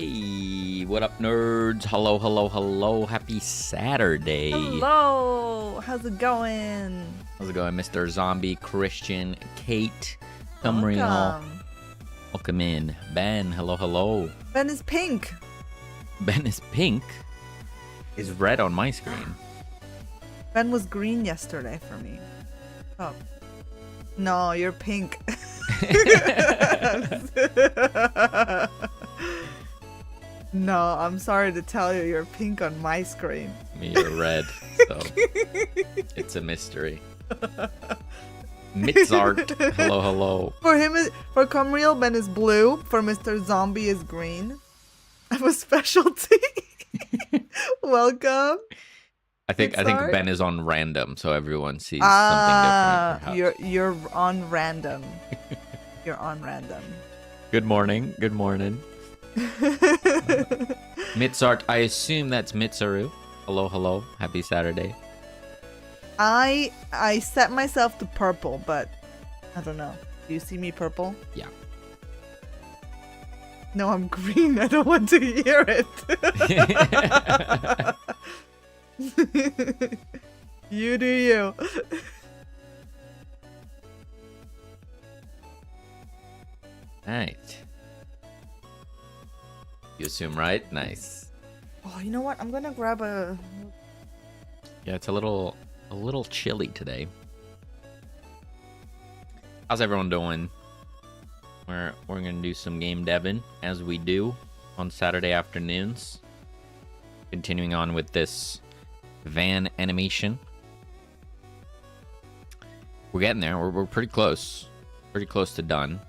Hey, what up, nerds? Hello, hello, hello. Happy Saturday. Hello. How's it going? How's it going, Mr. Zombie, Christian, Kate, Umriel? Welcome in. Ben, hello, hello. Ben is pink. Ben is pink? Is red on my screen. Ben was green yesterday for me. Oh. No, you're pink. No, I'm sorry to tell you, you're pink on my screen. Me, you're red, so it's a mystery. Mitzart, hello, hello. For him, for Cumreal, Ben is blue. For Mr. Zombie is green. I have a specialty. Welcome. I think Ben is on random, so everyone sees something different. You're on random. You're on random. Good morning. Good morning. Mitzart, I assume that's Mitsaru. Hello, hello. Happy Saturday. I set myself to purple, but I don't know. Do you see me purple? Yeah. No, I'm green. I don't want to hear it. You do you. Right. You assume right? Nice. Oh, you know what? I'm gonna grab a... Yeah, it's a little chilly today. How's everyone doing? We're gonna do some game deving, as we do on Saturday afternoons. Continuing on with this van animation. We're getting there. We're pretty close. Pretty close to done.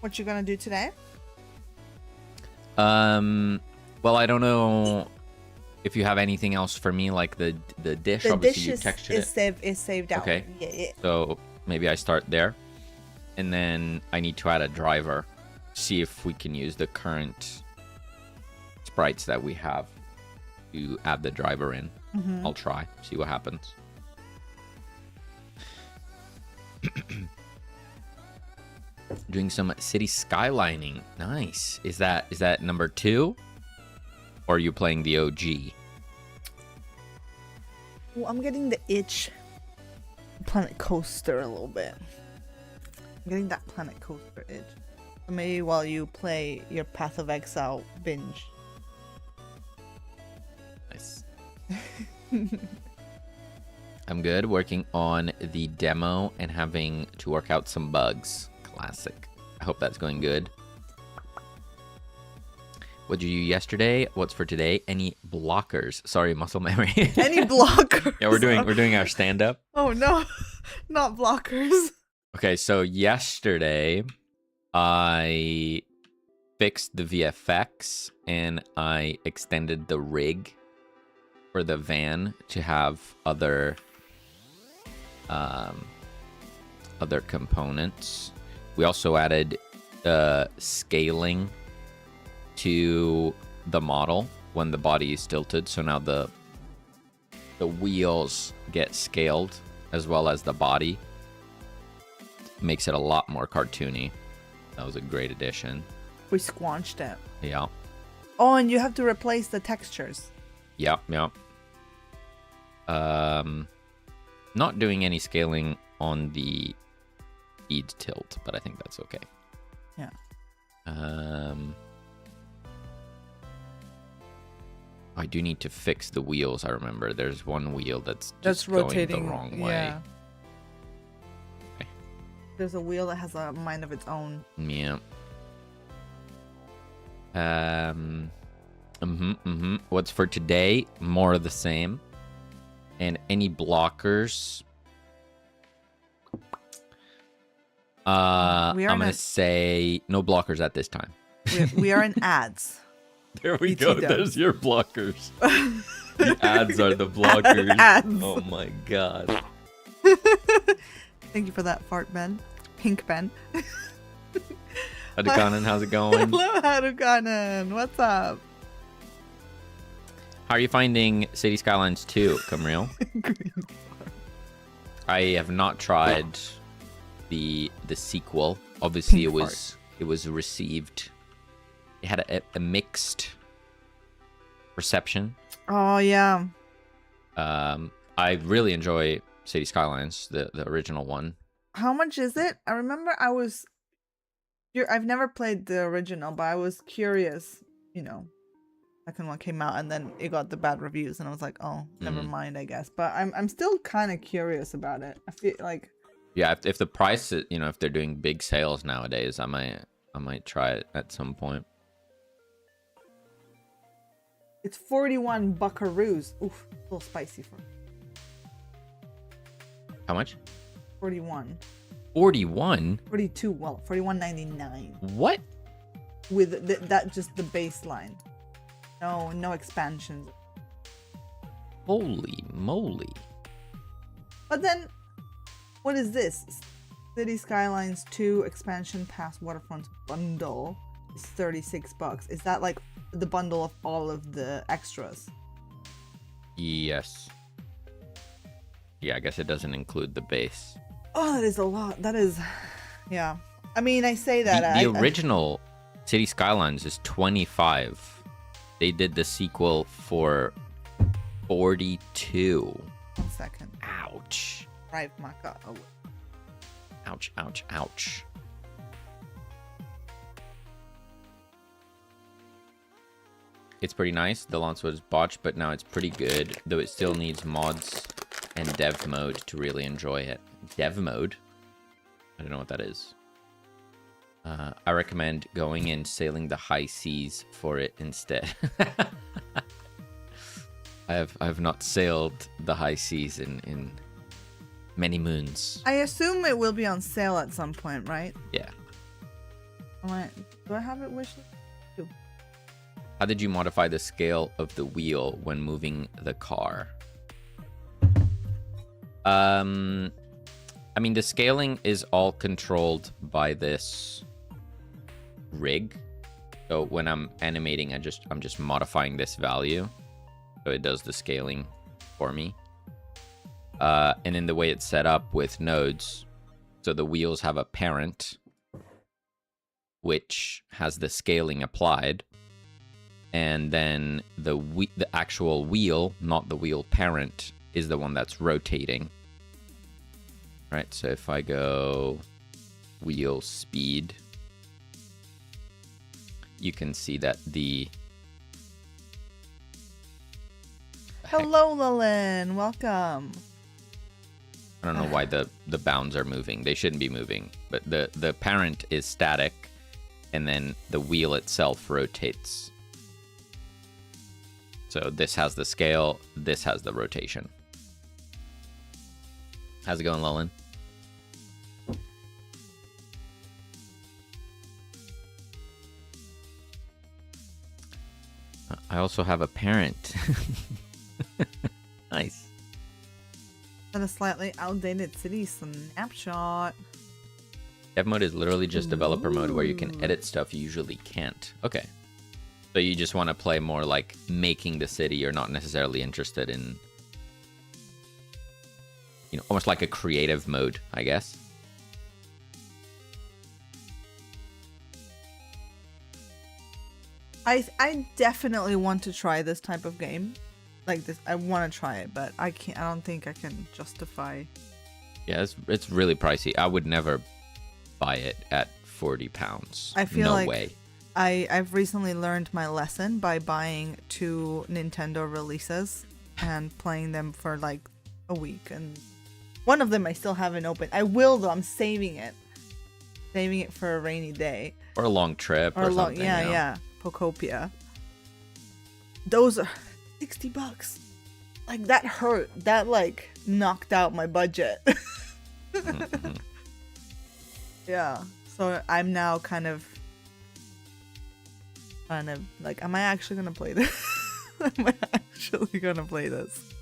What you gonna do today? Well, I don't know if you have anything else for me, like the dish. The Obviously, dish you textured is saved out. Okay. Yeah. So maybe I start there, and then I need to add a driver. See if we can use the current sprites that we have to add the driver in. I'll try. See what happens. Doing some city skylining. Nice. Is that number 2? Or are you playing the OG? Well, I'm getting the itch. Planet Coaster a little bit. I'm getting that Planet Coaster itch. So maybe while you play your Path of Exile binge. Nice. I'm good. Working on the demo and having to work out some bugs. Classic. I hope that's going good. What did you do yesterday? What's for today? Any blockers? Sorry, muscle memory. Any blockers? Yeah, we're doing our stand up. Oh no, not blockers. Okay, so yesterday I fixed the VFX and I extended the rig for the van to have other components. We also added scaling to the model when the body is tilted, so now the wheels get scaled as well as the body. Makes it a lot more cartoony. That was a great addition. We squanched it. Yeah. Oh, and you have to replace the textures. Yep. Not doing any scaling on the speed tilt, but I think that's okay. Yeah. I do need to fix the wheels. I remember there's one wheel that's rotating going the wrong way. Yeah. Okay. There's a wheel that has a mind of its own. Yeah. What's for today? More of the same. And any blockers? I'm gonna say no blockers at this time. We are in ads. There we go. There's your blockers. The ads are the blockers. Ads. Oh my god. Thank you for that fart, Ben. Pink Ben. Hadukanen, how's it going? Hello, Hadukanen. What's up? How are you finding City Skylines 2, Cumreal? I have not tried the sequel. Obviously, it was received it had a mixed reception. Oh yeah. I really enjoy City Skylines, the original one. How much is it? I remember I've never played the original, but I was curious, you know. Second one came out and then it got the bad reviews and I was like, oh, never mind, I guess. But I'm still kind of curious about it. I feel like, yeah, if the price, you know, if they're doing big sales nowadays, I might try it at some point. it's 41 buckaroos. Oof, a little spicy for me. How much? 41. 41? 42. Well, 41.99 What? with that just the baseline. No expansions. Holy moly. But then, what is this? City Skylines 2 Expansion Pass Waterfront Bundle is 36 bucks. Is that like the bundle of all of the extras? Yes. Yeah, I guess it doesn't include the base. Oh, that is a lot. That is, yeah. I mean, I say that. The original City Skylines is 25. They did the sequel for 42. 1 second. Ouch. Drive my car. Oh. Ouch, ouch, ouch. It's pretty nice. The launch was botched, but now it's pretty good, though it still needs mods and dev mode to really enjoy it. Dev mode? I don't know what that is. I recommend going and sailing the high seas for it instead. I've not sailed the high seas in many moons. I assume it will be on sale at some point, right? Yeah. Alright. Do I have it wished? How did you modify the scale of the wheel when moving the car? I mean, the scaling is all controlled by this rig. So when I'm animating, I'm just modifying this value, so it does the scaling for me. And in the way it's set up with nodes, so the wheels have a parent, which has the scaling applied, and then the actual wheel, not the wheel parent, is the one that's rotating. Right, so if I go wheel speed, you can see that the... Hello, Lilin. Welcome. I don't know why the bounds are moving. They shouldn't be moving. But the parent is static, and then the wheel itself rotates. So this has the scale, this has the rotation. How's it going, Lilin? I also have a parent. Nice. And a slightly outdated city snapshot. Dev mode is literally just developer mode where you can edit stuff you usually can't. Okay. So you just want to play more like making the city. You're not necessarily interested in, you know, almost like a creative mode, I guess. I definitely want to try this type of game. Like this, I want to try it, but I can't. I don't think I can justify. Yeah, it's really pricey. I would never buy it at £40. I feel no like way. I've recently learned my lesson by buying 2 Nintendo releases and playing them for like a week, and one of them I still haven't opened. I will though. I'm saving it for a rainy day Or a long trip or something. Yeah, you know? yeah. Pocopia. Those are $60. Like that hurt. That like knocked out my budget. Mm-hmm. Yeah. So I'm now kind of like, am I actually gonna play this? Am I actually gonna play this?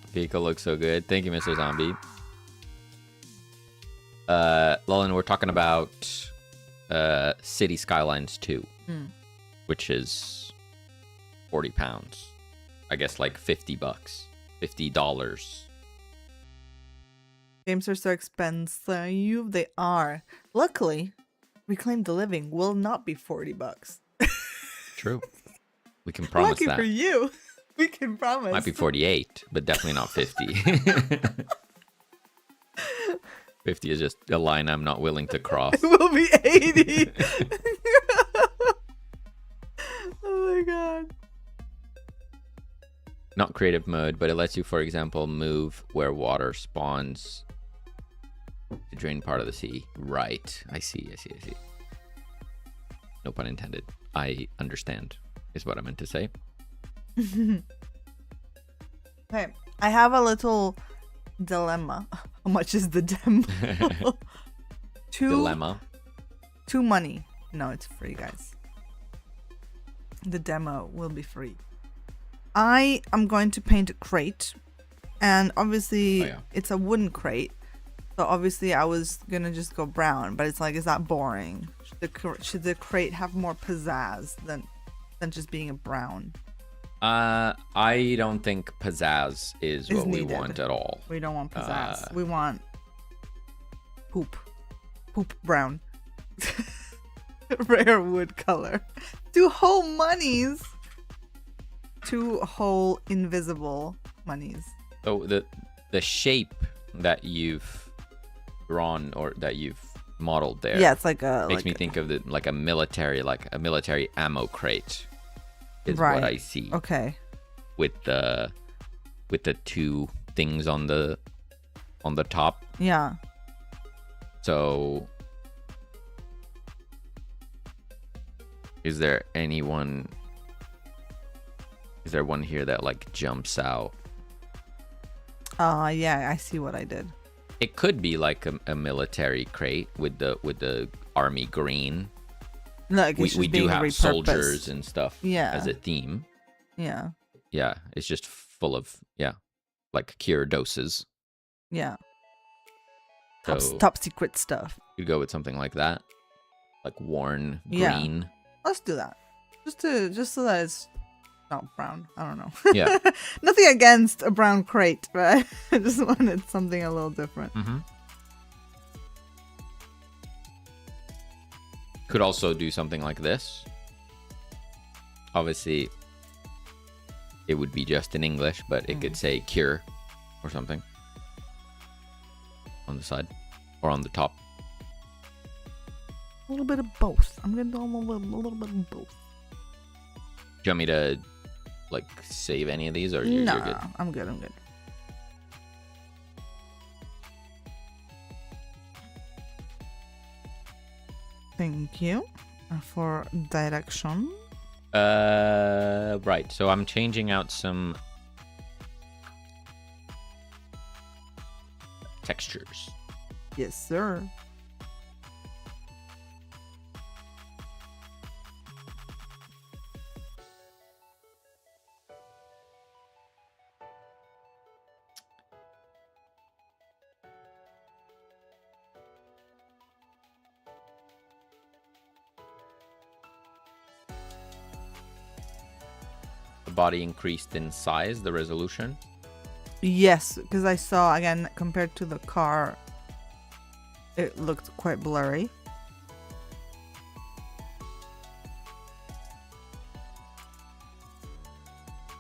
Vehicle looks so good. Thank you, Mr. Zombie. Lullen, we're talking about City Skylines 2, which is £40. I guess like $50. $50. Games are so expensive. They are. Luckily, Reclaim the Living will not be $40. True. We can promise Lucky that. for you. We can promise. Might be 48, but definitely not 50. 50 is just a line I'm not willing to cross. It will be 80. Oh my god. Not creative mode, but it lets you, for example, move where water spawns to drain part of the sea. Right. I see. No pun intended. I understand, is what I meant to say. Okay. I have a little dilemma. How much is the demo? Dilemma. 2 money. No, it's free, guys. The demo will be free. I am going to paint a crate, and obviously it's a wooden crate, so obviously I was gonna just go brown, but it's like, is that boring? Should the crate have more pizzazz than just being a brown? I don't think pizzazz is what we needed. want at all. We don't want pizzazz. We want poop brown. Rare wood color. 2 whole monies. 2 whole invisible monies. So the shape that you've drawn or that you've modeled there, yeah, it's like a makes me think of a military ammo crate is right. what I see. Okay. With the 2 things on the top. Yeah. So is there one here that like jumps out? Yeah, I see what I did. It could be like a military crate with the army green. Like we do have soldiers and stuff as a theme. Yeah. Yeah, it's just full of like cure doses. Yeah. So top secret stuff. You go with something like that, like worn green. Let's do that. Just so that it's not brown. I don't know. Yeah. Nothing against a brown crate, but I just wanted something a little different. Mm-hmm. Could also do something like this. Obviously, it would be just in English, but it could say cure or something on the side or on the top. A little bit of both. I'm gonna do a little bit of both. Do you want me to like save any of these, or you're good? I'm good. Thank you for direction. Right. So I'm changing out some textures. Yes, sir. Body increased in size, the resolution. Yes, because I saw, again, compared to the car, it looked quite blurry.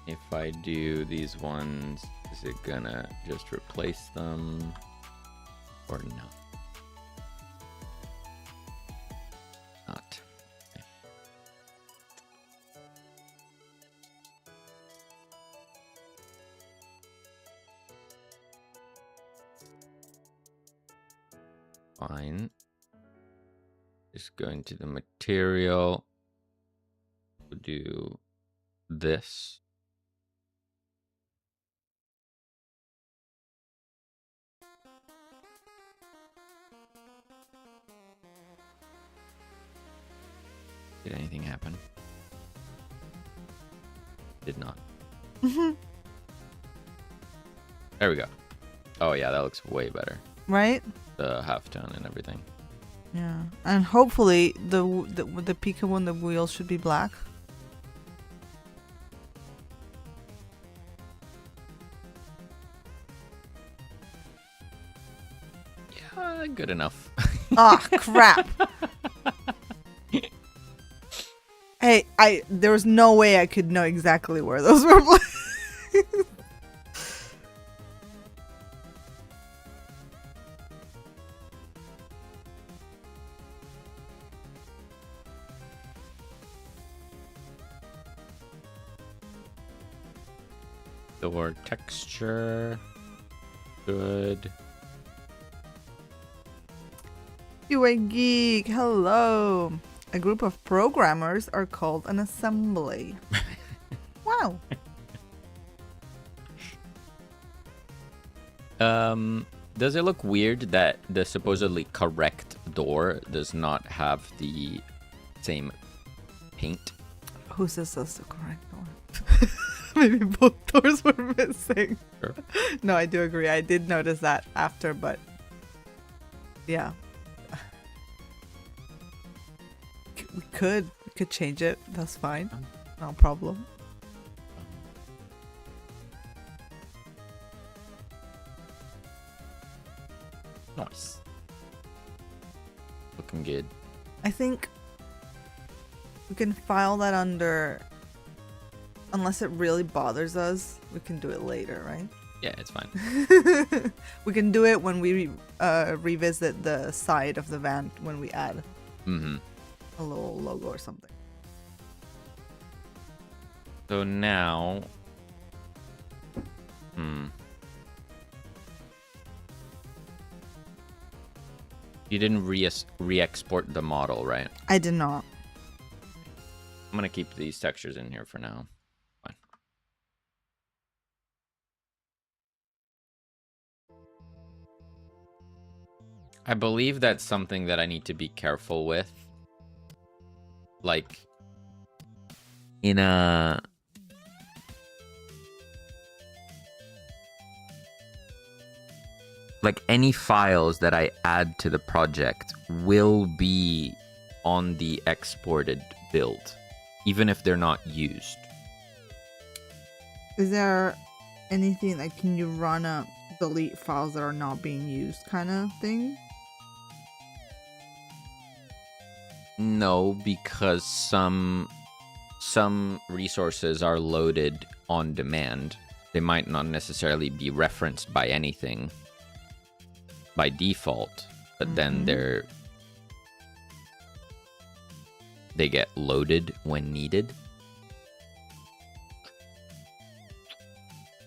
If I do these ones, is it gonna just replace them or not? Not. Fine. Just going to the material. We'll do this. Did anything happen? Did not. There we go. Oh yeah, that looks way better. Right? The half tone and everything. Yeah, and hopefully the Pikachu on the wheel should be black. Yeah, good enough. Ah, crap. Hey, there was no way I could know exactly where those were placed. Door texture. Good. You a geek. Hello. A group of programmers are called an assembly. Wow. Does it look weird that the supposedly correct door does not have the same paint? Who says that's the correct door? Maybe both doors were missing. Sure. No, I do agree. I did notice that after, but yeah. We could change it. That's fine. No problem. Nice. Looking good. I think we can file that under, unless it really bothers us, we can do it later, right? Yeah, it's fine. We can do it when we revisit the side of the van when we add a little logo or something. So now... You didn't re-export the model, right? I did not. I'm gonna keep these textures in here for now. Fine. I believe that's something that I need to be careful with. Like, in a... Like, any files that I add to the project will be on the exported build, even if they're not used. Is there anything like, can you run a delete files that are not being used kind of thing? No, because some resources are loaded on demand. They might not necessarily be referenced by anything by default, but then they get loaded when needed.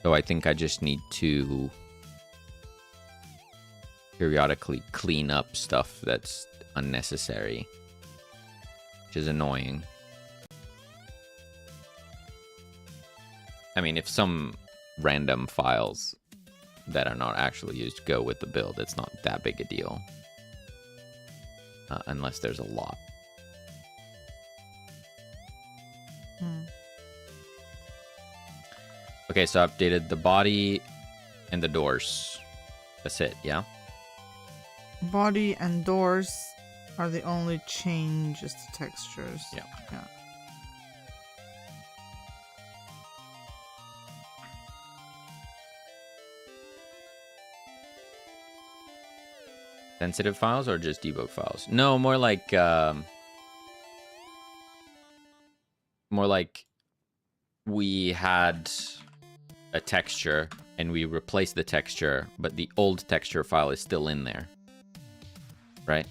So I think I just need to periodically clean up stuff that's unnecessary, which is annoying. I mean, if some random files that are not actually used go with the build, it's not that big a deal. Unless there's a lot. Okay, so I updated the body and the doors. That's it, yeah? Body and doors are the only changes to textures. Yeah. Sensitive files or just debug files? No, more like we had a texture and we replaced the texture, but the old texture file is still in there, right?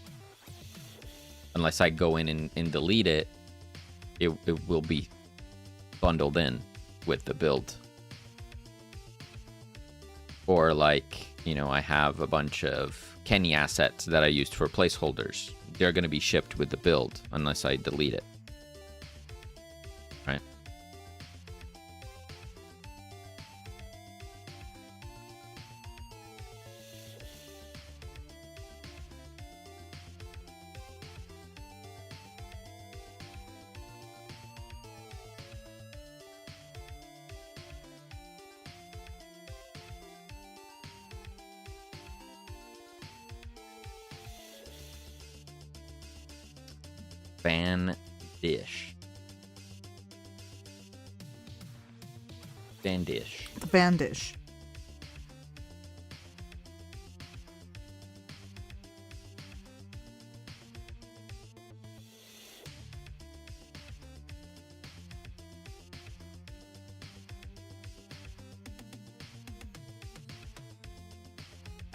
Unless I go in and delete it, it will be bundled in with the build. Or like, you know, I have a bunch of Kenny assets that I used for placeholders. They're going to be shipped with the build unless I delete it. Right? Fan dish. Fan dish. The fan dish.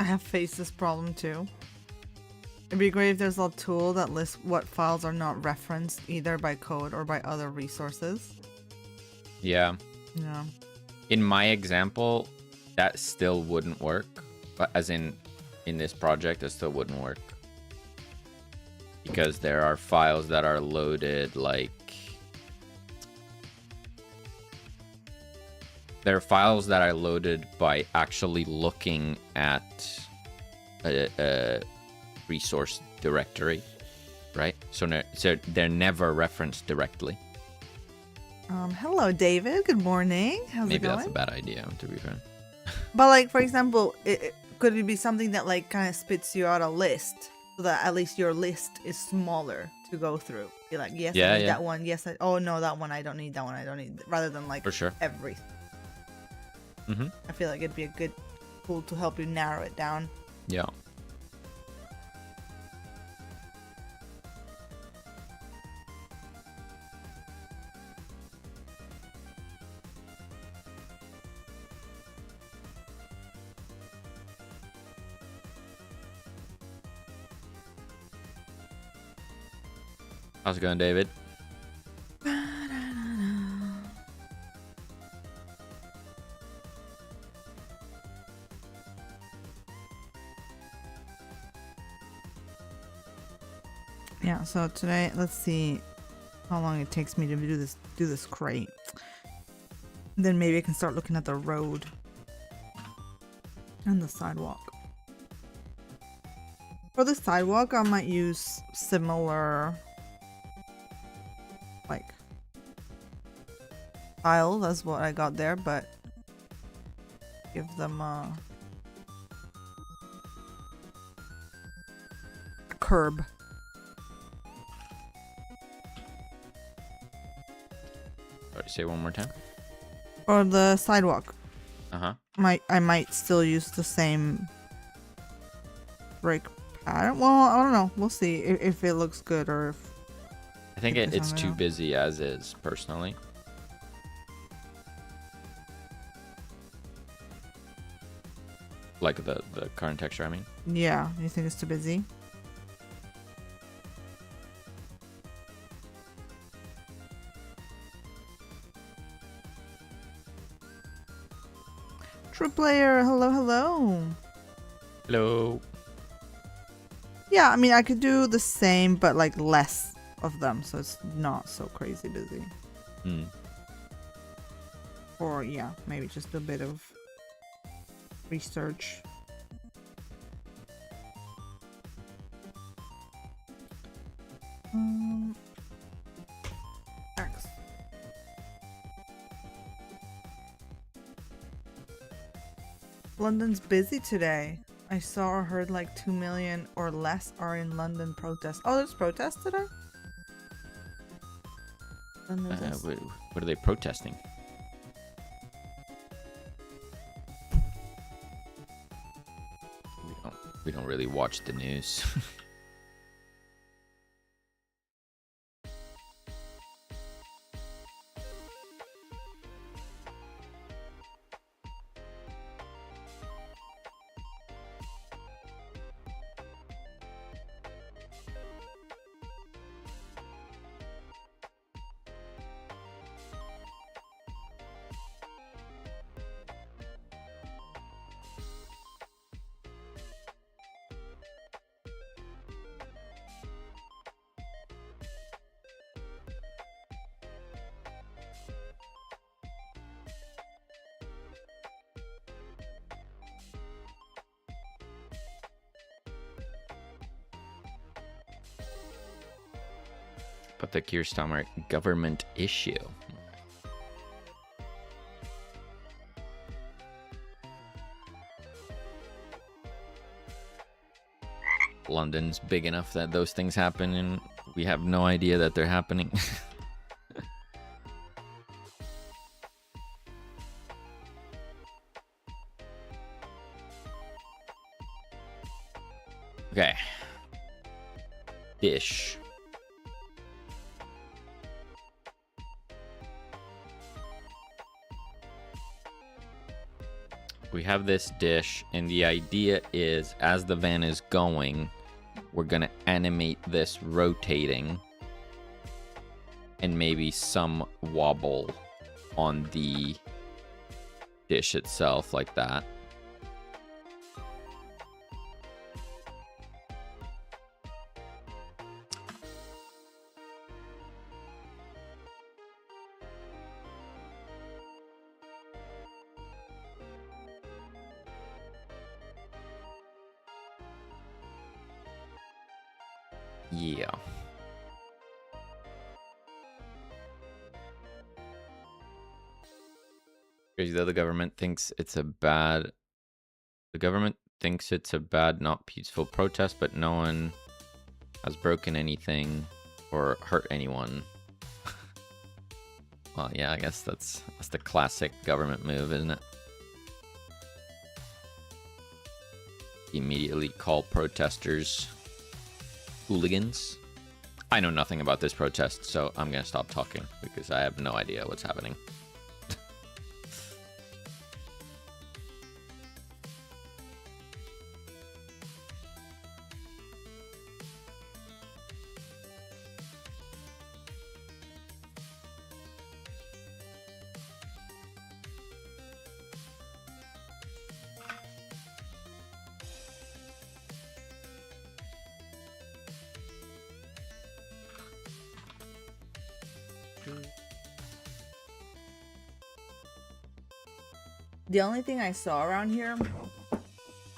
have faced this problem too. It'd be great if there's a tool that lists what files are not referenced either by code or by other resources. Yeah. Yeah. In my example, that still wouldn't work. But as in this project, it still wouldn't work. Because there are files that are loaded like... There are files that are loaded by actually looking at a resource directory, right? So they're never referenced directly. Hello, David. Good morning. How's Maybe it going? that's a bad idea, to be fair. But like, for example, could it be something that like kind of spits you out a list so that at least your list is smaller to go through? You're like, yes, I need that one. Yes, oh no, that one I don't need. That one I don't need. Rather than like for sure everything. Mm-hmm. I feel like it'd be a good tool to help you narrow it down. Yeah. How's it going, David? Yeah, so today, let's see how long it takes me to do this crate. Then maybe I can start looking at the road and the sidewalk. For the sidewalk, I might use similar like tiles as what I got there, but give them a curb. Sorry, say one more time. Or the sidewalk. Uh-huh. I might still use the same brake pattern. Well, I don't know. We'll see if it looks good or if... I think it's too busy as is, personally. Like the current texture, I mean. Yeah, you think it's too busy? True player, hello, hello. Hello. Yeah, I mean, I could do the same, but like less of them, so it's not so crazy busy. Hmm. Or yeah, maybe just a bit of research. X. London's busy today. I saw or heard like 2 million or less are in London protests. Oh, there's protests today? What are they protesting? We don't really watch the news. But the Kierstammer government issue. London's big enough that those things happen and we have no idea that they're happening. Okay. Dish. we have this dish, and the idea is as the van is going, we're gonna animate this rotating and maybe some wobble on the dish itself like that. Yeah. Crazy though, the government thinks it's a bad not peaceful protest, but no one has broken anything or hurt anyone. Well, yeah, I guess that's the classic government move, isn't it? Immediately call protesters hooligans. I know nothing about this protest, so I'm gonna stop talking because I have no idea what's happening. The only thing I saw around here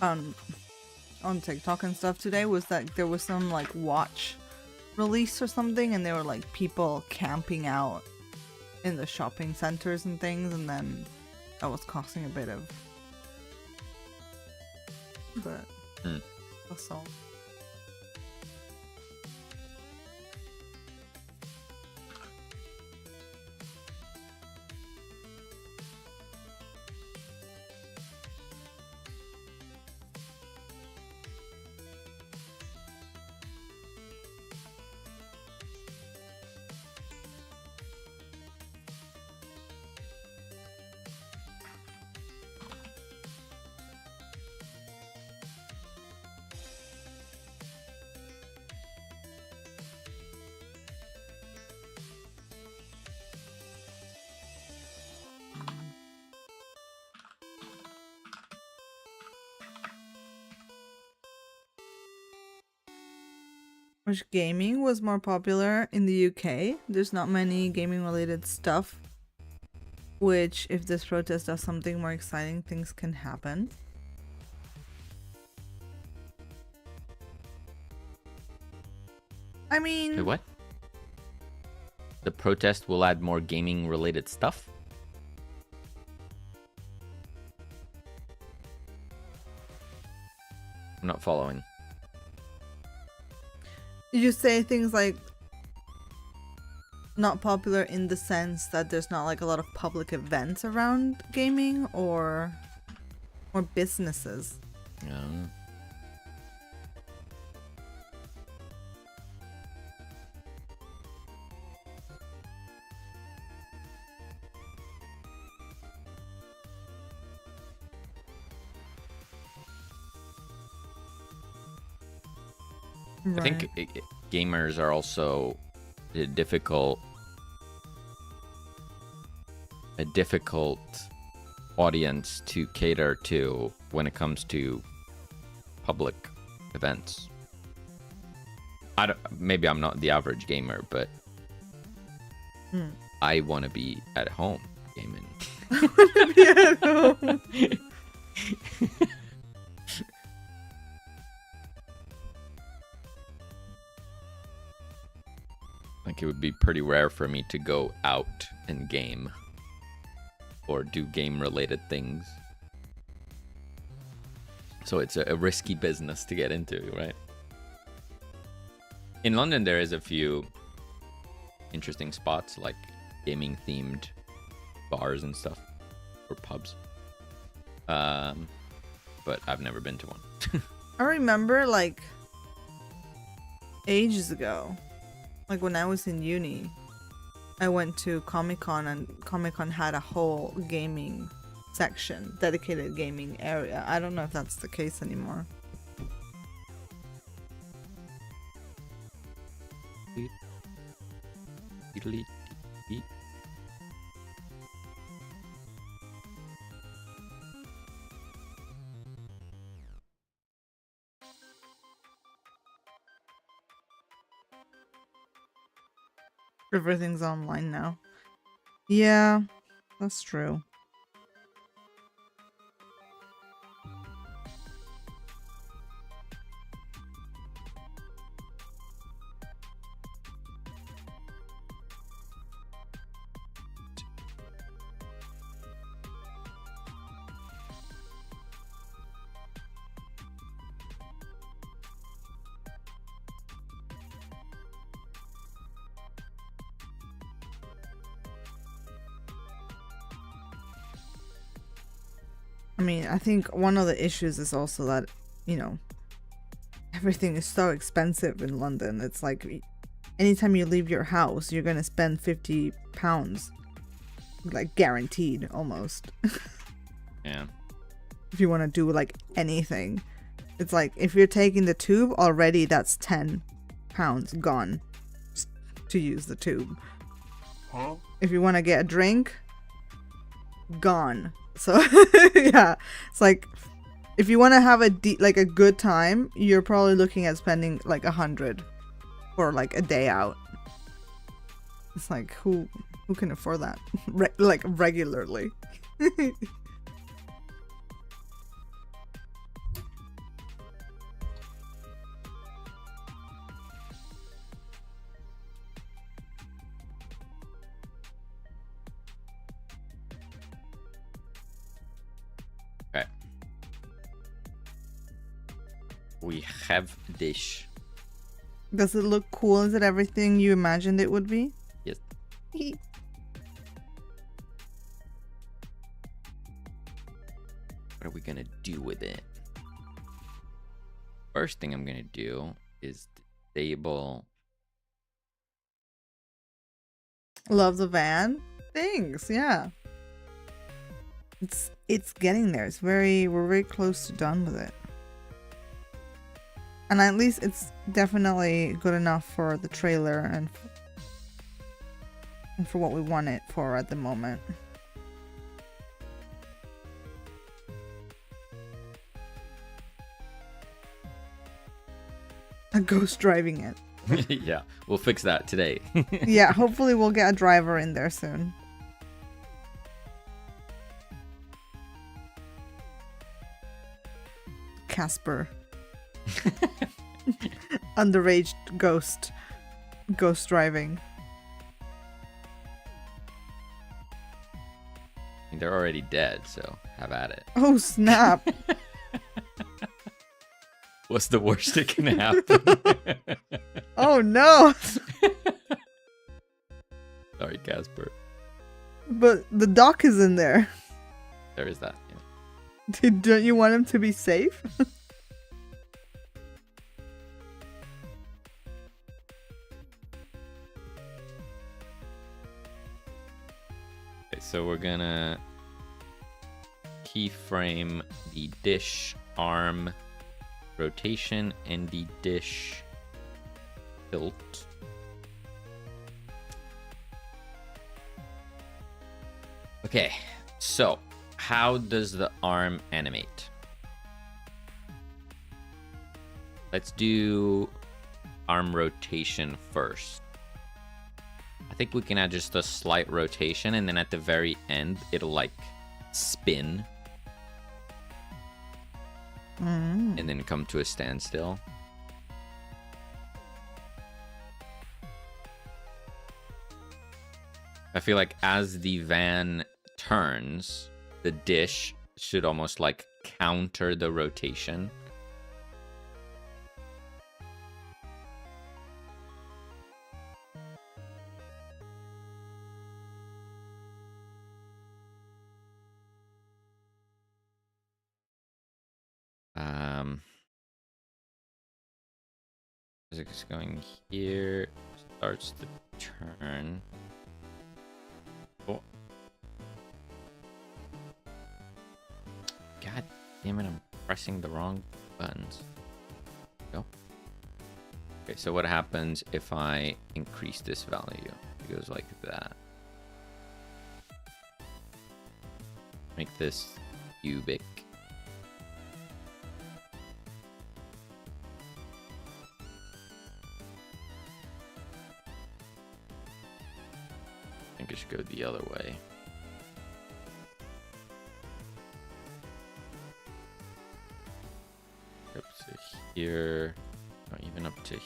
on TikTok and stuff today was that there was some like watch release or something, and there were like people camping out in the shopping centers and things, and then that was causing a bit of assault. Which gaming was more popular in the UK? There's not many gaming related stuff. Which, if this protest does something more exciting, things can happen. I mean... Wait, what? The protest will add more gaming related stuff? I'm not following. You say things like not popular in the sense that there's not like a lot of public events around gaming or businesses. Yeah. Right. I think gamers are also a difficult audience to cater to when it comes to public events. Maybe I'm not the average gamer, but I want to be at home gaming. I want to be at home. Like, it would be pretty rare for me to go out and game or do game-related things. So it's a risky business to get into, right? In London, there is a few interesting spots, like gaming-themed bars and stuff, or pubs. But I've never been to one. I remember, like, ages ago, like when I was in uni, I went to Comic-Con, and Comic-Con had a whole gaming section, dedicated gaming area. I don't know if that's the case anymore. Everything's online now. Yeah, that's true. I mean, I think one of the issues is also that, you know, everything is so expensive in London. It's like anytime you leave your house, you're gonna spend £50, like guaranteed almost. Yeah. If you want to do like anything, it's like if you're taking the tube already, that's £10 gone to use the tube. Huh? If you want to get a drink, gone. So yeah, it's like if you want to have a good time, you're probably looking at spending like 100 for like a day out. It's like who can afford that like regularly? Okay. We have dish. Does it look cool? Is it everything you imagined it would be? Yes. What are we gonna do with it? First thing I'm gonna do is disable. Love the van. Thanks. Yeah. It's getting there. We're very close to done with it. And at least it's definitely good enough for the trailer and for what we want it for at the moment. A ghost driving it. Yeah, we'll fix that today. Yeah, hopefully we'll get a driver in there soon. Casper. Underage ghost driving. They're already dead, so have at it. Oh snap. What's the worst that can happen? Oh no. Sorry, Casper. But the doc is in there. There is that. Yeah. Don't you want him to be safe? Okay, so we're gonna keyframe the dish arm rotation and the dish tilt. Okay, so how does the arm animate? Let's do arm rotation first. I think we can add just a slight rotation, and then at the very end, it'll like spin. And then come to a standstill. I feel like as the van turns, the dish should almost like counter the rotation. Physics going here, starts to turn. Oh. God damn it, I'm pressing the wrong buttons. Go. Okay, so what happens if I increase this value? It goes like that. Make this cubic. I think it should go the other way. Up to here. Oh, even up to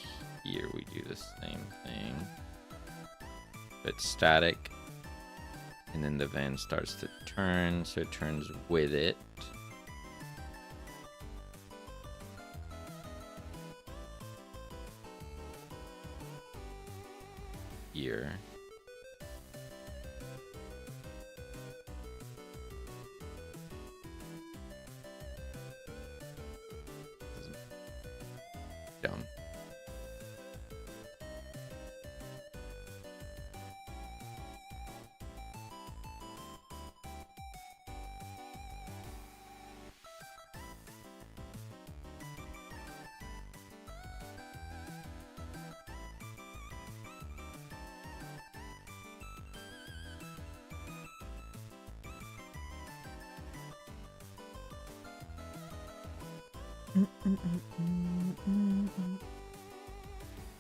here we do the same thing. It's static. And then the van starts to turn, so it turns with it. Here. Dumb.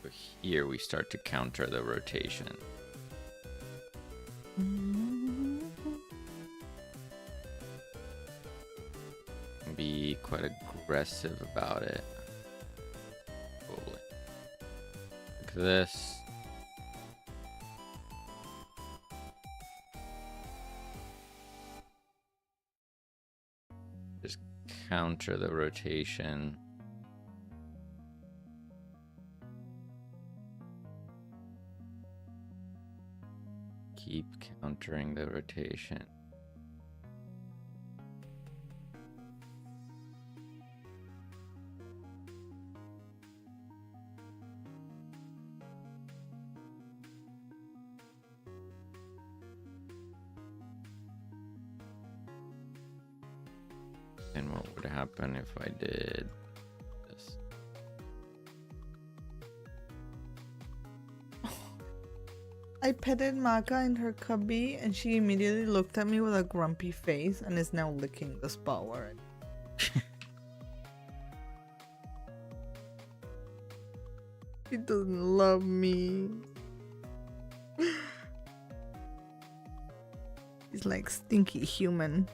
So here we start to counter the rotation. Be quite aggressive about it. Probably. Look at this. Just counter the rotation. Keep countering the rotation. And what would happen if I did this? I petted Maka in her cubby and she immediately looked at me with a grumpy face and is now licking the spot where She doesn't love me. He's like stinky human.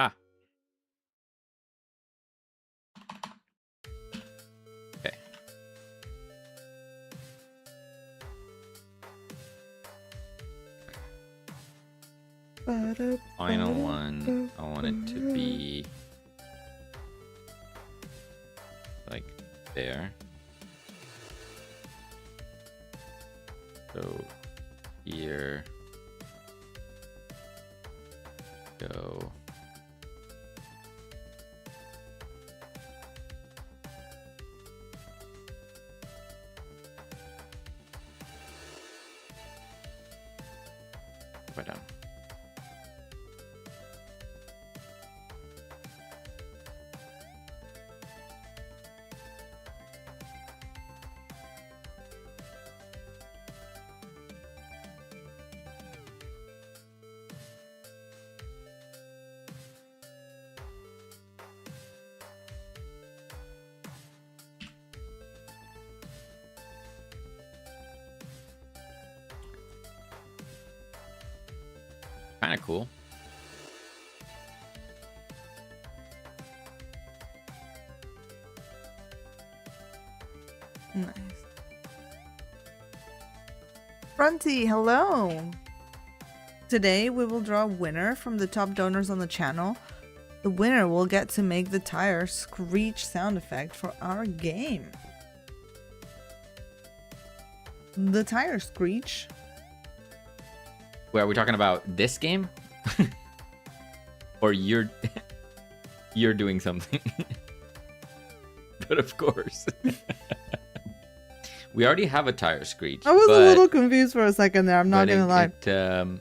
Ah. Okay. Final one, I want it to be like there. So here. Go. Down. kind of cool. Nice. Fronty, hello. Today we will draw a winner from the top donors on the channel. The winner will get to make the tire screech sound effect for our game. The tire screech. Wait, are we talking about this game? Or you're doing something? But of course. We already have a tire screech. I was a little confused for a second there, I'm not gonna lie. It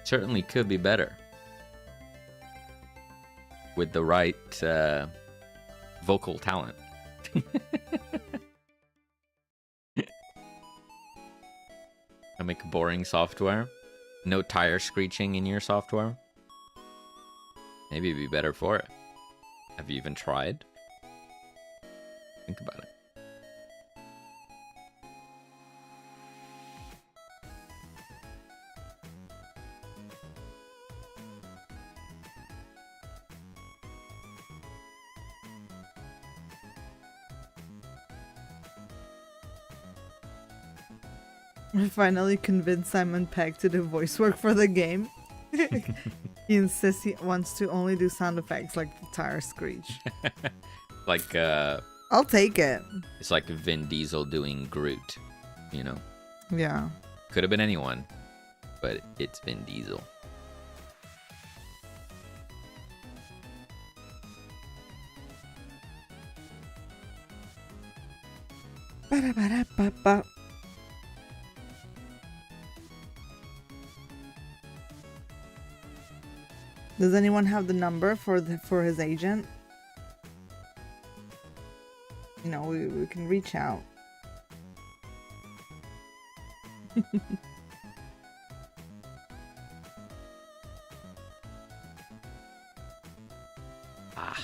certainly could be better. With the right vocal talent. I make boring software. No tire screeching in your software. Maybe it'd be better for it. Have you even tried? Think about it. I finally convinced Simon Pegg to do voice work for the game. He insists he wants to only do sound effects like the tire screech. Like I'll take it. It's like Vin Diesel doing Groot, you know? Yeah. Could have been anyone, but it's Vin Diesel. Ba-da-ba-da-ba-ba. Does anyone have the number for his agent? You know, we can reach out. Ah.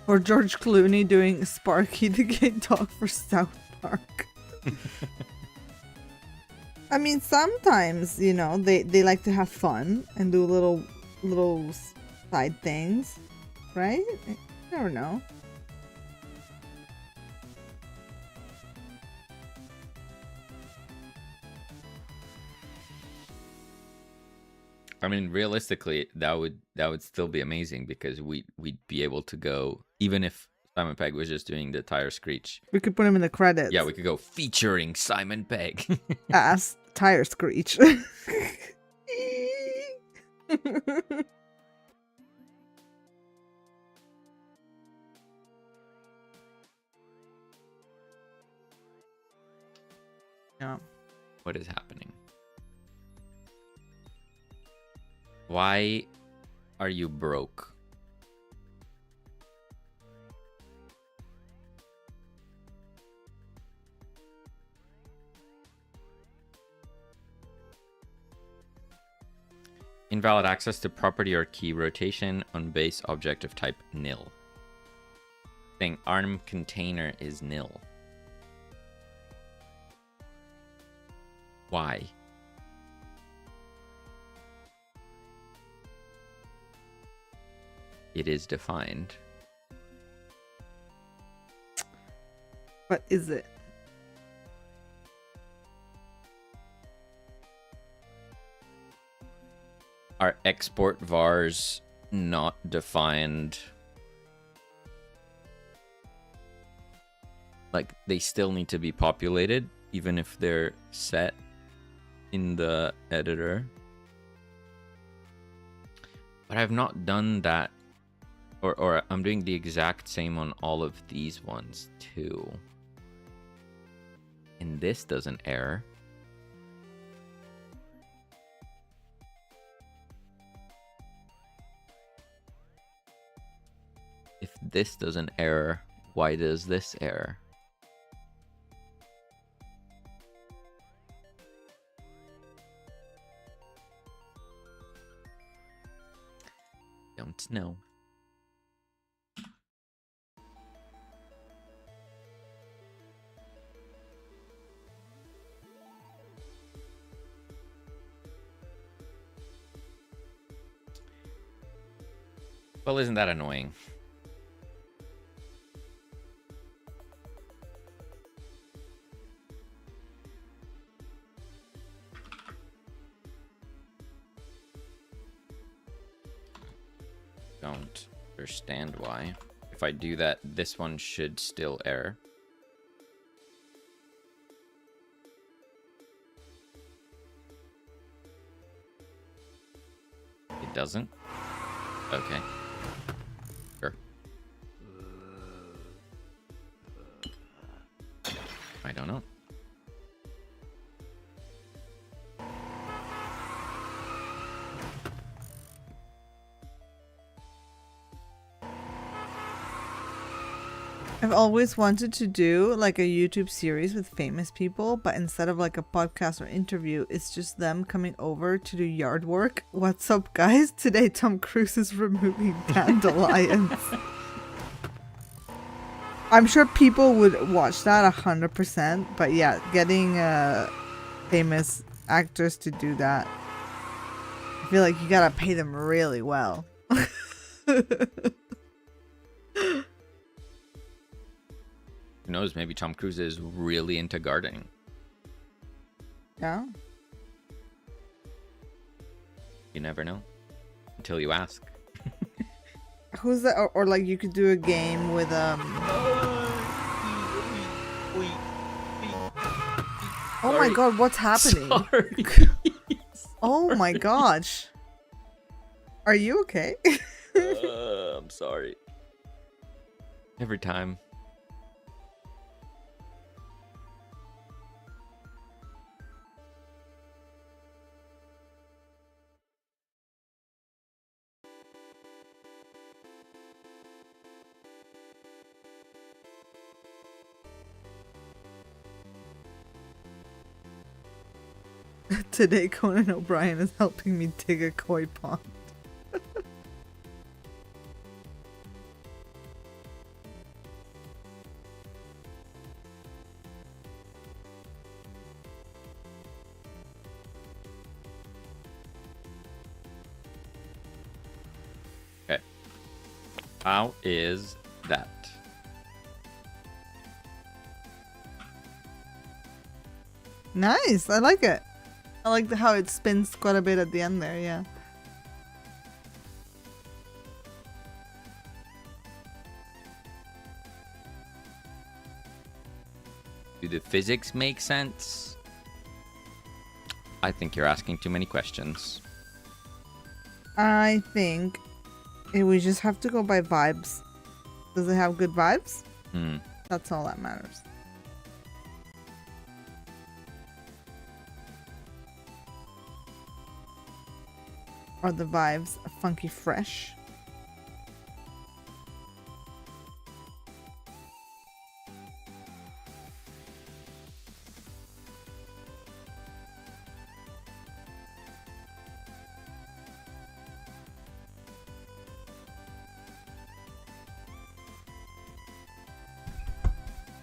Or George Clooney doing Sparky the Gay Dog for South Park. I mean, sometimes, you know, they like to have fun and do little side things, right? I don't know. I mean, realistically, that would still be amazing because we'd be able to go, even if Simon Pegg was just doing the tire screech. We could put him in the credits. Yeah, we could go featuring Simon Pegg. As tire screech. Yeah. What is happening? Why are you broke? Invalid access to property or key rotation on base object of type nil. Saying arm container is nil. Why? It is defined. What is it? Are export vars not defined? Like, they still need to be populated, even if they're set in the editor. But I've not done that. Or I'm doing the exact same on all of these ones, too. And this doesn't error. If this doesn't error, why does this error? Don't know. Well, isn't that annoying? Don't understand why. If I do that, this one should still error. It doesn't? Okay. Sure. I don't know. I've always wanted to do like a YouTube series with famous people, but instead of like a podcast or interview, it's just them coming over to do yard work. What's up, guys? Today Tom Cruise is removing dandelions. I'm sure people would watch that 100%, but yeah, getting famous actors to do that, I feel like you gotta pay them really well. Who knows? Maybe Tom Cruise is really into gardening. Yeah. You never know until you ask. Who's that? Or like you could do a game with Oh my god, what's happening? Sorry. Oh my gosh. Are you okay? I'm sorry. Every time. Today Conan O'Brien is helping me dig a koi pond. Okay. How is that? Nice, I like it. I like how it spins quite a bit at the end there, yeah. Do the physics make sense? I think you're asking too many questions. I think we just have to go by vibes. Does it have good vibes? That's all that matters. Are the vibes funky fresh?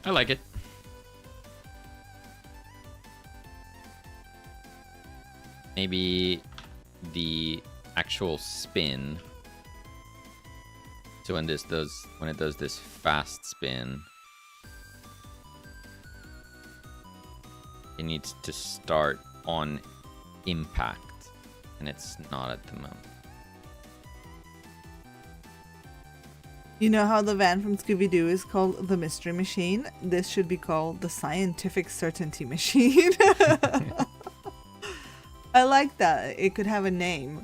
I like it. Maybe the actual spin. So when it does this fast spin, it needs to start on impact, and it's not at the moment. You know how the van from Scooby-Doo is called the Mystery Machine? This should be called the Scientific Certainty Machine. I like that. It could have a name.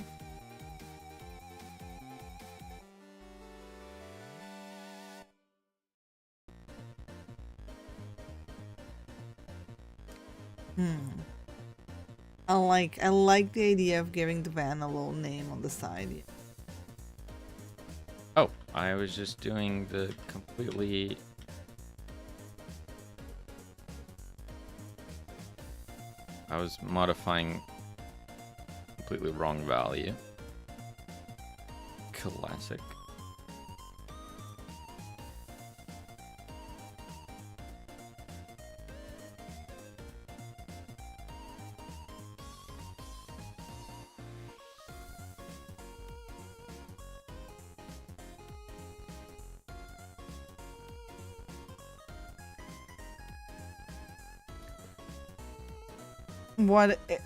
I like the idea of giving the van a little name on the side. Oh, I was just doing the completely... I was modifying completely wrong value. Classic.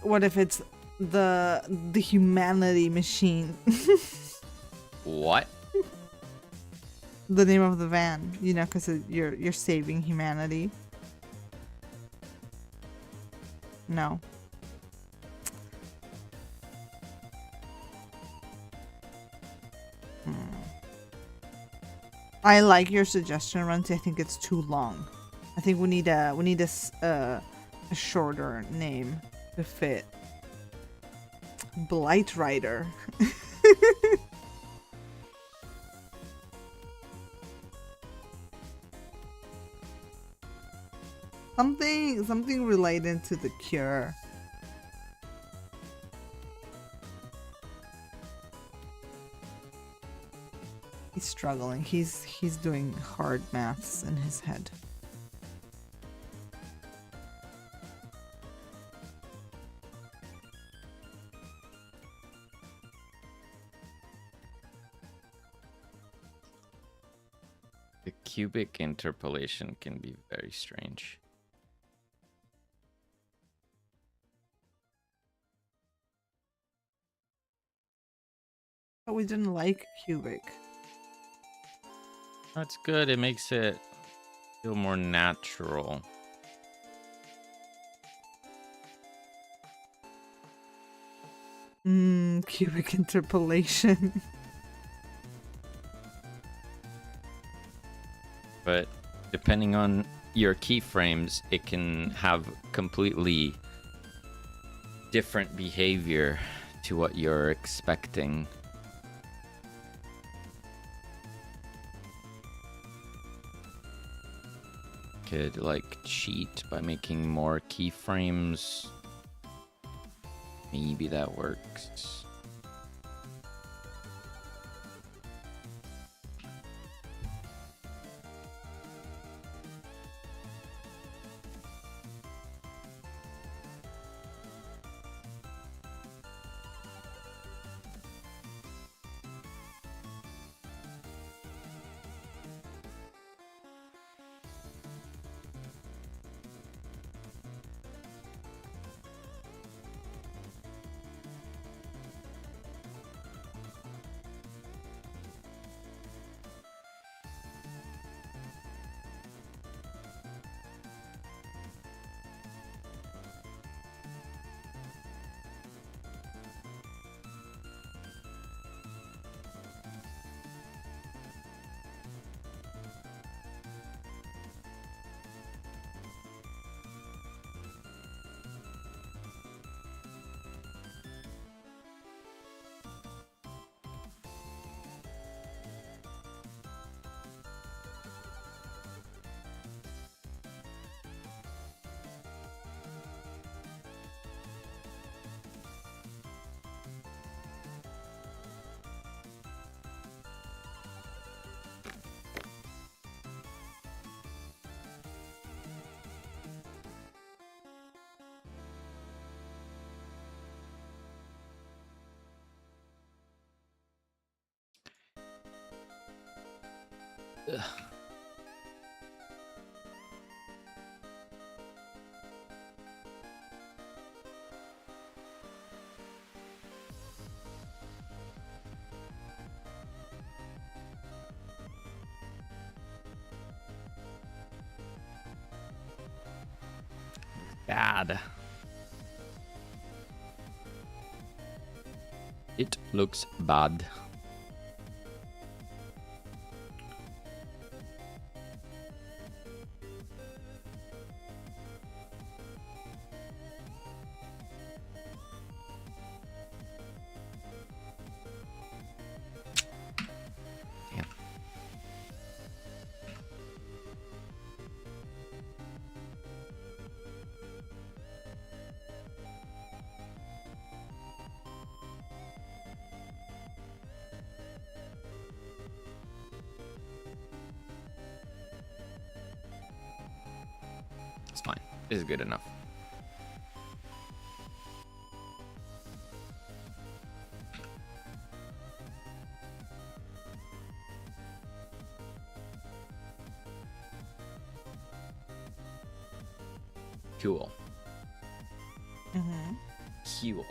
What if it's the humanity machine? What? The name of the van, you know, because you're saving humanity. No. I like your suggestion, Runty. I think it's too long. I think we need a shorter name to fit. Blight Rider. Something related to the cure. He's struggling. He's doing hard maths in his head. The cubic interpolation can be very strange. But we didn't like cubic. That's good. It makes it feel more natural. Cubic interpolation. But depending on your keyframes, it can have completely different behavior to what you're expecting. Could like cheat by making more keyframes. Maybe that works. Ugh. Bad. It looks bad. Damn. is good enough. Cool. Mm-hmm. Cool.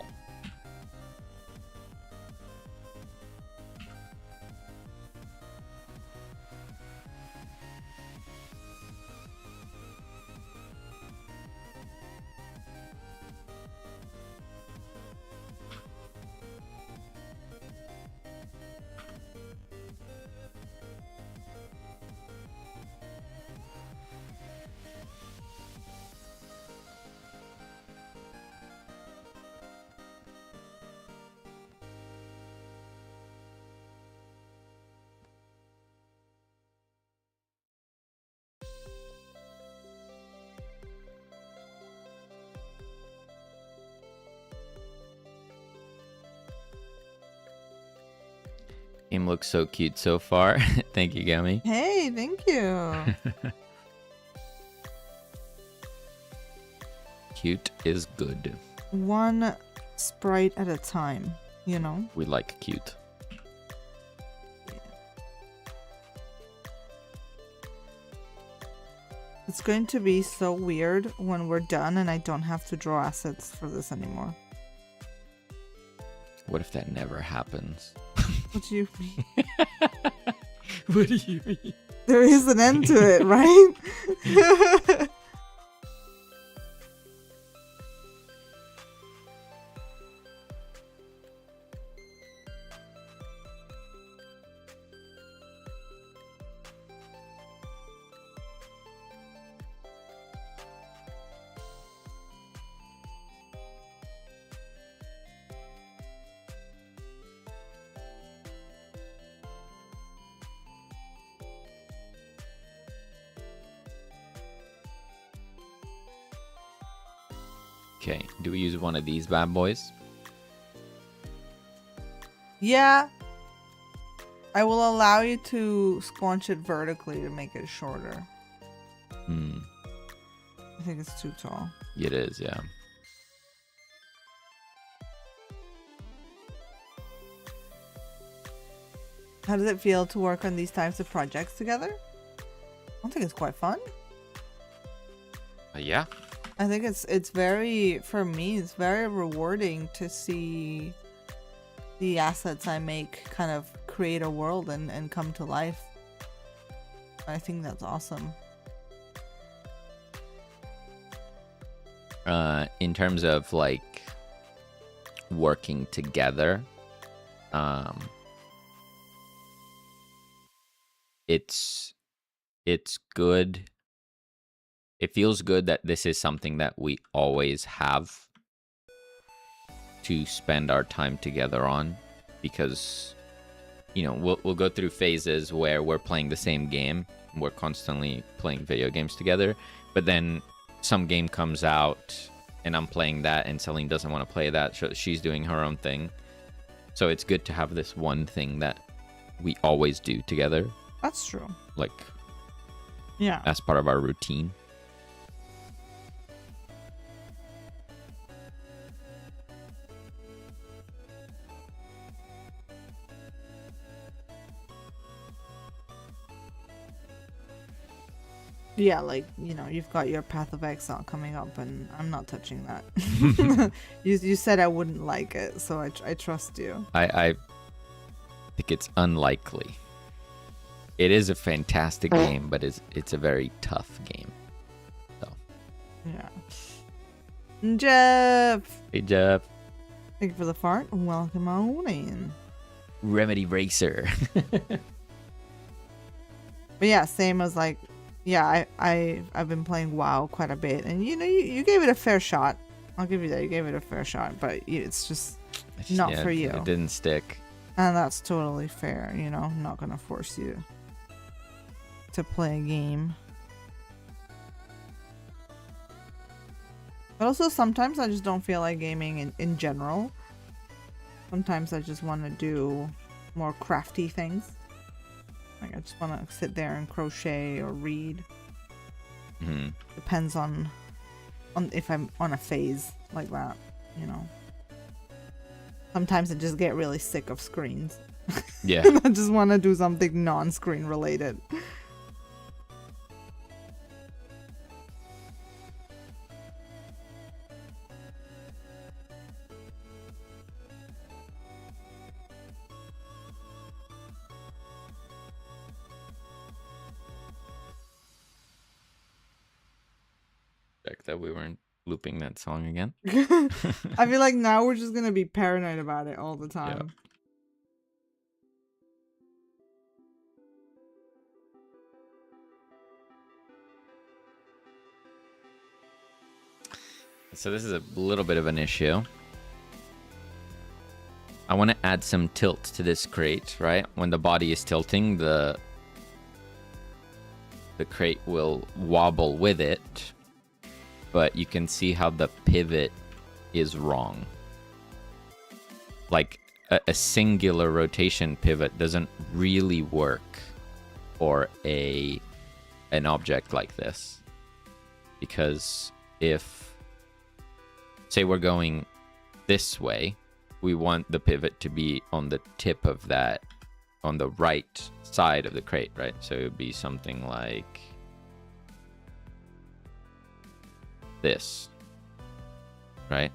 Game looks so cute so far. Thank you, Gummy. Hey, thank you. Cute is good. One sprite at a time, you know? We like cute. It's going to be so weird when we're done and I don't have to draw assets for this anymore. What if that never happens? What do you mean? What do you mean? There is an end to it, right? Okay, do we use one of these bad boys? Yeah. I will allow you to squanch it vertically to make it shorter. Hmm. I think it's too tall. It is, yeah. How does it feel to work on these types of projects together? I think it's quite fun. Yeah. I think it's very, for me, it's very rewarding to see the assets I make kind of create a world and come to life. I think that's awesome. In terms of like working together, it's good. It feels good that this is something that we always have to spend our time together on, because you know we'll go through phases where we're playing the same game, we're constantly playing video games together, but then some game comes out and I'm playing that and Selene doesn't want to play that, so she's doing her own thing. So it's good to have this one thing that we always do together, That's true. like Yeah. as part of our routine. Yeah, like, you know, you've got your Path of Exile coming up and I'm not touching that. You said I wouldn't like it, so I trust you. I think it's unlikely. It is a fantastic game, but it's a very tough game. So. Yeah. Jeff! Hey, Jeff. Thank you for the fart. Welcome on in. Remedy Racer. But yeah, same as like, yeah, I've been playing WoW quite a bit, and you know, you gave it a fair shot. I'll give you that. You gave it a fair shot, but it's just not for you. It didn't stick. And that's totally fair, you know. I'm not gonna force you to play a game. But also sometimes I just don't feel like gaming in general. Sometimes I just want to do more crafty things. Like I just want to sit there and crochet or read. Mm-hmm. Depends on if I'm on a phase like that, you know. Sometimes I just get really sick of screens. Yeah. I just want to do something non-screen related. Check that we weren't looping that song again. I feel like now we're just gonna be paranoid about it all the time. So this is a little bit of an issue. I want to add some tilt to this crate, right? When the body is tilting, the crate will wobble with it, but you can see how the pivot is wrong. Like a singular rotation pivot doesn't really work for an object like this, because if, say, we're going this way, we want the pivot to be on the tip of that, on the right side of the crate, right? So it would be something like this, right?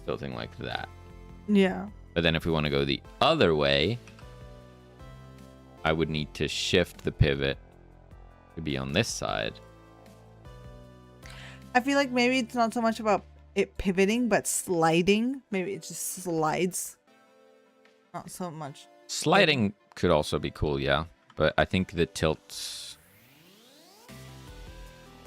Something like that. Yeah. But then if we want to go the other way, I would need to shift the pivot to be on this side. I feel like maybe it's not so much about it pivoting, but sliding. Maybe it just slides. Not so much. Sliding could also be cool, yeah. But I think the tilts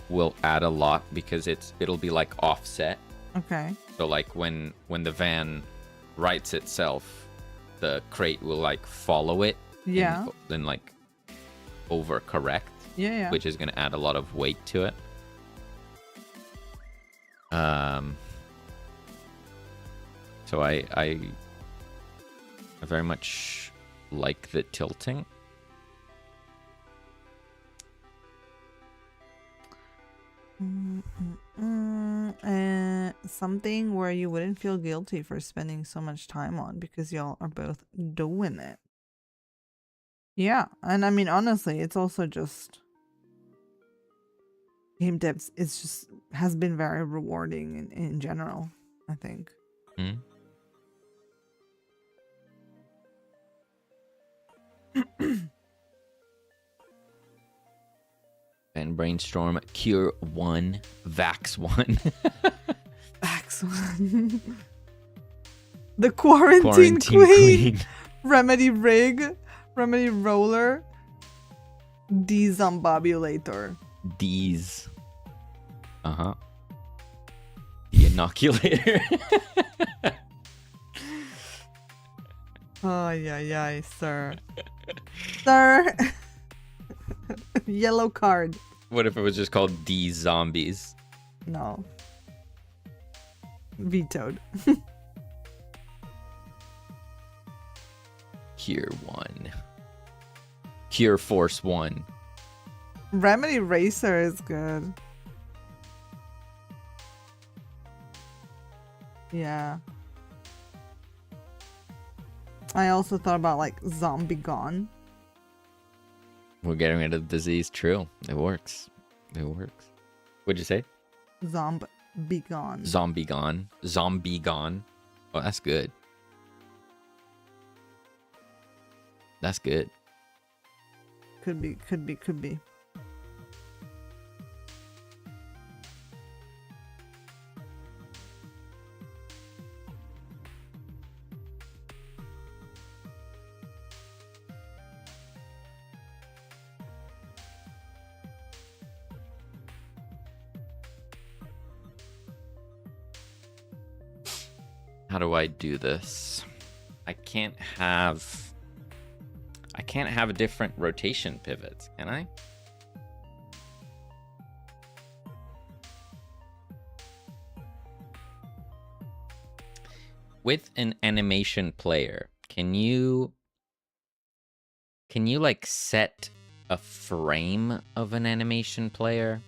will add a lot because it'll be like offset. Okay. So like when the van rights itself, the crate will like follow it. Yeah. And then like overcorrect. Yeah. Which is going to add a lot of weight to it. So I very much like the tilting. Something where you wouldn't feel guilty for spending so much time on because y'all are both doing it. Yeah, and I mean honestly, it's also just game devs. It's just has been very rewarding in general, I think. Mm. And brainstorm cure 1, vax 1. Vax 1. The quarantine queen. Remedy rig. Remedy roller. Dezombobulator. D's. Uh-huh. The inoculator. Oh, yeah, sir. Sir. Yellow card. What if it was just called D Zombies? No. Vetoed. Cure 1. Cure Force 1. Remedy Racer is good. Yeah. I also thought about like Zombie Gone. We're getting rid of the disease. True. It works. It works. What'd you say? Zombie Gone. Zombie Gone. Zombie Gone. Oh, that's good. That's good. Could be. How do I do this? I can't have different rotation pivots, can I? With an animation player, can you like set a frame of an animation player?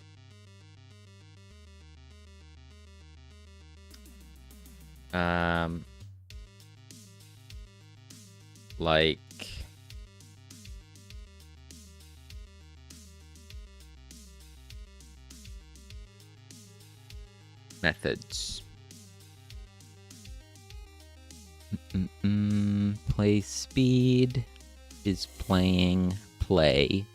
Like methods. Play speed is playing play.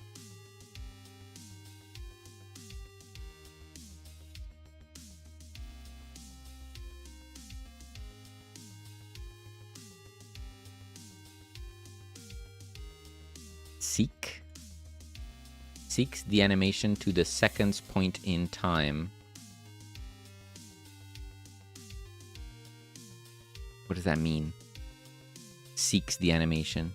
Seeks the animation to the seconds point in time. What does that mean? Seeks the animation.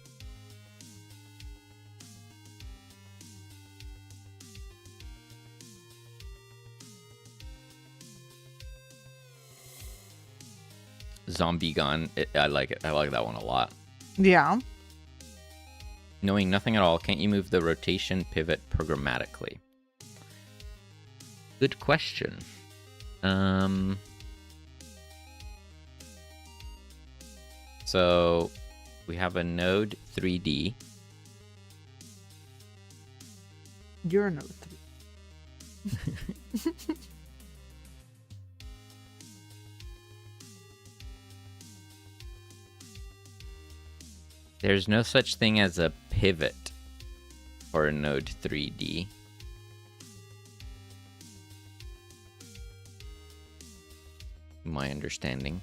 Zombie gun. I like it. I like that one a lot. Yeah. Knowing nothing at all, can't you move the rotation pivot programmatically? Good question. So we have a node 3D. You're a node 3. There's no such thing as a pivot for a node 3D. My understanding.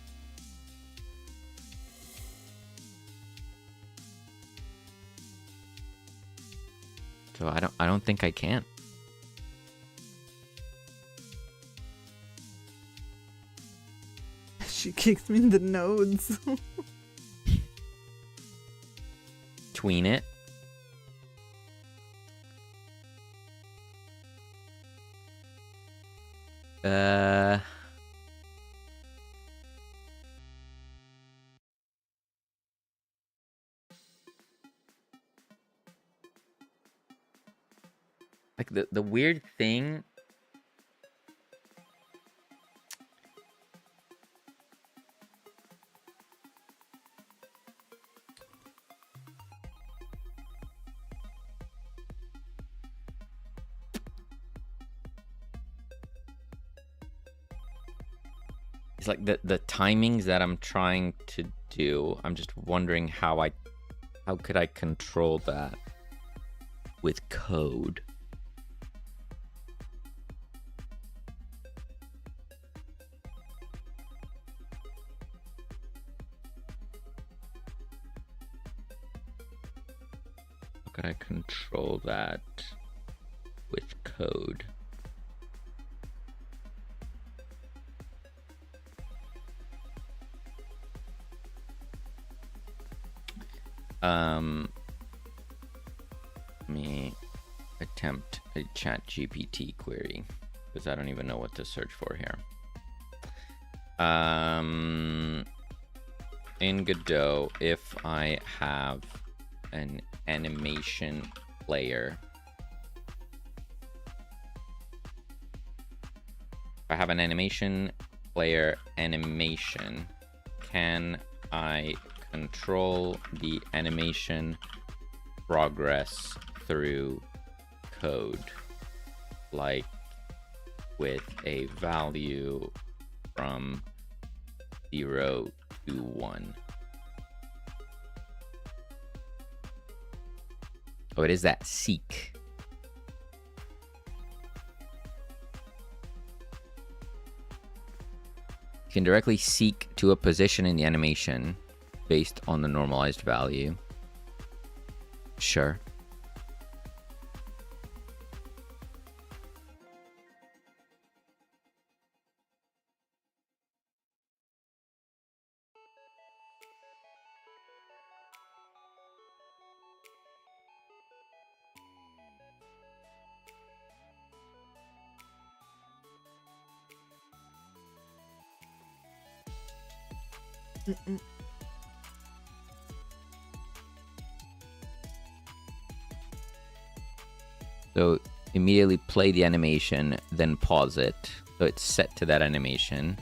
So I don't think I can. She kicks me in the nodes. Tween it. Like the weird thing is like the timings that I'm trying to do. I'm just wondering how could I control that with code? How could I control that with code? Let me attempt a chat GPT query because I don't even know what to search for here. In Godot, if I have an animation layer, animation, can I control the animation progress through code, like with a value from 0 to 1? Oh, it is that seek. You can directly seek to a position in the animation based on the normalized value. Sure. So immediately play the animation, then pause it. So it's set to that animation,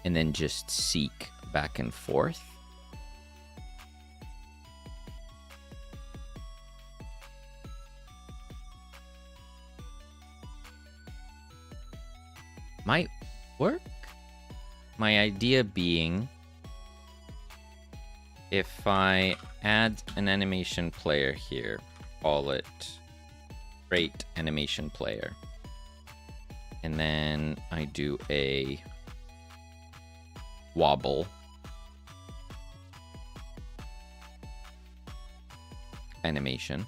and then just seek back and forth. Might work. My idea being, if I add an animation player here, call it create animation player, and then I do a wobble animation.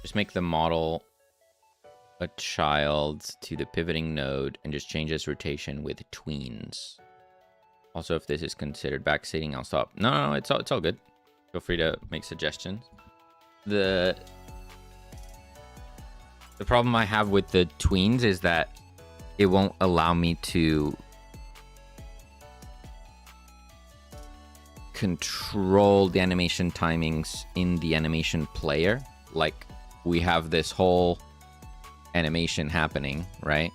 Just make the model a child to the pivoting node and just change its rotation with tweens. Also, if this is considered backseating, I'll stop. No, it's all good. Feel free to make suggestions. The problem I have with the tweens is that it won't allow me to control the animation timings in the animation player. Like, we have this whole animation happening, right?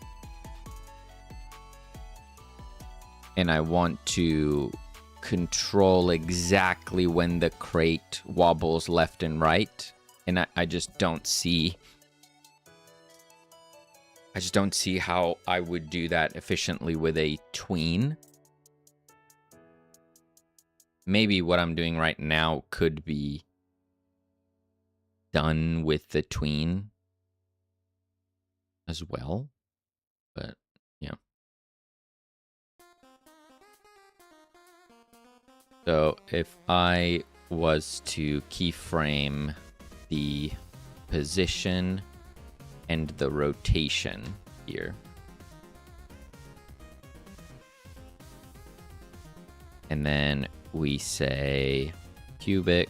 And I want to control exactly when the crate wobbles left and right, and I just don't see how I would do that efficiently with a tween. Maybe what I'm doing right now could be done with the tween as well, but yeah. So if I was to keyframe the position and the rotation here, and then we say cubic,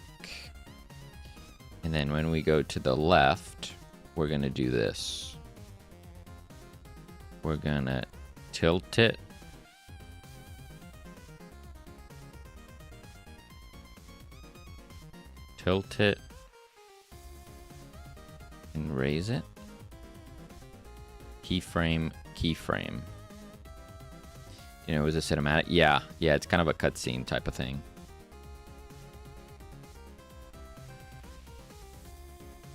and then when we go to the left, we're gonna do this. We're gonna tilt it. Tilt it. And raise it. Keyframe, keyframe. You know, it was a cinematic. Yeah, it's kind of a cutscene type of thing.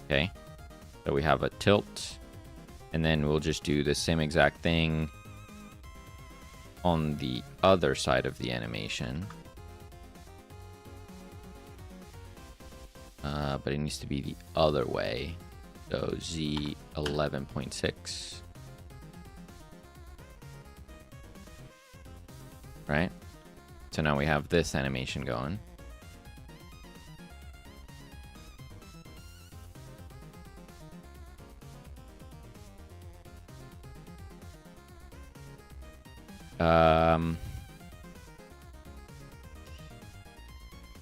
Okay. So we have a tilt. And then we'll just do the same exact thing on the other side of the animation. But it needs to be the other way. So Z 11.6. Right? So now we have this animation going.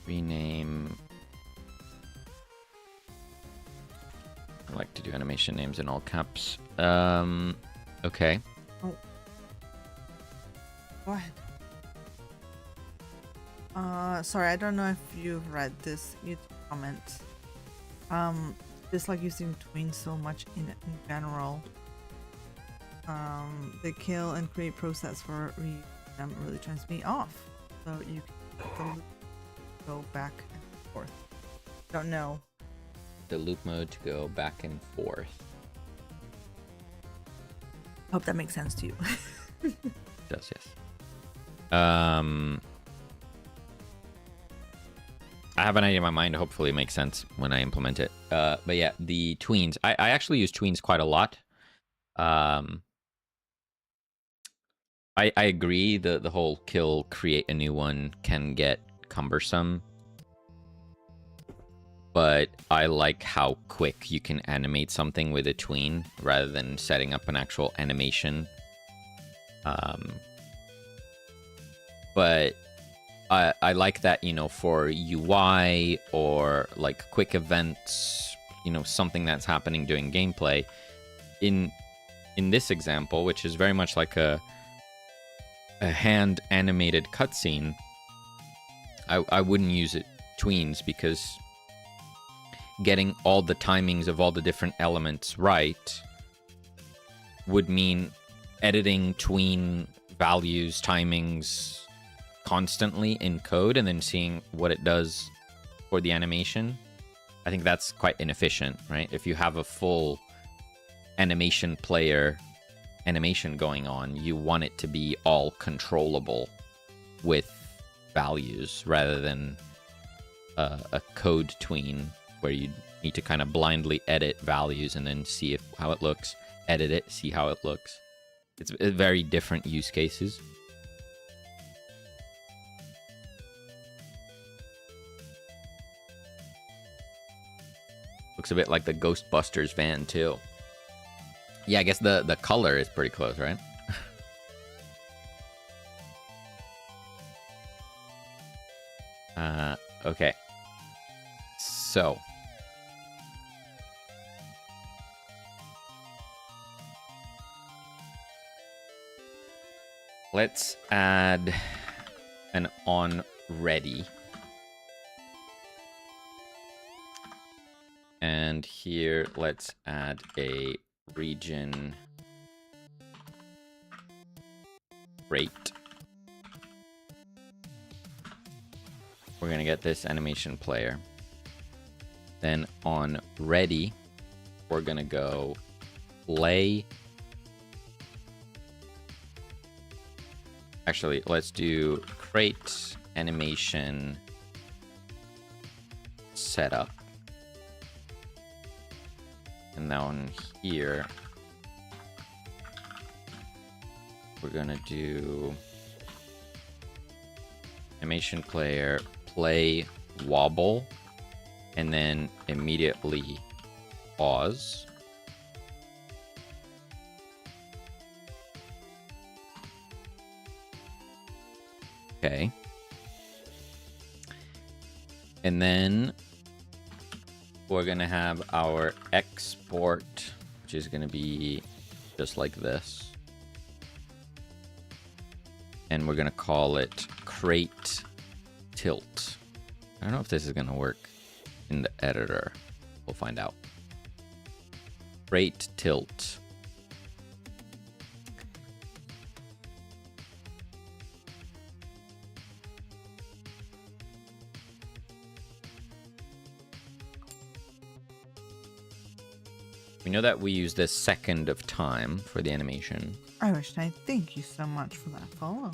Rename. I like to do animation names in all caps. Okay. Oh. Go ahead. Sorry, I don't know if you've read this YouTube comment. Just like using tweens so much in general. The kill and create process for them really turns me off. So you can go back and forth. Don't know. The loop mode to go back and forth. Hope that makes sense to you. It does, yes. I have an idea in my mind. Hopefully it makes sense when I implement it. But yeah, the tweens. I actually use tweens quite a lot. I agree the whole kill, create a new one can get cumbersome. But I like how quick you can animate something with a tween rather than setting up an actual animation. But I like that, you know, for UI or like quick events, you know, something that's happening during gameplay. In this example, which is very much like a hand animated cutscene, I wouldn't use it tweens, because getting all the timings of all the different elements right would mean editing tween values, timings constantly in code and then seeing what it does for the animation, I think that's quite inefficient, right? If you have a full animation player animation going on, you want it to be all controllable with values rather than a code tween where you need to kind of blindly edit values and then see how it looks, edit it, see how it looks. It's very different use cases. Looks a bit like the Ghostbusters van too. Yeah, I guess the color is pretty close, right? Okay. So. Let's add an on ready. And here, let's add a region rate. We're going to get this animation player. Then on ready, we're going to go play. Actually, let's do create animation setup. And down here, we're gonna do animation player play wobble, and then immediately pause. Okay. And then we're gonna have our export, which is gonna be just like this. And we're gonna call it crate tilt. I don't know if this is gonna work in the editor. We'll find out. Crate tilt. We know that we use this second of time for the animation. Irish Knight, thank you so much for that follow.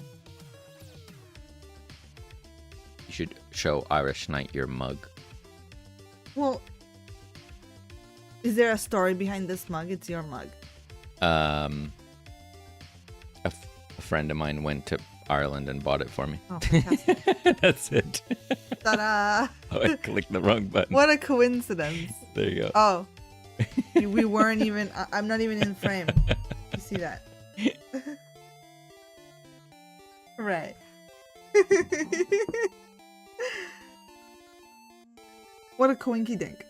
You should show Irish Knight your mug. Well, is there a story behind this mug? It's your mug. A friend of mine went to Ireland and bought it for me. Oh, fantastic. That's it. Ta-da! Oh, I clicked the wrong button. What a coincidence. There you go. Oh. We weren't even... I'm not even in frame. You see that? Right. What a coinky dink.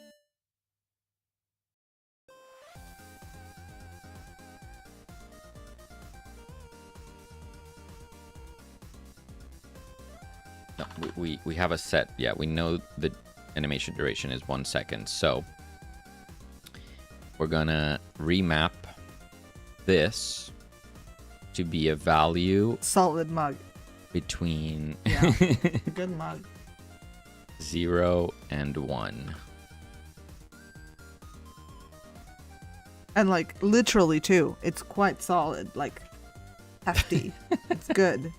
No, we have a set. Yeah, we know the animation duration is 1 second. So we're gonna remap this to be a value Solid mug. between Yeah. Good mug. 0 and 1. And like literally too. It's quite solid. Like hefty. It's good.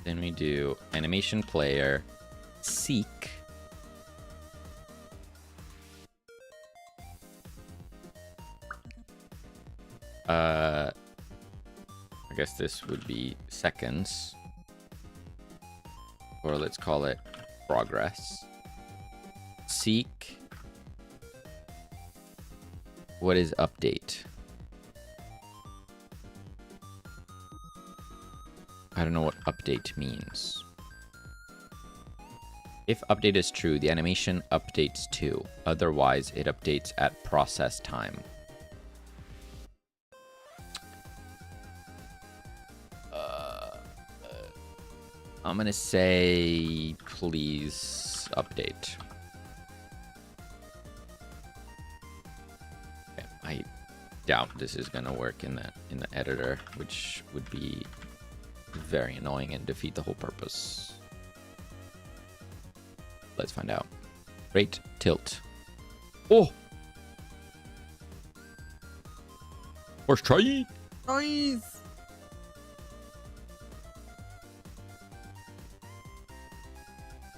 Then we do animation player seek. I guess this would be seconds. Or let's call it progress. Seek. What is update? I don't know what update means. If update is true, the animation updates too. Otherwise, it updates at process time. I'm gonna say, please update. Okay, doubt this is gonna work in the editor, which would be very annoying and defeat the whole purpose. Let's find out. Great tilt. Oh! First try! Nice!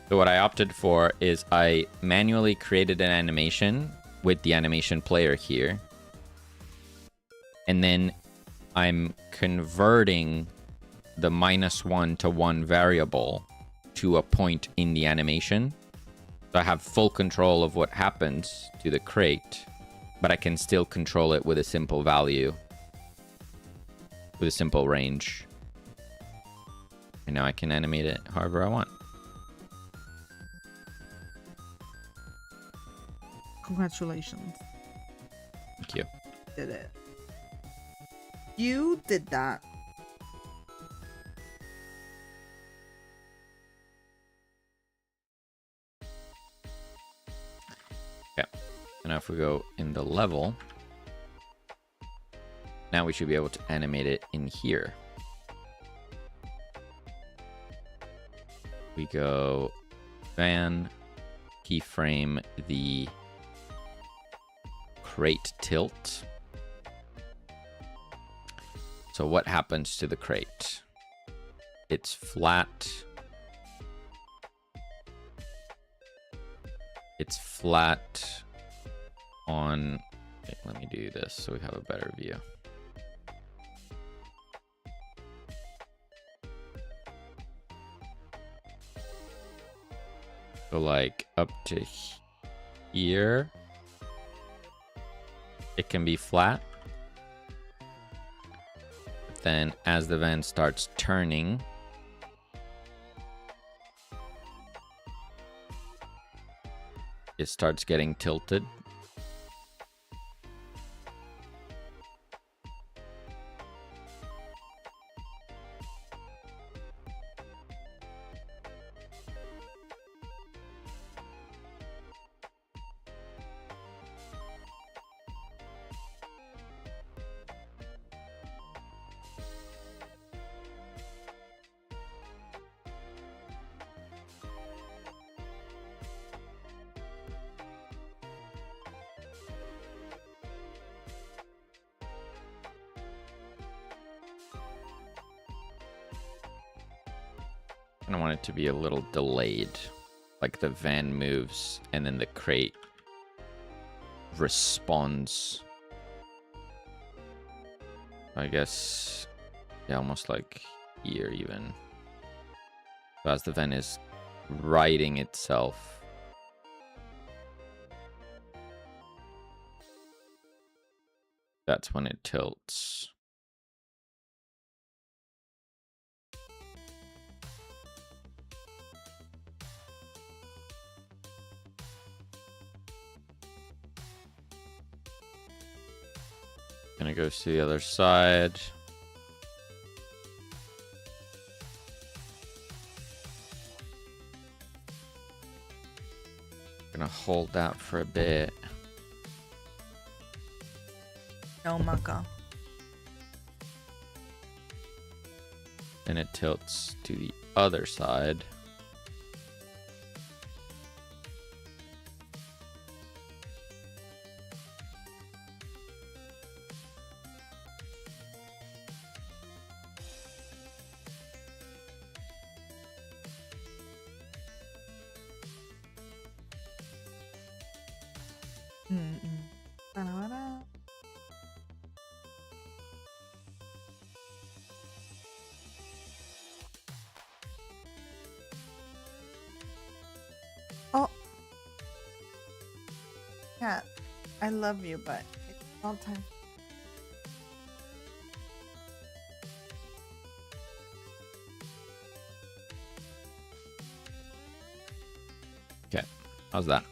So what I opted for is I manually created an animation with the animation player here. And then I'm converting the -1 to 1 variable to a point in the animation. So I have full control of what happens to the crate, but I can still control it with a simple value, with a simple range. And now I can animate it however I want. Congratulations. Thank you. Did it. You did that. Okay. And now if we go in the level, now we should be able to animate it in here. We go van, keyframe the crate tilt. So what happens to the crate? It's flat. It's flat on... Okay, let me do this so we have a better view. So like up to here, it can be flat. But then as the van starts turning, it starts getting tilted. I want it to be a little delayed, like the van moves and then the crate responds. I guess, yeah, almost like here even. So as the van is righting itself, that's when it tilts. Gonna go to the other side. Gonna hold that for a bit. No, Maka. Then it tilts to the other side. Da-da-da-da. Oh. Cat, I love you, but it's all time. Okay, how's that?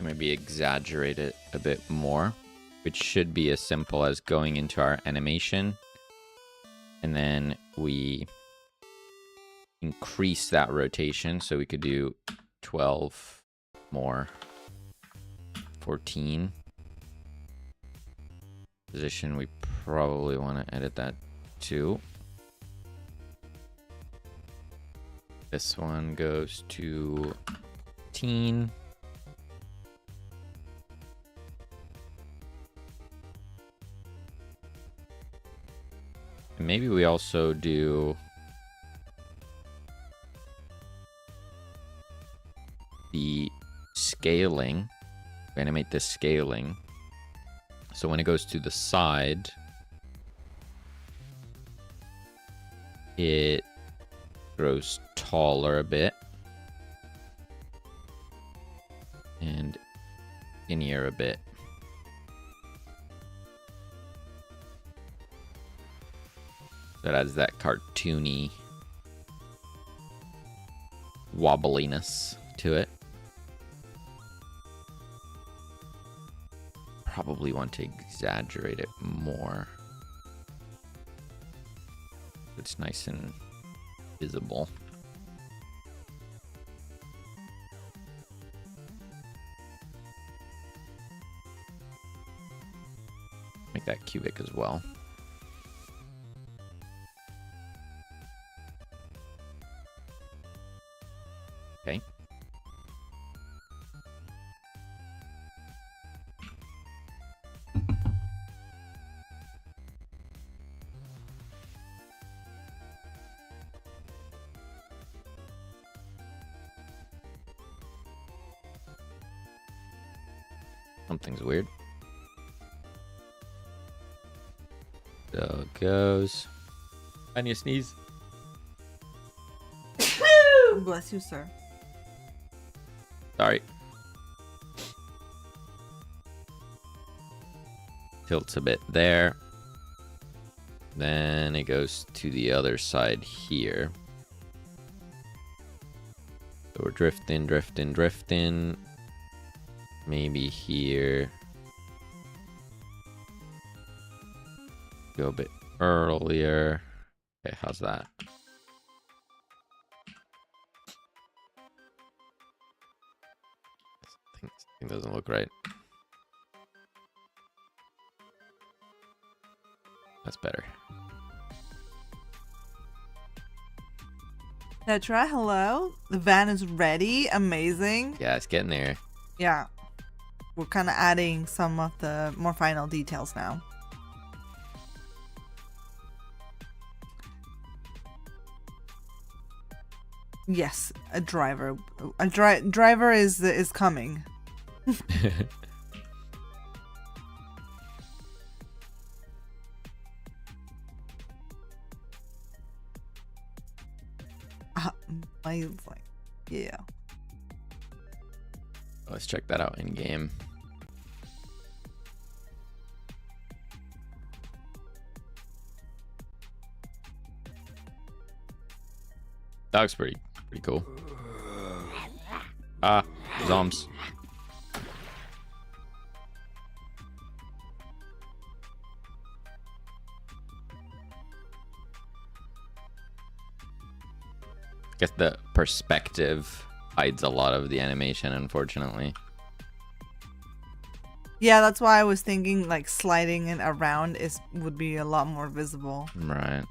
maybe exaggerate it a bit more, which should be as simple as going into our animation, and then we increase that rotation, so we could do 12 more, 14. Position, we probably want to edit that too. This one goes to 15. And maybe we also do the scaling. We animate the scaling. So when it goes to the side, it grows taller a bit and skinnier a bit. That adds that cartoony wobbliness to it. Probably want to exaggerate it more. It's nice and visible. Make that cubic as well. Okay. Something's weird. So it goes. I need to sneeze. Bless you, sir. Sorry. Tilts a bit there. Then it goes to the other side here. So we're drifting, drifting, drifting. Maybe here. Go a bit earlier. Okay, how's that? Something doesn't look right. That's better. Tetra, hello. The van is ready. Amazing. Yeah, it's getting there. Yeah. We're kind of adding some of the more final details now. Yes, a driver. A driver is coming. I was like, yeah. Let's check that out in game. That looks pretty cool. Ah, zombs. Guess the perspective hides a lot of the animation, unfortunately. Yeah, that's why I was thinking like sliding it around would be a lot more visible. Right.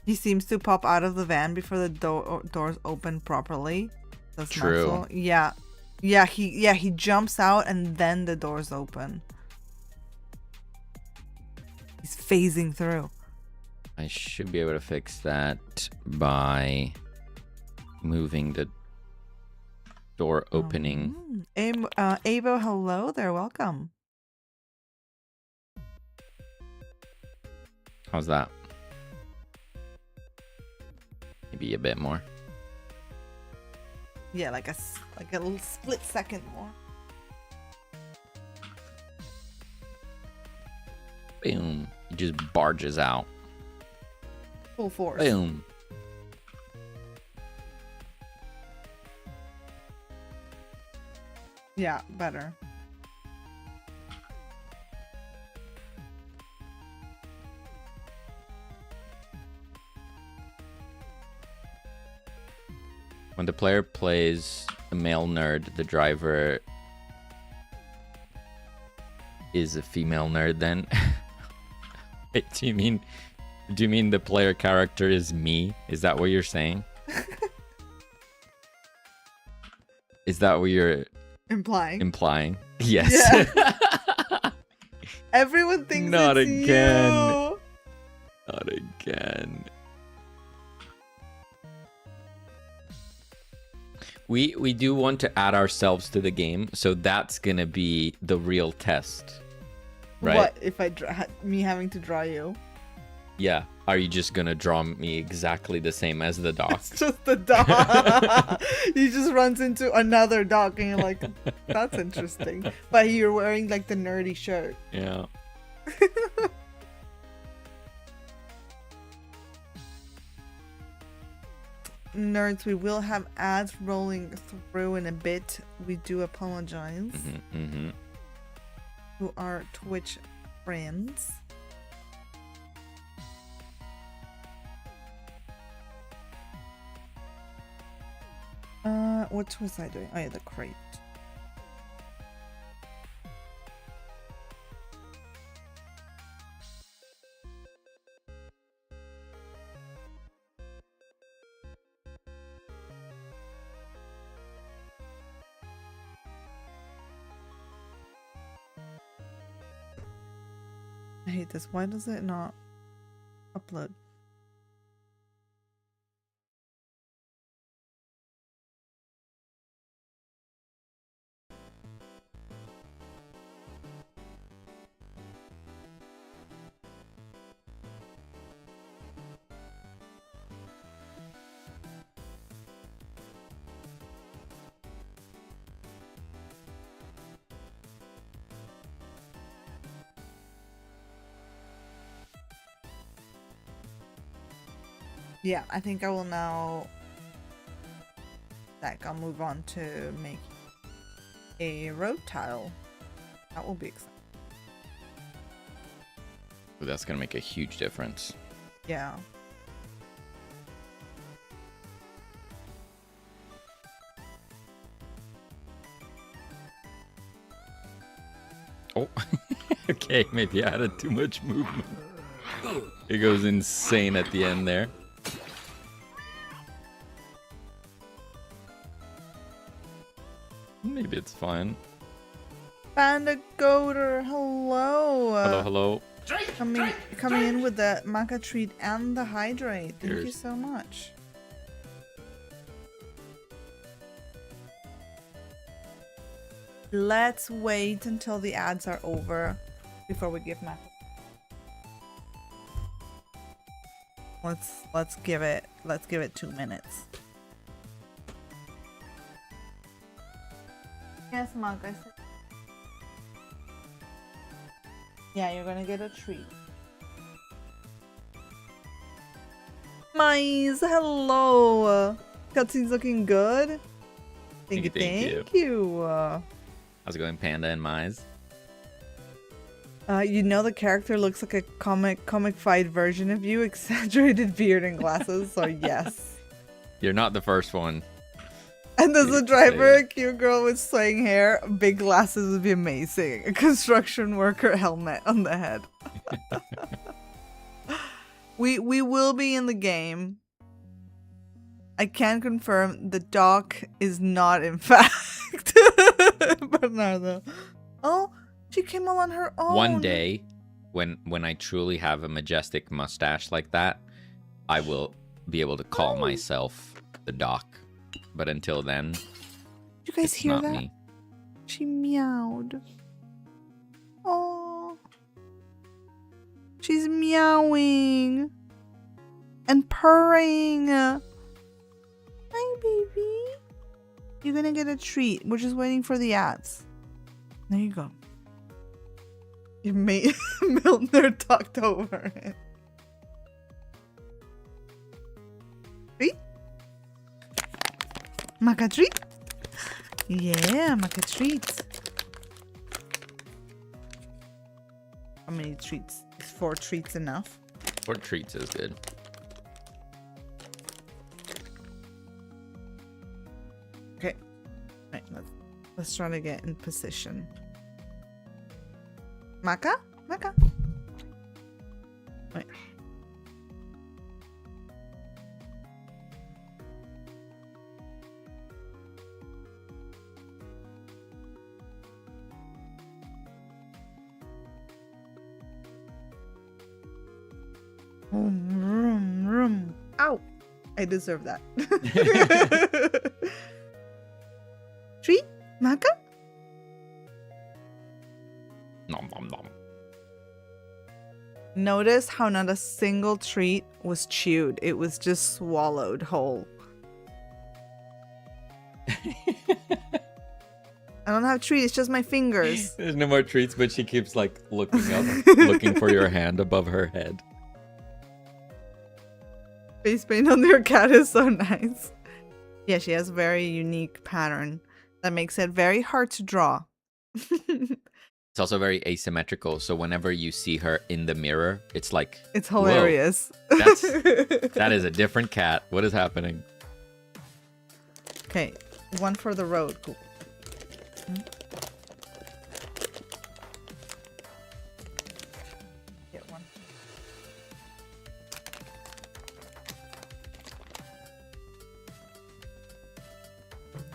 He seems to pop out of the van before the doors open properly. That's True. Muscle. Yeah. He jumps out and then the doors open. He's phasing through. I should be able to fix that by moving the door opening. Avo, hello there, welcome. How's that? Maybe a bit more. Yeah, like a little split second more. Boom. He just barges out. Full force. Boom. Yeah, better. When the player plays a male nerd, the driver is a female nerd then? Wait, do you mean the player character is me? Is that what you're saying? Is that what you're Implying? Yes. Yeah. Everyone thinks Not it's again. you. Not again. We do want to add ourselves to the game, so that's gonna be the real test, right? What if I me having to draw you? Yeah. Are you just gonna draw me exactly the same as the doc? It's just the dog. He just runs into another dog, and you're like, "That's interesting." But you're wearing like the nerdy shirt. Yeah. Nerds, we will have ads rolling through in a bit. We do apologize to our Twitch friends. What was I doing? Oh yeah, the crate. I hate this. Why does it not upload? Yeah, I think I will now. I'll move on to make a road tile. That will be exciting. That's gonna make a huge difference. Yeah. Oh. Okay, maybe I added too much movement. It goes insane at the end there. Maybe it's fine. Panda Goater, hello. Hello. Coming in with the maca treat and the hydrate. Thank you so much. Let's wait until the ads are over before we give maca. Let's give it 2 minutes. Yes, Monk, I said. Yeah, you're gonna get a treat. Mize, hello. Cutscene's looking good. Thank you. How's it going, Panda and Mize? You know the character looks like a comic-fied version of you, exaggerated beard and glasses, so yes. You're not the first one. And as a driver, a cute girl with swaying hair, big glasses would be amazing. A construction worker helmet on the head. We will be in the game. I can confirm the doc is not in fact Bernardo. Oh, she came all on her own. One day, when I truly have a majestic mustache like that, I will be able to call myself the doc. But until then, you guys hear that? Me. She meowed. Oh, she's meowing and purring. Hi, baby. You're gonna get a treat. We're just waiting for the ads. There you go. Your mate Milner talked over it. Treat? Maca treat? Yeah, maca treat. How many treats? Is 4 treats enough? 4 treats is good. Okay. Right, let's try to get in position. Maca? Maca. Wait. Vroom. Ow! I deserve that. Treat? Maca? Nom nom nom. Notice how not a single treat was chewed. It was just swallowed whole. I don't have treats, it's just my fingers. There's no more treats, but she keeps like looking up, looking for your hand above her head. Face paint on your cat is so nice. Yeah, she has a very unique pattern that makes it very hard to draw. It's also very asymmetrical, so whenever you see her in the mirror, it's like... It's hilarious. That is a different cat. What is happening? Okay, one for the road. Cool. Get one.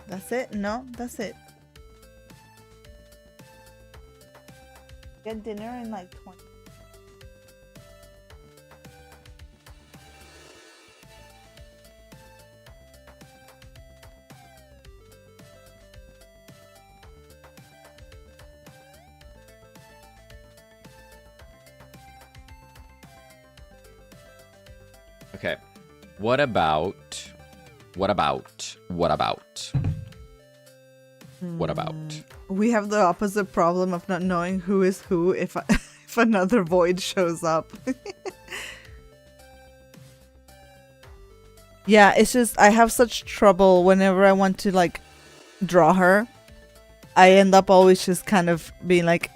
That's it? No, that's it. Get dinner in like 20. Okay. What about? We have the opposite problem of not knowing who is who if if another void shows up. Yeah, it's just I have such trouble whenever I want to like draw her. I end up always just kind of being like,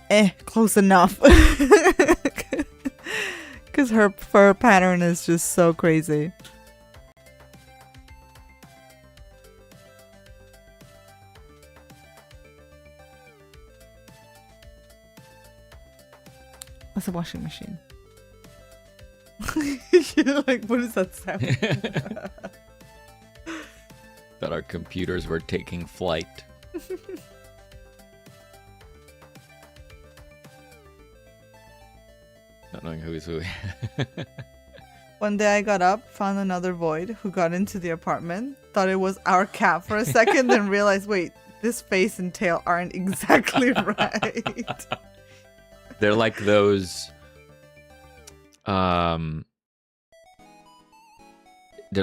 close enough. Because her fur pattern is just so crazy. That's a washing machine. You're like, what is that sound? That our computers were taking flight. Not knowing who is who. One day I got up, found another void who got into the apartment, thought it was our cat for a second, then realized, wait, this face and tail aren't exactly right. They're like those they're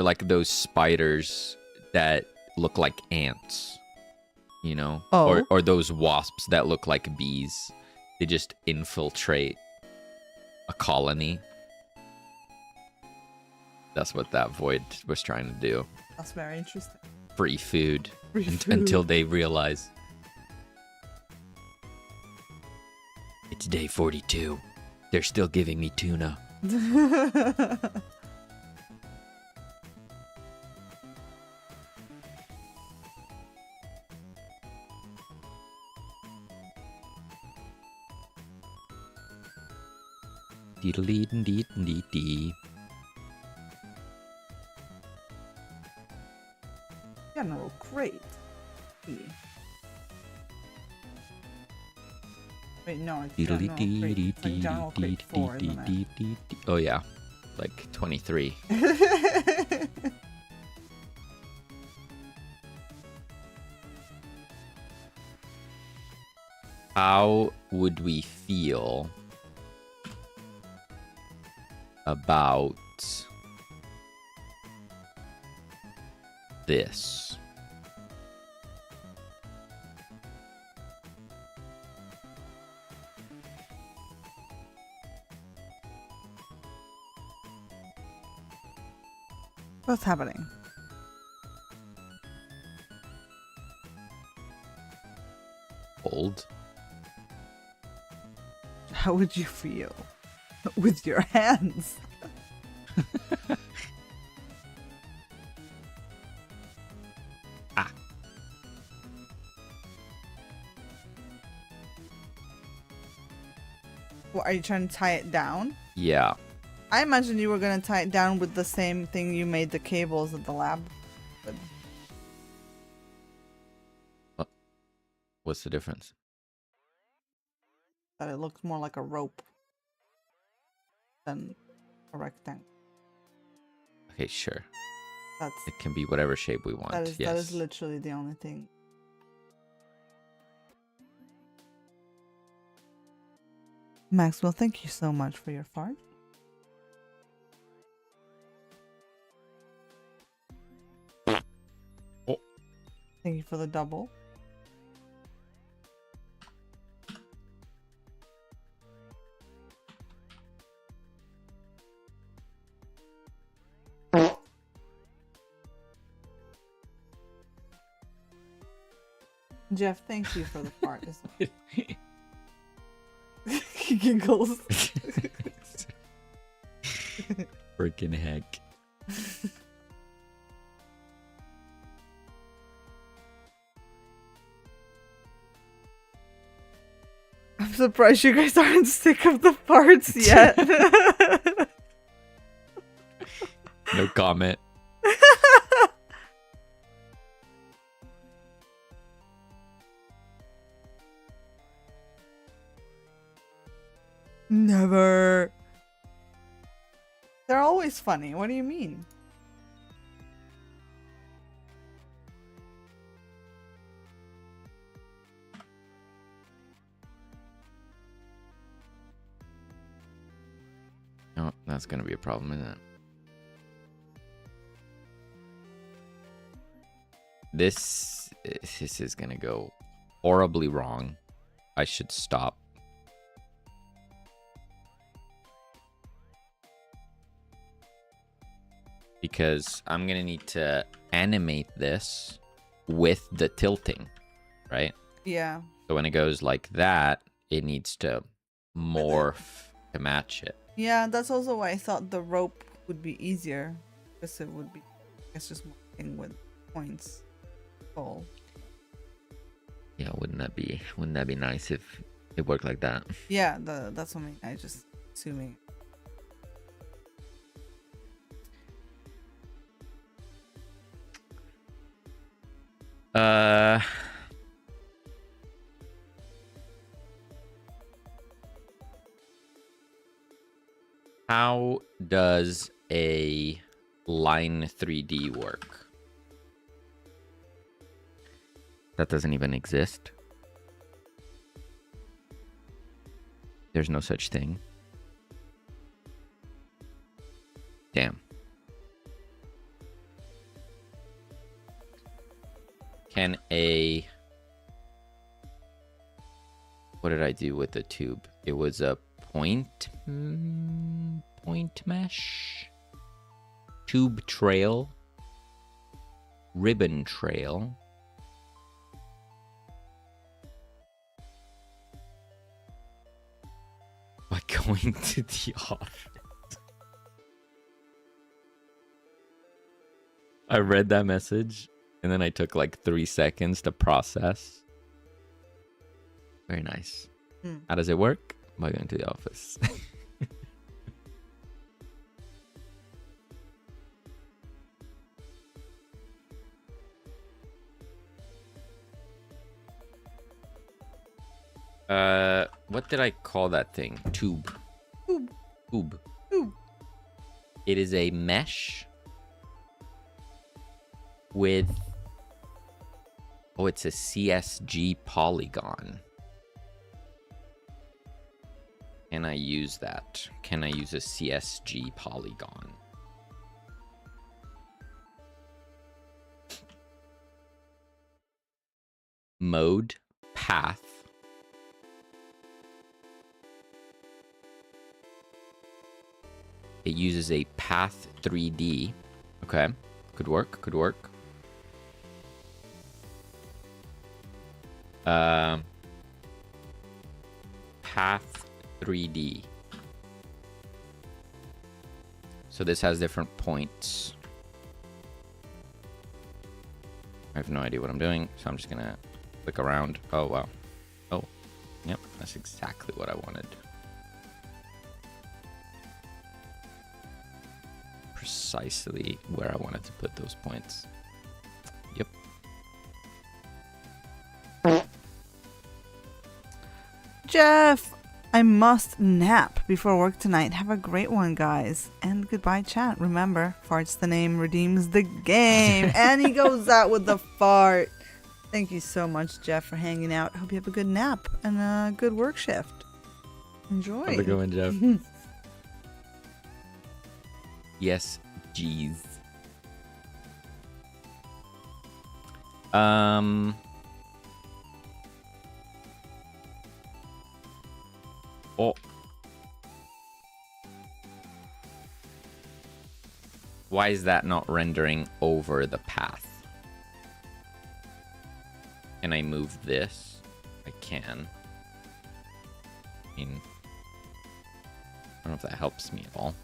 like those spiders that look like ants, you know? Oh. Or those wasps that look like bees. They just infiltrate a colony. That's what that void was trying to do. That's very interesting. Free food. Free food. Until they realize it's day 42. They're still giving me tuna. Deedle-dee-dee-dee-dee. General crate. Wait, no, it's general crate. It's like general crate 4, isn't it? Oh yeah, like 23. How would we feel about this? What's happening? Old. How would you feel with your hands? Ah. What, are you trying to tie it down? Yeah. I imagine you were gonna tie it down with the same thing you made the cables at the lab with. What's the difference? That it looks more like a rope than a rectangle. Okay, sure. That's It can be whatever shape we want. that is Yes. literally the only thing. Maxwell, thank you so much for your fart. Oh. Thank you for the double. Jeff, thank you for the fart as well. He giggles. Freaking heck. I'm surprised you guys aren't sick of the farts yet. No comment. Never. They're always funny. What do you mean? Oh, that's gonna be a problem, isn't it? This is gonna go horribly wrong. I should stop. Because I'm gonna need to animate this with the tilting, right? Yeah. So when it goes like that, it needs to morph to match it. Yeah, that's also why I thought the rope would be easier. Because it would be, I guess, just working with points. Full. Yeah, wouldn't that be nice if it worked like that? Yeah, that's what I mean. I just assuming. How does a line 3D work? That doesn't even exist. There's no such thing. Damn. Can a... What did I do with the tube? It was a point mesh, tube trail, ribbon trail, by going to the office. I read that message and then I took like 3 seconds to process. Very nice. How does it work? By going to the office. What did I call that thing? Tube. Tube. It is a mesh with... Oh, it's a CSG polygon. Can I use that? Can I use a CSG polygon? Mode, path. It uses a path 3D. Okay. Could work. Could work. Path 3D. So this has different points. I have no idea what I'm doing, so I'm just gonna click around. Oh, wow. Oh, yep, that's exactly what I wanted. Precisely where I wanted to put those points. Yep. Jeff, I must nap before work tonight. Have a great one, guys. And goodbye, chat. Remember, fart's the name, redeems the game. And he goes out with the fart. Thank you so much, Jeff, for hanging out. Hope you have a good nap and a good work shift. Enjoy. Have a good one, Jeff. Yes, jeez. Oh. Why is that not rendering over the path? Can I move this? I can. I mean, I don't know if that helps me at all.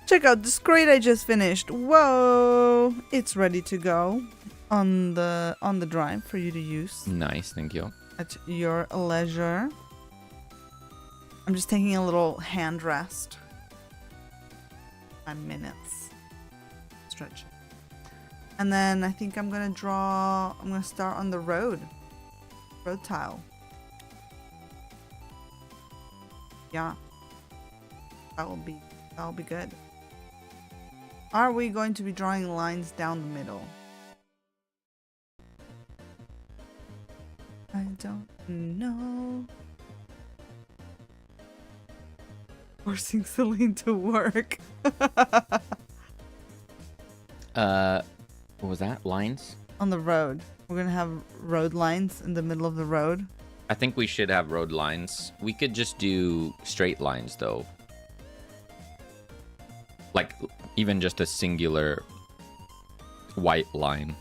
Check out this crate I just finished. Whoa! It's ready to go on the drive for you to use Nice, thank you. at your leisure. I'm just taking a little hand rest. 5 minutes. Stretch. And then I think I'm gonna start on the road tile. Yeah. That'll be good. Are we going to be drawing lines down the middle? I don't know. Forcing Selene to work. What was that? Lines? On the road. We're gonna have road lines in the middle of the road. I think we should have road lines. We could just do straight lines, though. Like, even just a singular white line.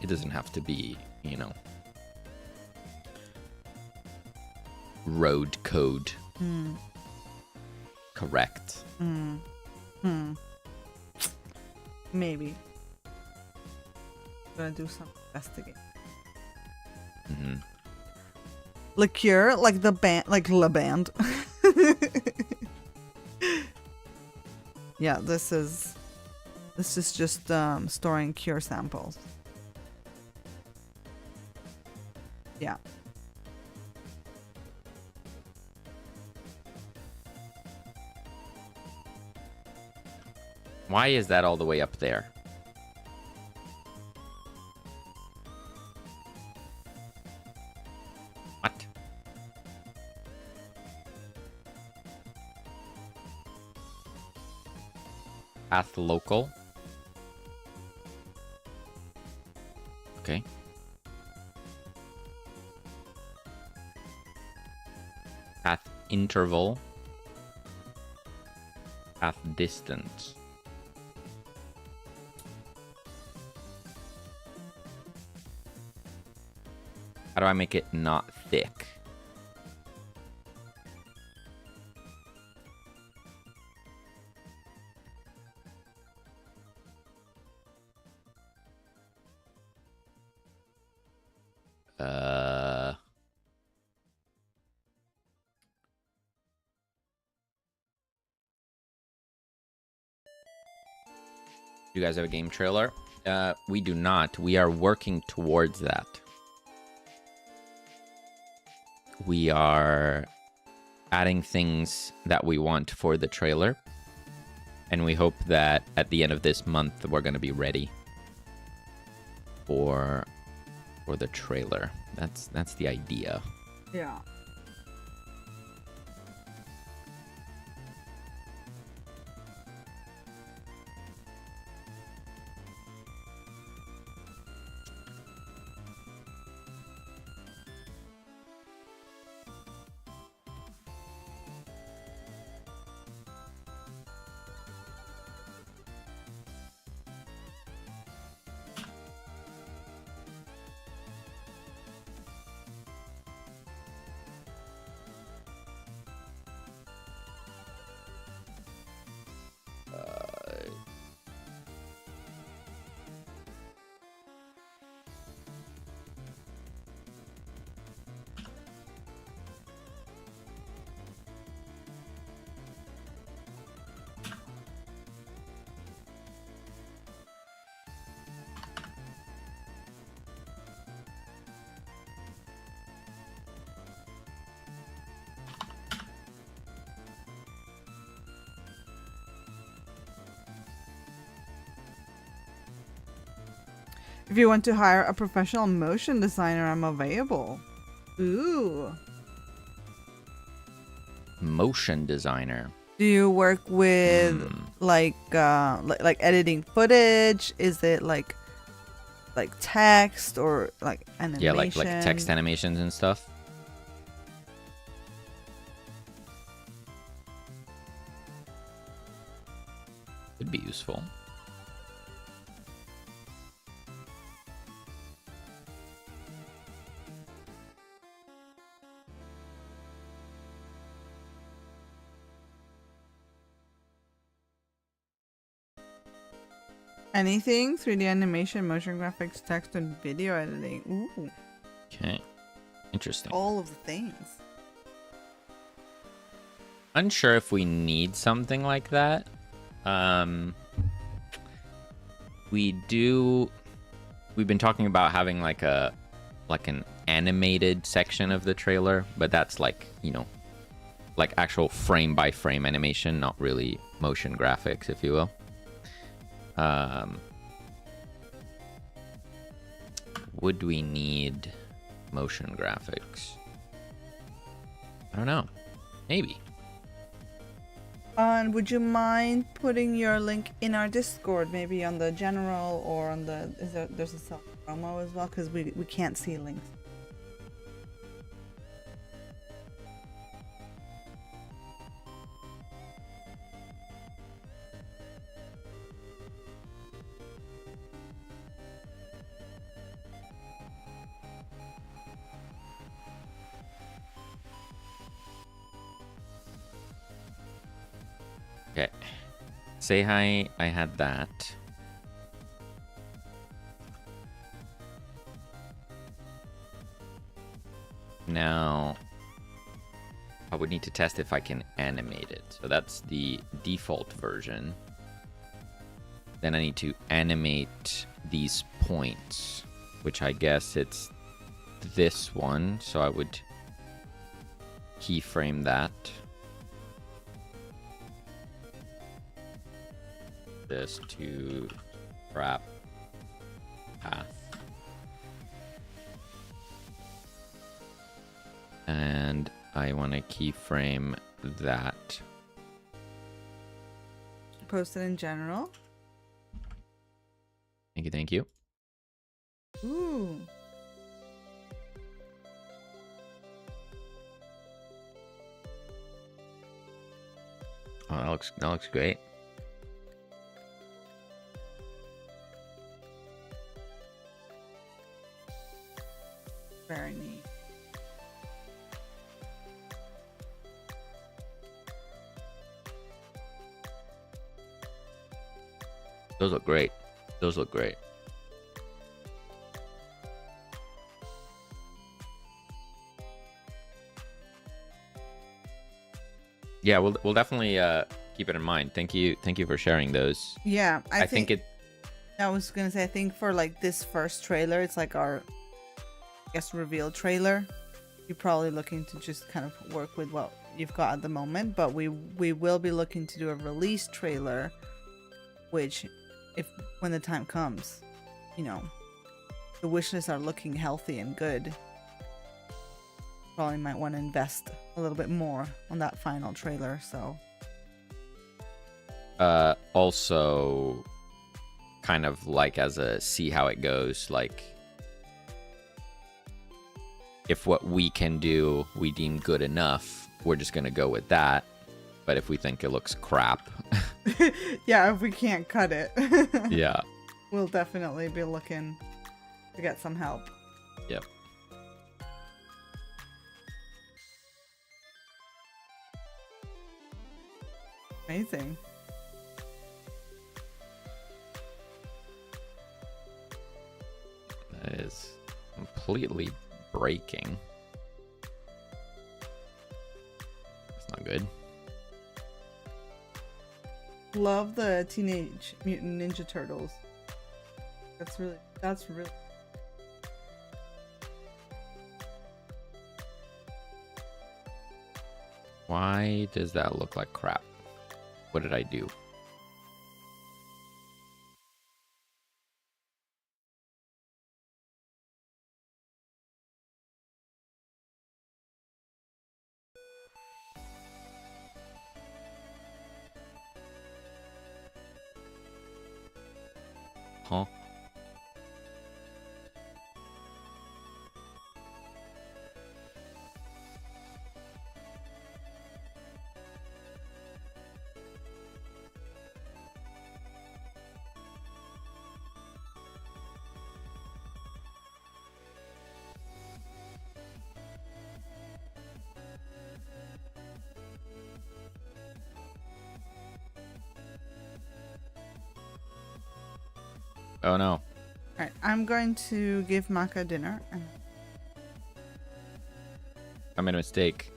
It doesn't have to be, you know, road code. Correct. Maybe. I'm gonna do some investigating. Liqueur, like the band, like La Band. Yeah, this is just storing cure samples. Yeah. Why is that all the way up there? What? Path local. Okay. Path interval. Path distance. How do I make it not thick? You guys have a game trailer? We do not. We are working towards that. We are adding things that we want for the trailer. And we hope that at the end of this month, we're going to be ready for the trailer. That's the idea. Yeah. If you want to hire a professional motion designer, I'm available. Ooh. Motion designer. Do you work with like editing footage? Is it like text or like animation? Yeah, like text animations and stuff. Could be useful. Anything? 3D animation, motion graphics, text, and video editing. Ooh. Okay. Interesting. All of the things. Unsure if we need something like that. We've been talking about having like an animated section of the trailer, but that's like, you know, like actual frame by frame animation, not really motion graphics, if you will. Would we need motion graphics? I don't know. Maybe. And would you mind putting your link in our Discord, maybe on the general or on the... there's a self promo as well, because we can't see links. Okay. Say hi, I had that. Now, I would need to test if I can animate it. So that's the default version. Then I need to animate these points, which I guess it's this one. So I would keyframe that. This to wrap path. And I want to keyframe that. Post it in general. Thank you, thank you. Ooh. Oh, that looks great. Very neat. Those look great. Those look great. Yeah, we'll definitely keep it in mind. Thank you for sharing those. Yeah, I think it. I was gonna say, I think for like this first trailer, it's like our, I guess, reveal trailer. You're probably looking to just kind of work with what you've got at the moment, but we will be looking to do a release trailer, which, if when the time comes, you know, the wishes are looking healthy and good. Probably might want to invest a little bit more on that final trailer. So Also kind of like as a see how it goes, like if what we can do we deem good enough, we're just gonna go with that. But if we think it looks crap, yeah, if we can't cut it, yeah, we'll definitely be looking to get some help. Yep. Amazing. That is completely breaking. That's not good. Love the Teenage Mutant Ninja Turtles. That's really Why does that look like crap? What did I do? Huh? Oh no. Alright, I'm going to give Maka dinner. And I made a mistake.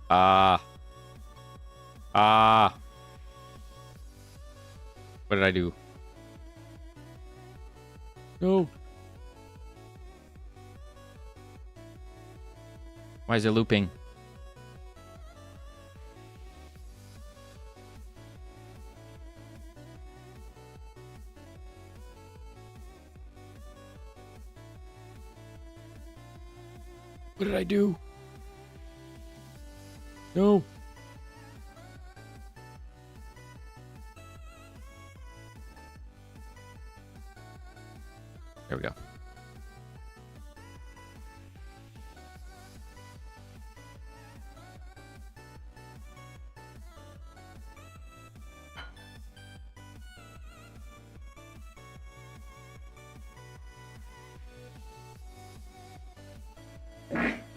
Ah. What did I do? No. Why is it looping? What did I do? No. There we go.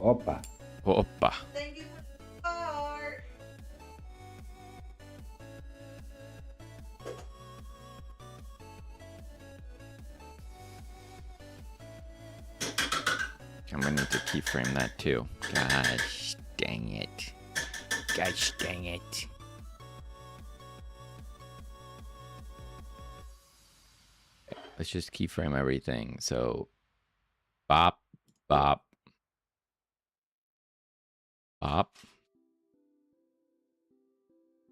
Opa. Opa. thank you for the start. I'm gonna need to keyframe that too. Gosh dang it. Gosh dang it. Let's just keyframe everything. So bop, bop, bop.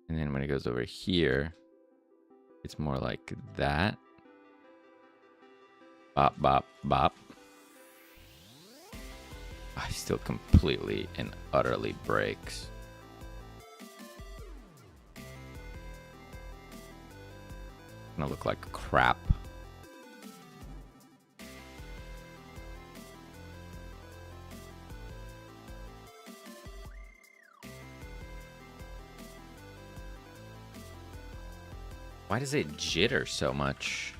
And then when it goes over here, it's more like that. Bop, bop, bop. I still completely and utterly breaks. Gonna look like crap. Why does it jitter so much?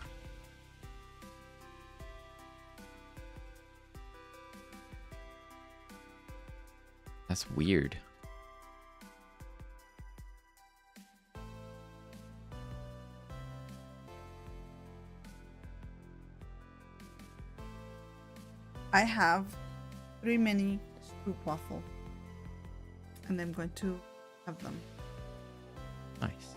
That's weird. I have 3 mini scoop waffle. And I'm going to have them. Nice.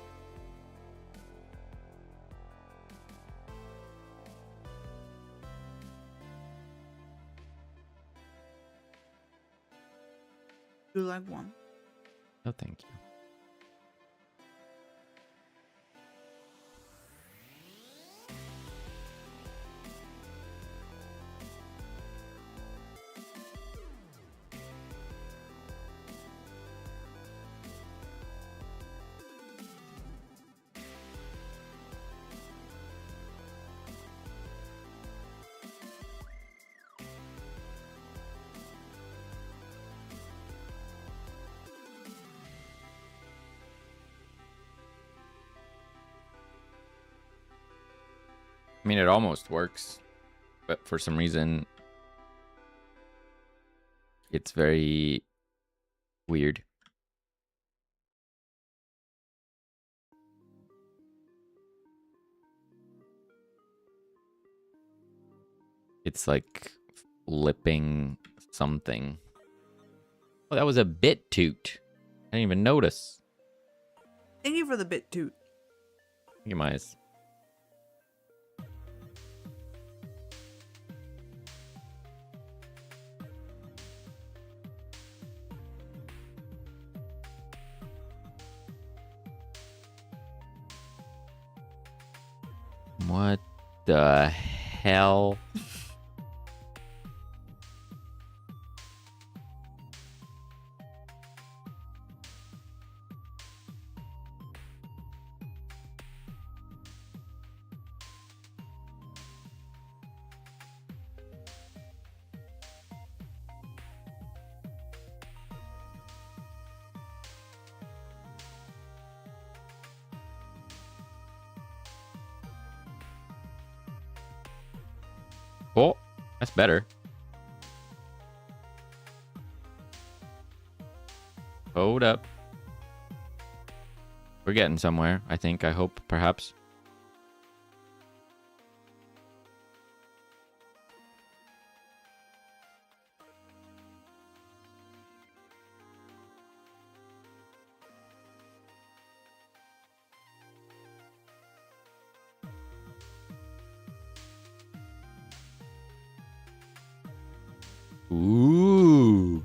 Do you like one? No, thank you. I mean, it almost works, but for some reason, it's very weird. It's like flipping something. Oh, that was a bit toot. I didn't even notice. Thank you for the bit toot. Look at my eyes. What the hell? That's better. Hold up. We're getting somewhere, I think, I hope, perhaps. Ooh.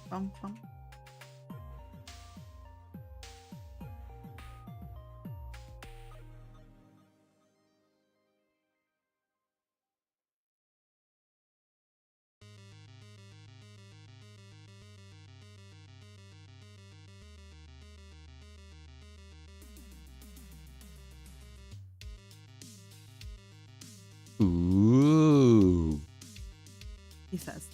Bum, bum. Ooh. He says.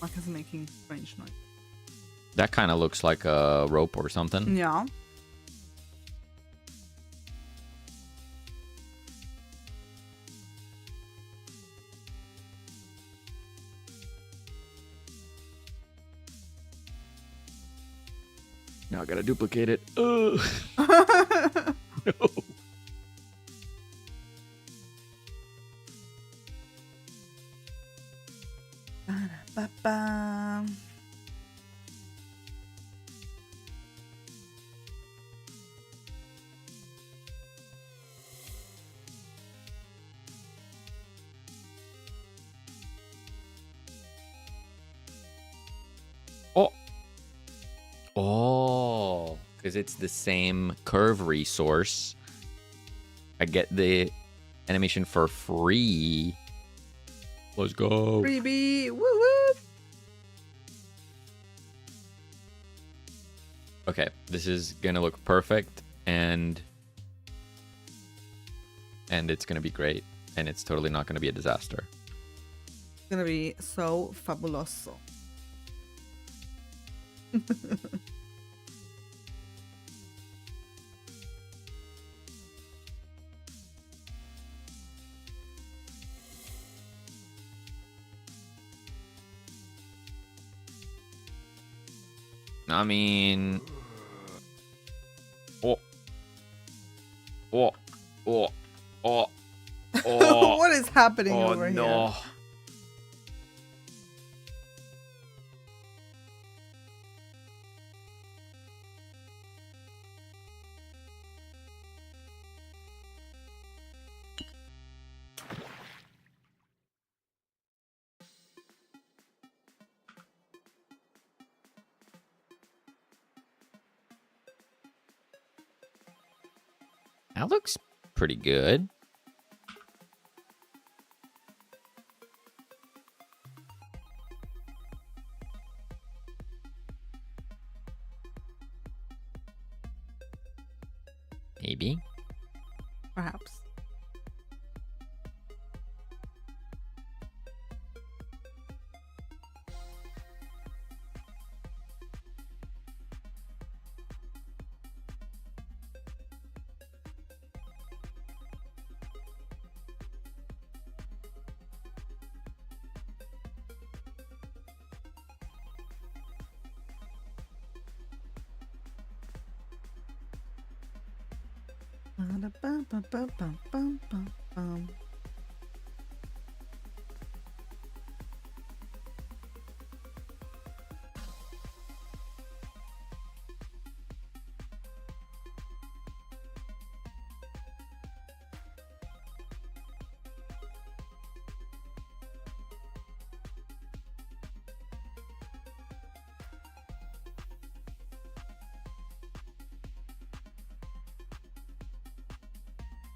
Mark is making strange noise. That kind of looks like a rope or something. Yeah. Now I gotta duplicate it. Ugh. No. Ba-ba. Oh. Oh. Because it's the same curve resource. I get the animation for free. Let's go. Freebie. Woo woo. Okay, this is gonna look perfect, and it's gonna be great, and it's totally not gonna be a disaster. It's gonna be so fabuloso. I mean, oh, oh, oh, oh, oh. What is happening Oh over no. here? That looks pretty good. Maybe. Perhaps. Ba-da-ba-ba-ba-bum-bum-bum.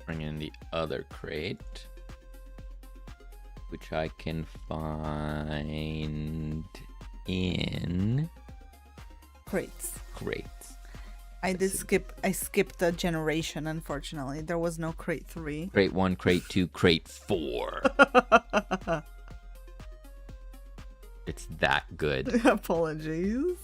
Bring in the other crate, which I can find in Crates. crates. I skipped a generation, unfortunately. There was no crate 3. Crate 1, crate 2, crate 4. It's that good. Apologies.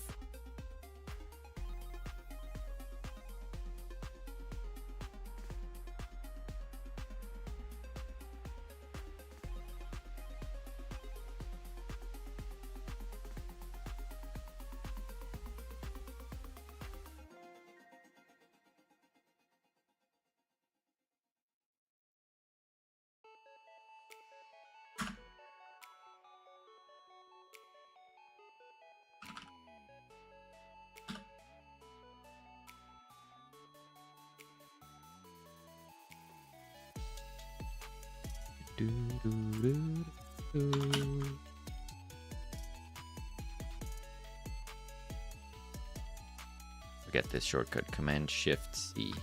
Forget this shortcut. Command Shift C.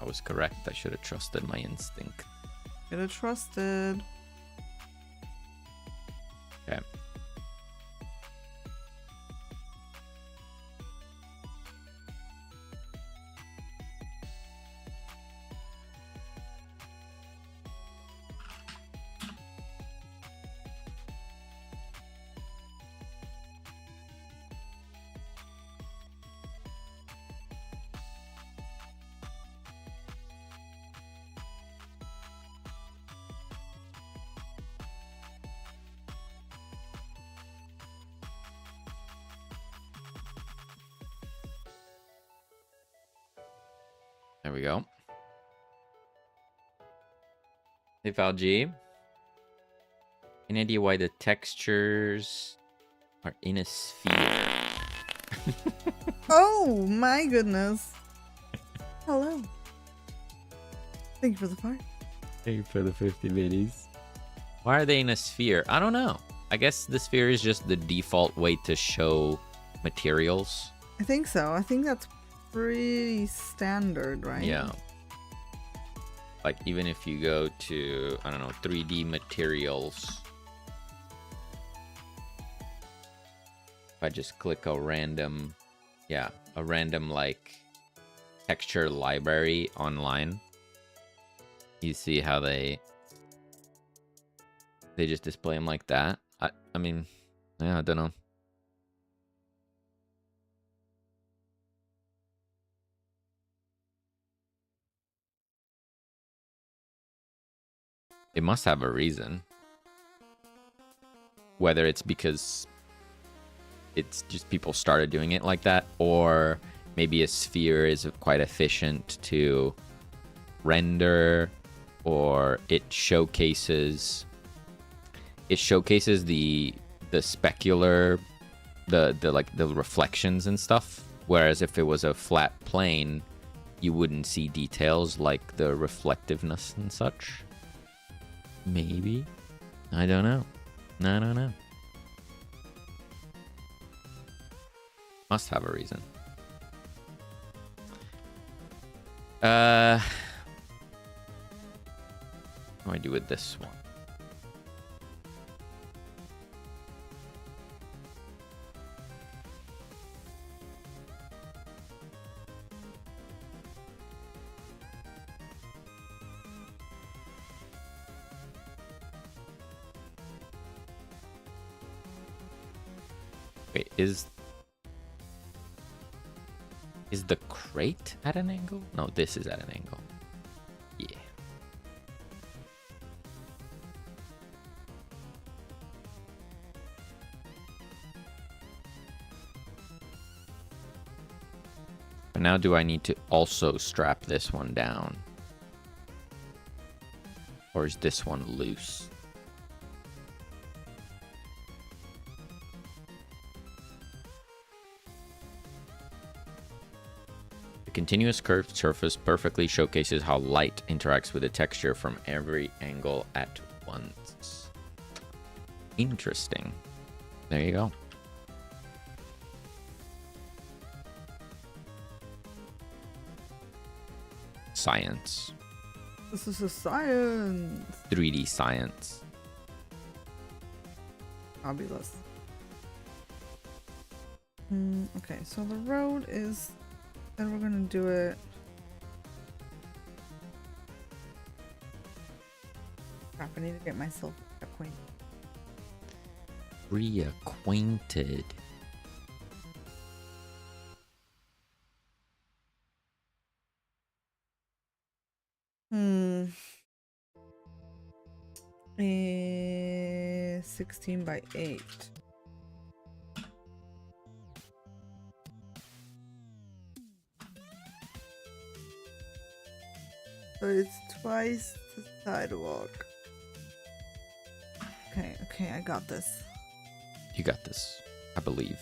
I was correct. I should have trusted my instinct. Should have trusted. Okay. There we go. Hey, Valg. Any idea why the textures are in a sphere? Oh my goodness. Hello. Thank you for the part. Thank you for the 50 minis. Why are they in a sphere? I don't know. I guess the sphere is just the default way to show materials. I think so. I think that's pretty standard, right? Yeah. Like, even if you go to, I don't know, 3D materials. If I just click a random, like, texture library online, you see how they just display them like that. I mean, yeah, I don't know. It must have a reason. Whether it's because it's just people started doing it like that, or maybe a sphere is quite efficient to render, or it showcases the specular, the reflections and stuff. Whereas if it was a flat plane, you wouldn't see details like the reflectiveness and such. Maybe. I don't know. I don't know. Must have a reason. What do I do with this one? Wait, is the crate at an angle? No, this is at an angle. Yeah. But now do I need to also strap this one down? Or is this one loose? Continuous curved surface perfectly showcases how light interacts with the texture from every angle at once. Interesting. There you go. Science. This is a science. 3D science. Fabulous. Okay, so the road is... Then we're gonna do it... Crap, I need to get myself acquainted. Reacquainted. Hmm. 16 by 8. So it's twice the sidewalk. Okay, I got this. You got this, I believe.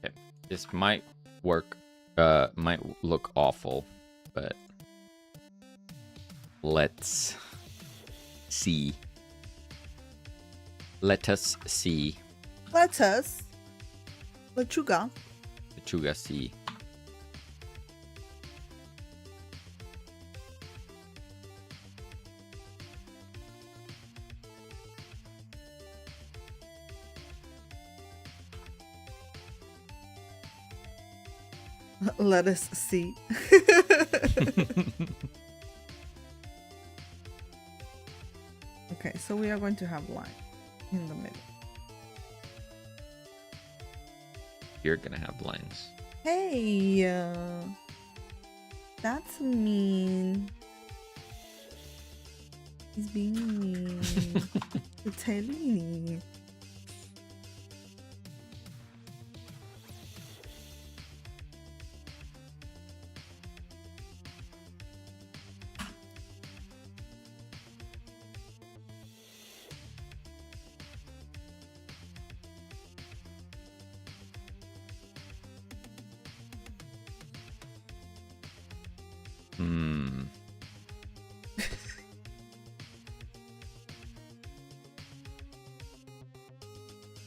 Okay. This might work, might look awful, but let's see. Let us see. Lettuce. Lechuga. Lechuga see. Let us see. Okay, so we are going to have line in the middle. You're gonna have lines. Hey, that's mean. He's being mean. It's Haley.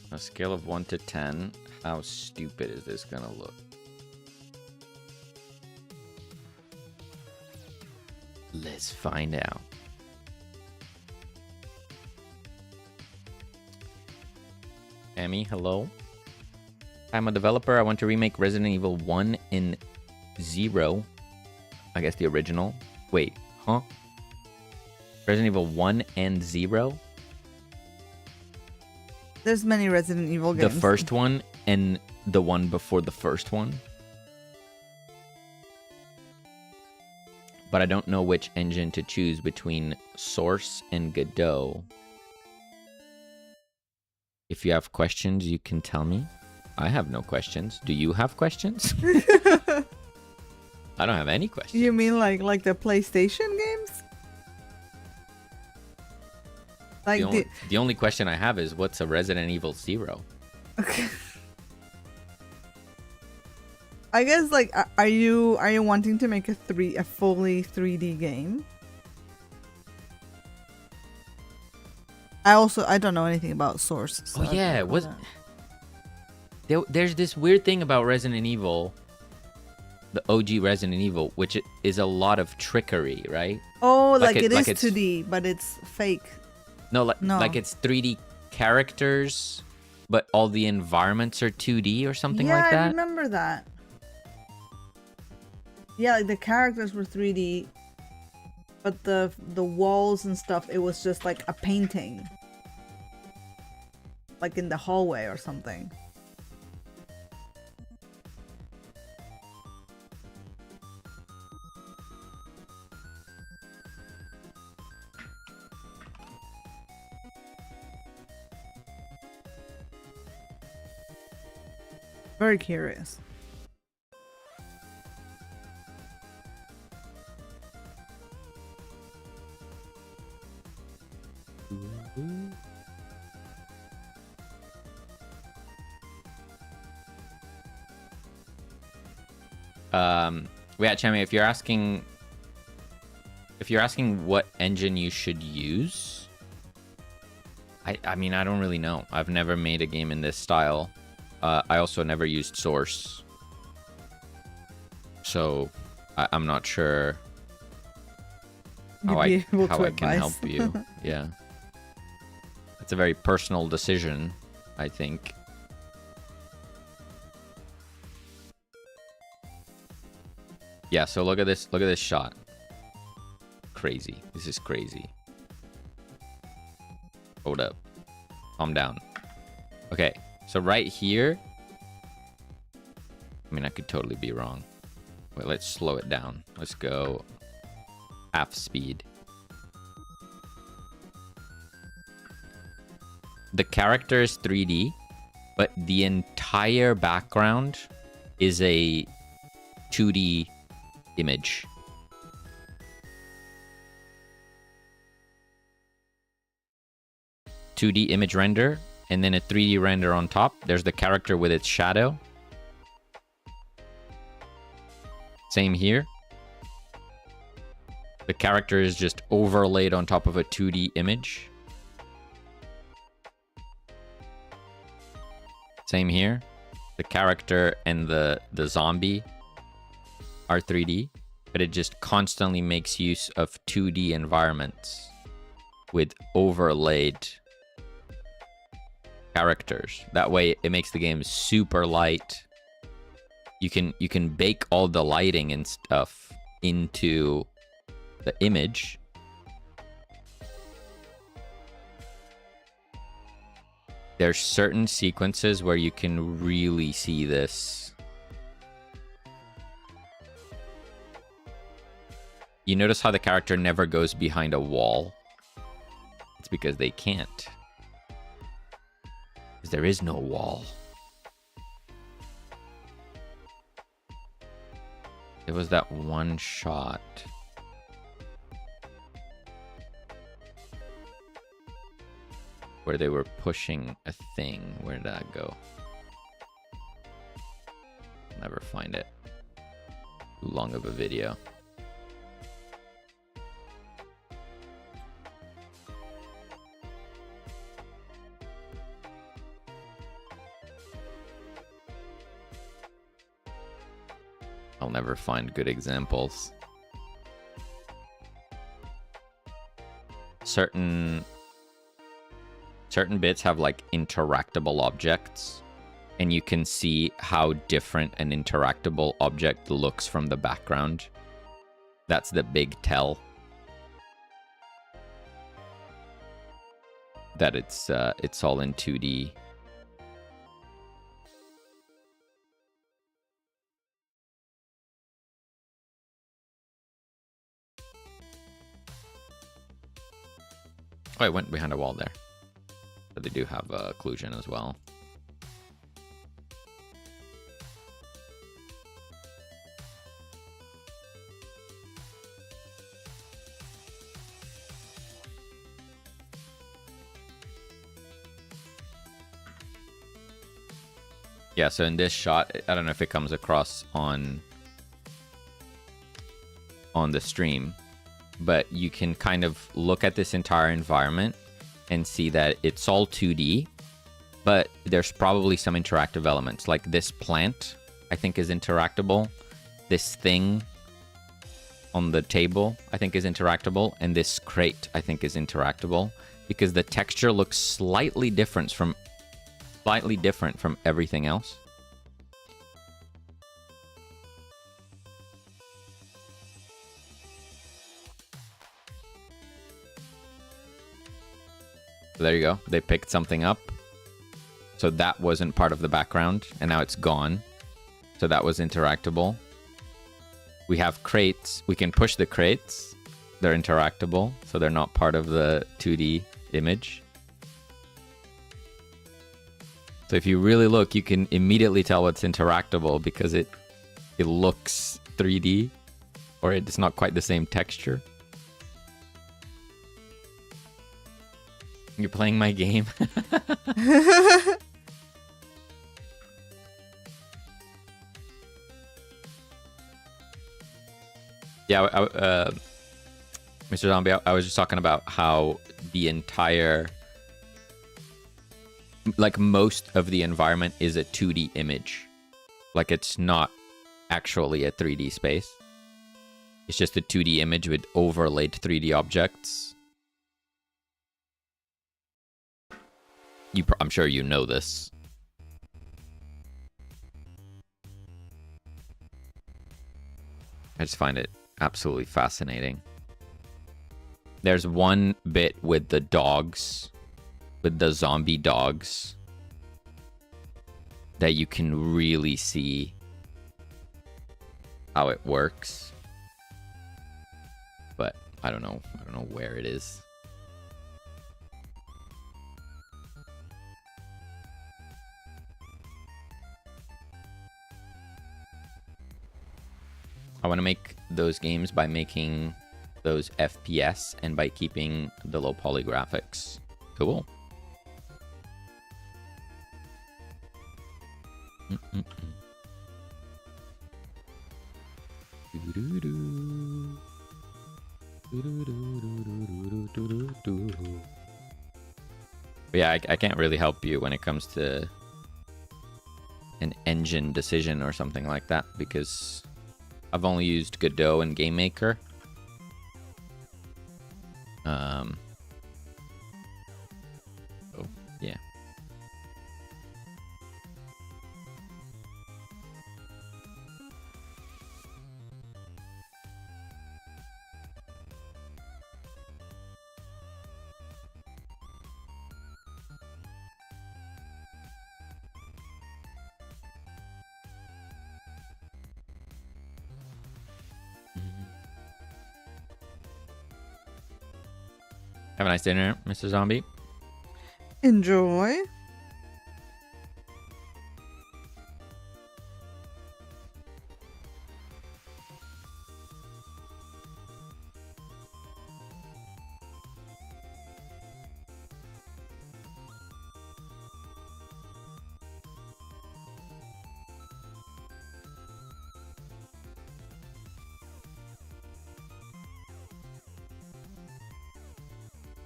A scale of 1 to 10, how stupid is this gonna look? Let's find out. Emmy, hello. I'm a developer. I want to remake Resident Evil 1 in 0. I guess the original. Wait, huh? Resident Evil 1 and 0? There's many Resident Evil games. The first one and the one before the first one. But I don't know which engine to choose between Source and Godot. If you have questions, you can tell me. I have no questions. Do you have questions? I don't have any questions. You mean like the PlayStation games? Like the only question I have is, what's a Resident Evil 0? Okay. I guess like, are you wanting to make a fully 3D game? I don't know anything about Source. So Oh yeah, there's this weird thing about Resident Evil, the OG Resident Evil, which is a lot of trickery, right? Oh, like it is 2D, but it's fake. No, No. like it's 3D characters, but all the environments are 2D or something like that. Yeah, I remember that. Yeah, like the characters were 3D, but the walls and stuff, it was just like a painting. Like in the hallway or something. Very curious. Yeah, Chami, if you're asking what engine you should use, I mean, I don't really know. I've never made a game in this style. I also never used Source, so I'm not sure how I can help you. Yeah, it's a very personal decision, I think. Yeah, so look at this shot. Crazy. This is crazy. Hold up. Calm down. Okay, so right here, I mean, I could totally be wrong. Wait, let's slow it down. Let's go half speed. The character is 3D, but the entire background is a 2D image. .2D image render, and then a 3D render on top. There's the character with its shadow. Same here. The character is just overlaid on top of a 2D image. Same here. The character and the zombie are 3D, but it just constantly makes use of 2D environments with overlaid characters. That way it makes the game super light. You can bake all the lighting and stuff into the image. There's certain sequences where you can really see this. You notice how the character never goes behind a wall? It's because they can't. Because there is no wall. It was that one shot. Where they were pushing a thing. Where did that go? I'll never find it. Too long of a video. I'll never find good examples. Certain bits have like interactable objects, and you can see how different an interactable object looks from the background. That's the big tell that it's all in 2D. Oh, I went behind a wall there. But they do have occlusion as well. Yeah, so in this shot, I don't know if it comes across on the stream, but you can kind of look at this entire environment and see that it's all 2D, but there's probably some interactive elements. Like this plant, I think, is interactable. This thing on the table, I think, is interactable. And this crate, I think, is interactable. Because the texture looks slightly different from everything else. So there you go. They picked something up. So that wasn't part of the background, and now it's gone. So that was interactable. We have crates. We can push the crates. They're interactable, so they're not part of the 2D image. So if you really look, you can immediately tell what's interactable because it looks 3D, or it's not quite the same texture. You're playing my game. Yeah, Mr. Zombie, I was just talking about how the entire, like, most of the environment is a 2D image. Like, it's not actually a 3D space. It's just a 2D image with overlaid 3D objects. I'm sure you know this. I just find it absolutely fascinating. There's one bit with the dogs, with the zombie dogs, that you can really see how it works. But I don't know where it is. I want to make those games by making those FPS and by keeping the low poly graphics. Cool. But yeah, I can't really help you when it comes to an engine decision or something like that, because I've only used Godot and Game Maker. Oh, yeah. Have a nice dinner, Mr. Zombie. Enjoy.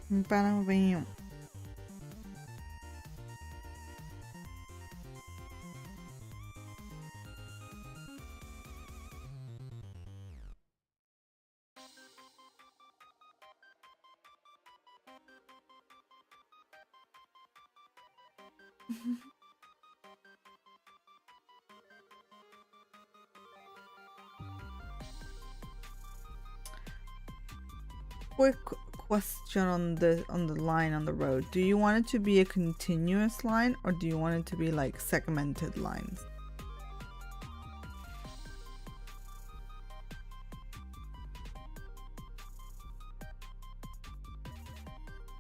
Bam. Quick question on the line on the road. Do you want it to be a continuous line, or do you want it to be like segmented lines?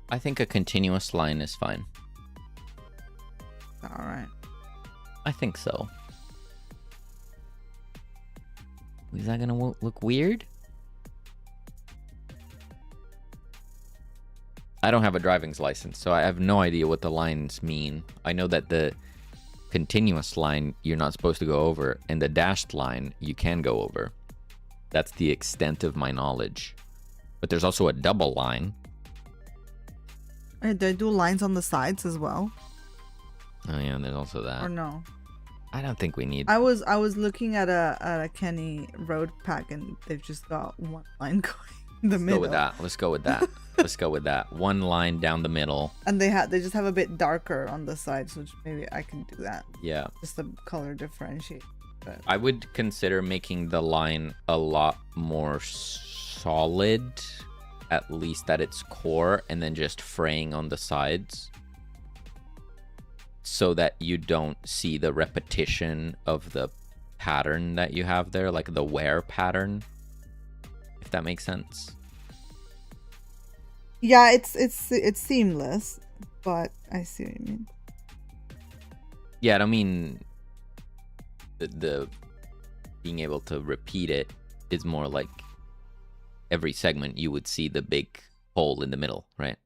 I think a continuous line is fine. All right. I think so. Is that gonna look weird? I don't have a driving license, so I have no idea what the lines mean. I know that continuous line you're not supposed to go over, and the dashed line you can go over. That's the extent of my knowledge. But there's also a double line. Hey, they do lines on the sides as well. Oh yeah, there's also that. Or no? I don't think we need. I was looking at a Kenny road pack, and they've just got one line going in the middle. Go with that. Let's go with that. Let's go with that. One line down the middle. And they just have a bit darker on the sides, which maybe I can do that. Yeah. Just the color differentiate. But I would consider making the line a lot more solid, at least at its core, and then just fraying on the sides, so that you don't see the repetition of the pattern that you have there, like the wear pattern, if that makes sense. yeah, it's seamless, but I see what you mean. Yeah, I don't mean the being able to repeat it is more like every segment you would see the big hole in the middle, right?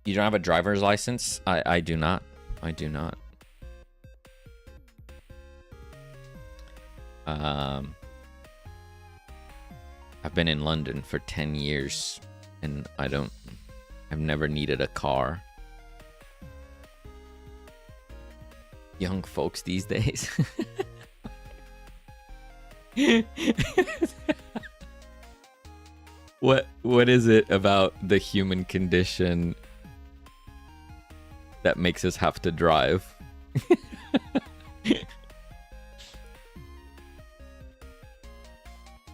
You don't have a driver's license? I do not. I do not. I've been in London for 10 years and I've never needed a car. Young folks these days. What is it about the human condition that makes us have to drive?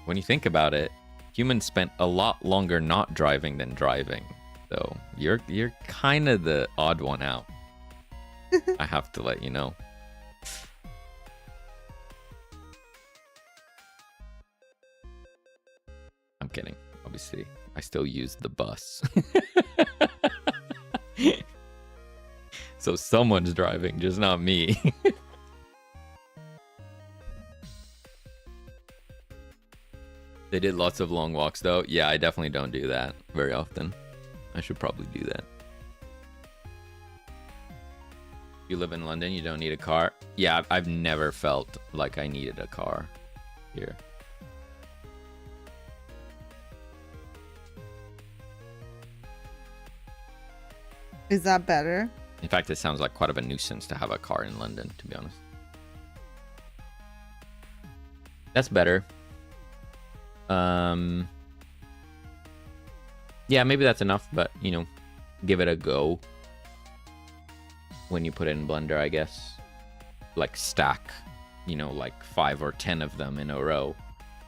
When you think about it, humans spent a lot longer not driving than driving. So you're kind of the odd one out. I have to let you know. I'm kidding. Obviously, I still use the bus. So someone's driving, just not me. They did lots of long walks though. Yeah, I definitely don't do that very often. I should probably do that. You live in London, you don't need a car? Yeah, I've never felt like I needed a car here. Is that better? In fact, it sounds like quite of a nuisance to have a car in London, to be honest. That's better. Yeah, maybe that's enough, but, you know, give it a go when you put it in Blender, I guess. Like stack, you know, like 5 or 10 of them in a row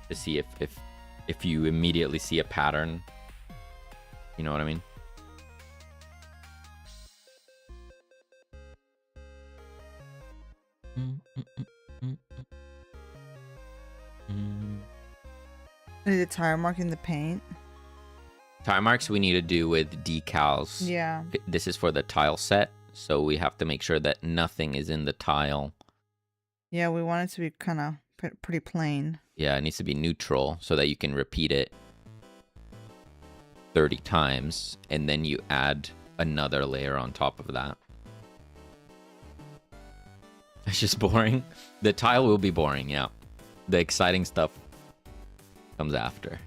to see if you immediately see a pattern. You know what I mean? I need a tire mark in the paint. Tire marks we need to do with decals. Yeah. This is for the tile set, so we have to make sure that nothing is in the tile. Yeah, we want it to be kind of pretty plain. Yeah, it needs to be neutral so that you can repeat it 30 times, and then you add another layer on top of that. It's just boring. The tile will be boring, yeah. The exciting stuff comes after.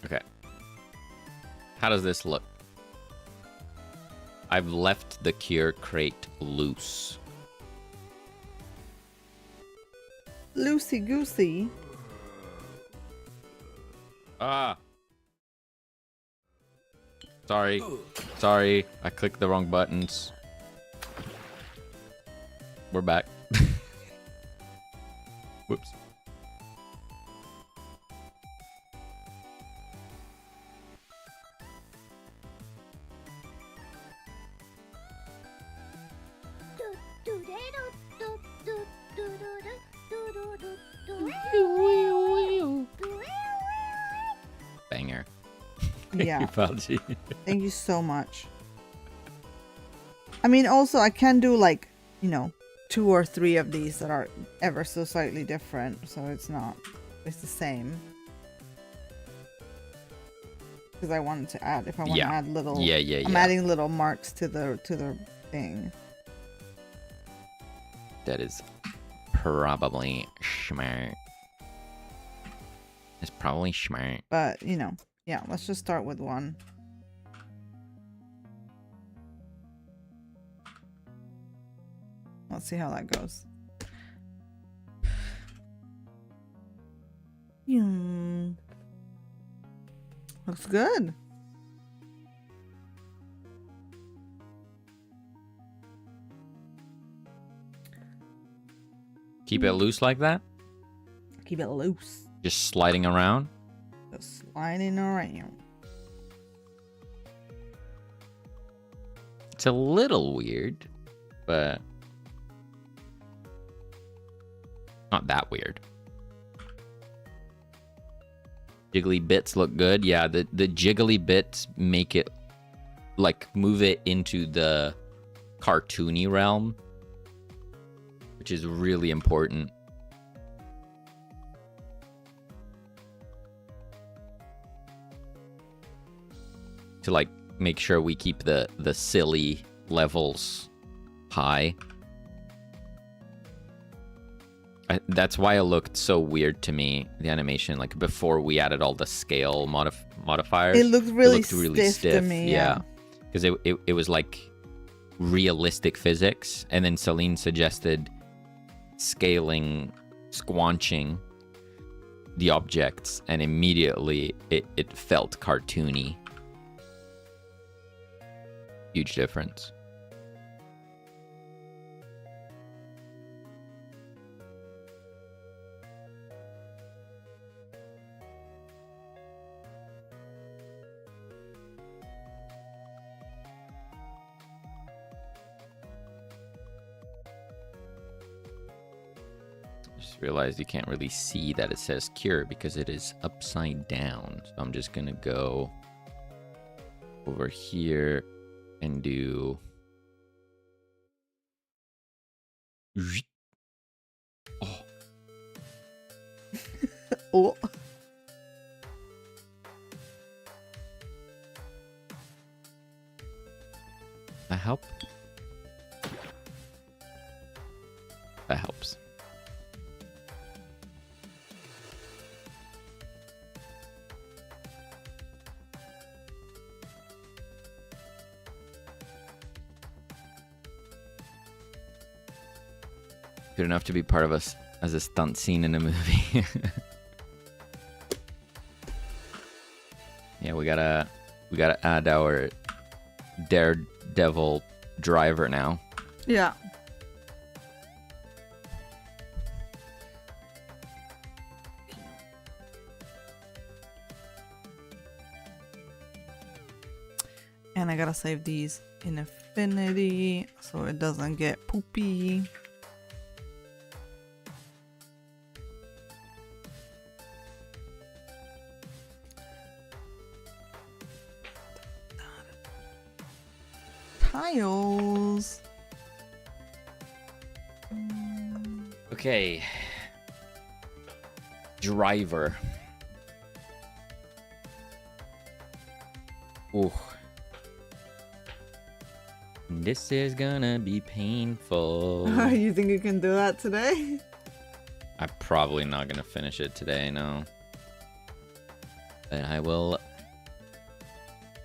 Okay. How does this look? I've left the cure crate loose. Loosey goosey. Ah. Sorry. Sorry. I clicked the wrong buttons. We're back. Whoops. Banger. Yeah. Fauci. Thank you so much. I mean, also, I can do like, you know, 2 or 3 of these that are ever so slightly different, so it's the same. Because I wanted to add, if I want to add little, I'm adding little marks to the thing. That is probably smart. It's probably smart. But, you know, yeah, let's just start with one. Let's see how that goes. Looks good. Keep it loose like that? Keep it loose. Just sliding around? Just sliding around. It's a little weird, but not that weird. Jiggly bits look good. Yeah, the jiggly bits make it, like, move it into the cartoony realm, which is really important. To, like, make sure we keep the silly levels high. That's why it looked so weird to me, the animation, like before we added all the scale modifiers. It looked really stiff to me. Yeah, because it was like realistic physics, and then Selene suggested scaling, squanching the objects, and immediately it felt cartoony. Huge difference. Just realized you can't really see that it says cure because it is upside down. So I'm just gonna go over here and do oh. Oh. That help? That helps. Good enough to be part of us as a stunt scene in a movie. Yeah, we gotta add our daredevil driver now. Yeah. And I gotta save these in Affinity so it doesn't get poopy. Tiles. Okay. Driver. Ooh. This is gonna be painful. You think you can do that today? I'm probably not gonna finish it today, no. But I will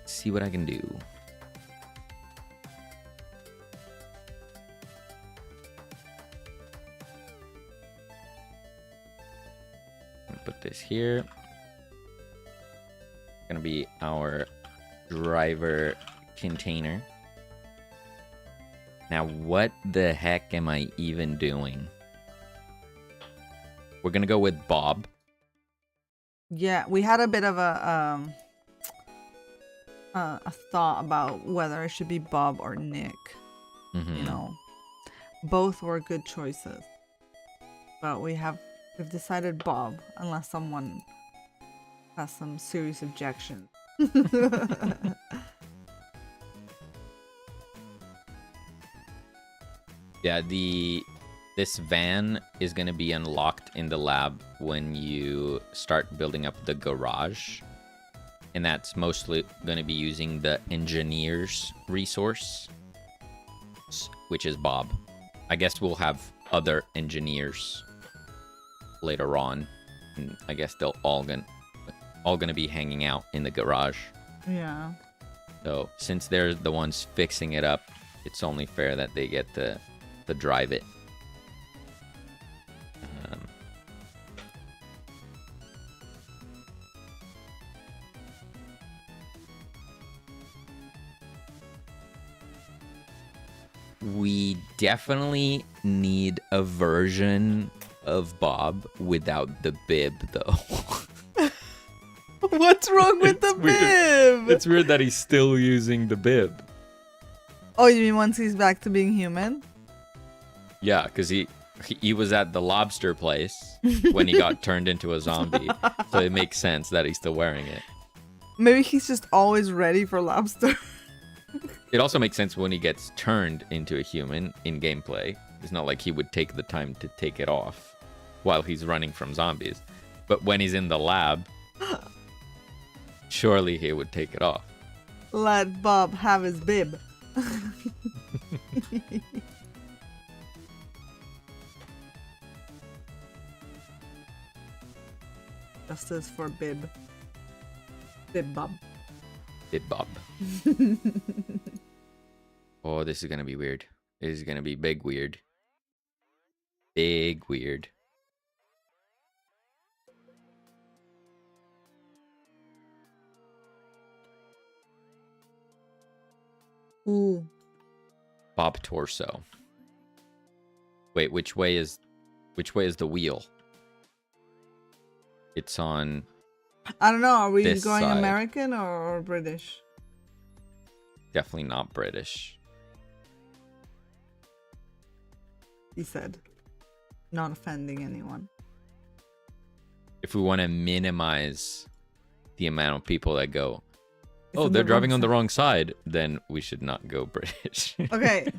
see what I can do. Put this here. Gonna be our driver container. Now, what the heck am I even doing? We're gonna go with Bob. Yeah, we had a bit of a thought about whether it should be Bob or Nick. Mm-hmm. You know, both were good choices, but we have We've decided Bob, unless someone has some serious objections. Yeah, this van is going to be unlocked in the lab when you start building up the garage. And that's mostly going to be using the engineer's resource, which is Bob. I guess we'll have other engineers later on. And I guess they'll all gonna be hanging out in the garage. Yeah. So since they're the ones fixing it up, it's only fair that they get to drive it. We definitely need a version of Bob without the bib, though. What's wrong with the bib? It's weird that he's still using the bib. Oh, you mean once he's back to being human? Yeah, because he was at the lobster place when he got turned into a zombie. So it makes sense that he's still wearing it. Maybe he's just always ready for lobster. It also makes sense when he gets turned into a human in gameplay. It's not like he would take the time to take it off while he's running from zombies. But when he's in the lab, surely he would take it off. Let Bob have his bib. Justice for Bib. Bib Bob. Bib Bob. Oh, this is gonna be weird. This is gonna be big weird. Big weird. Ooh. Bob torso. Wait, which way is the wheel? It's on. I don't know. Are we this going side. American or British? Definitely not British. He said, not offending anyone. If we want to minimize the amount of people that go, It's oh, on they're the driving wrong on the side. wrong side, then we should not go British. Okay,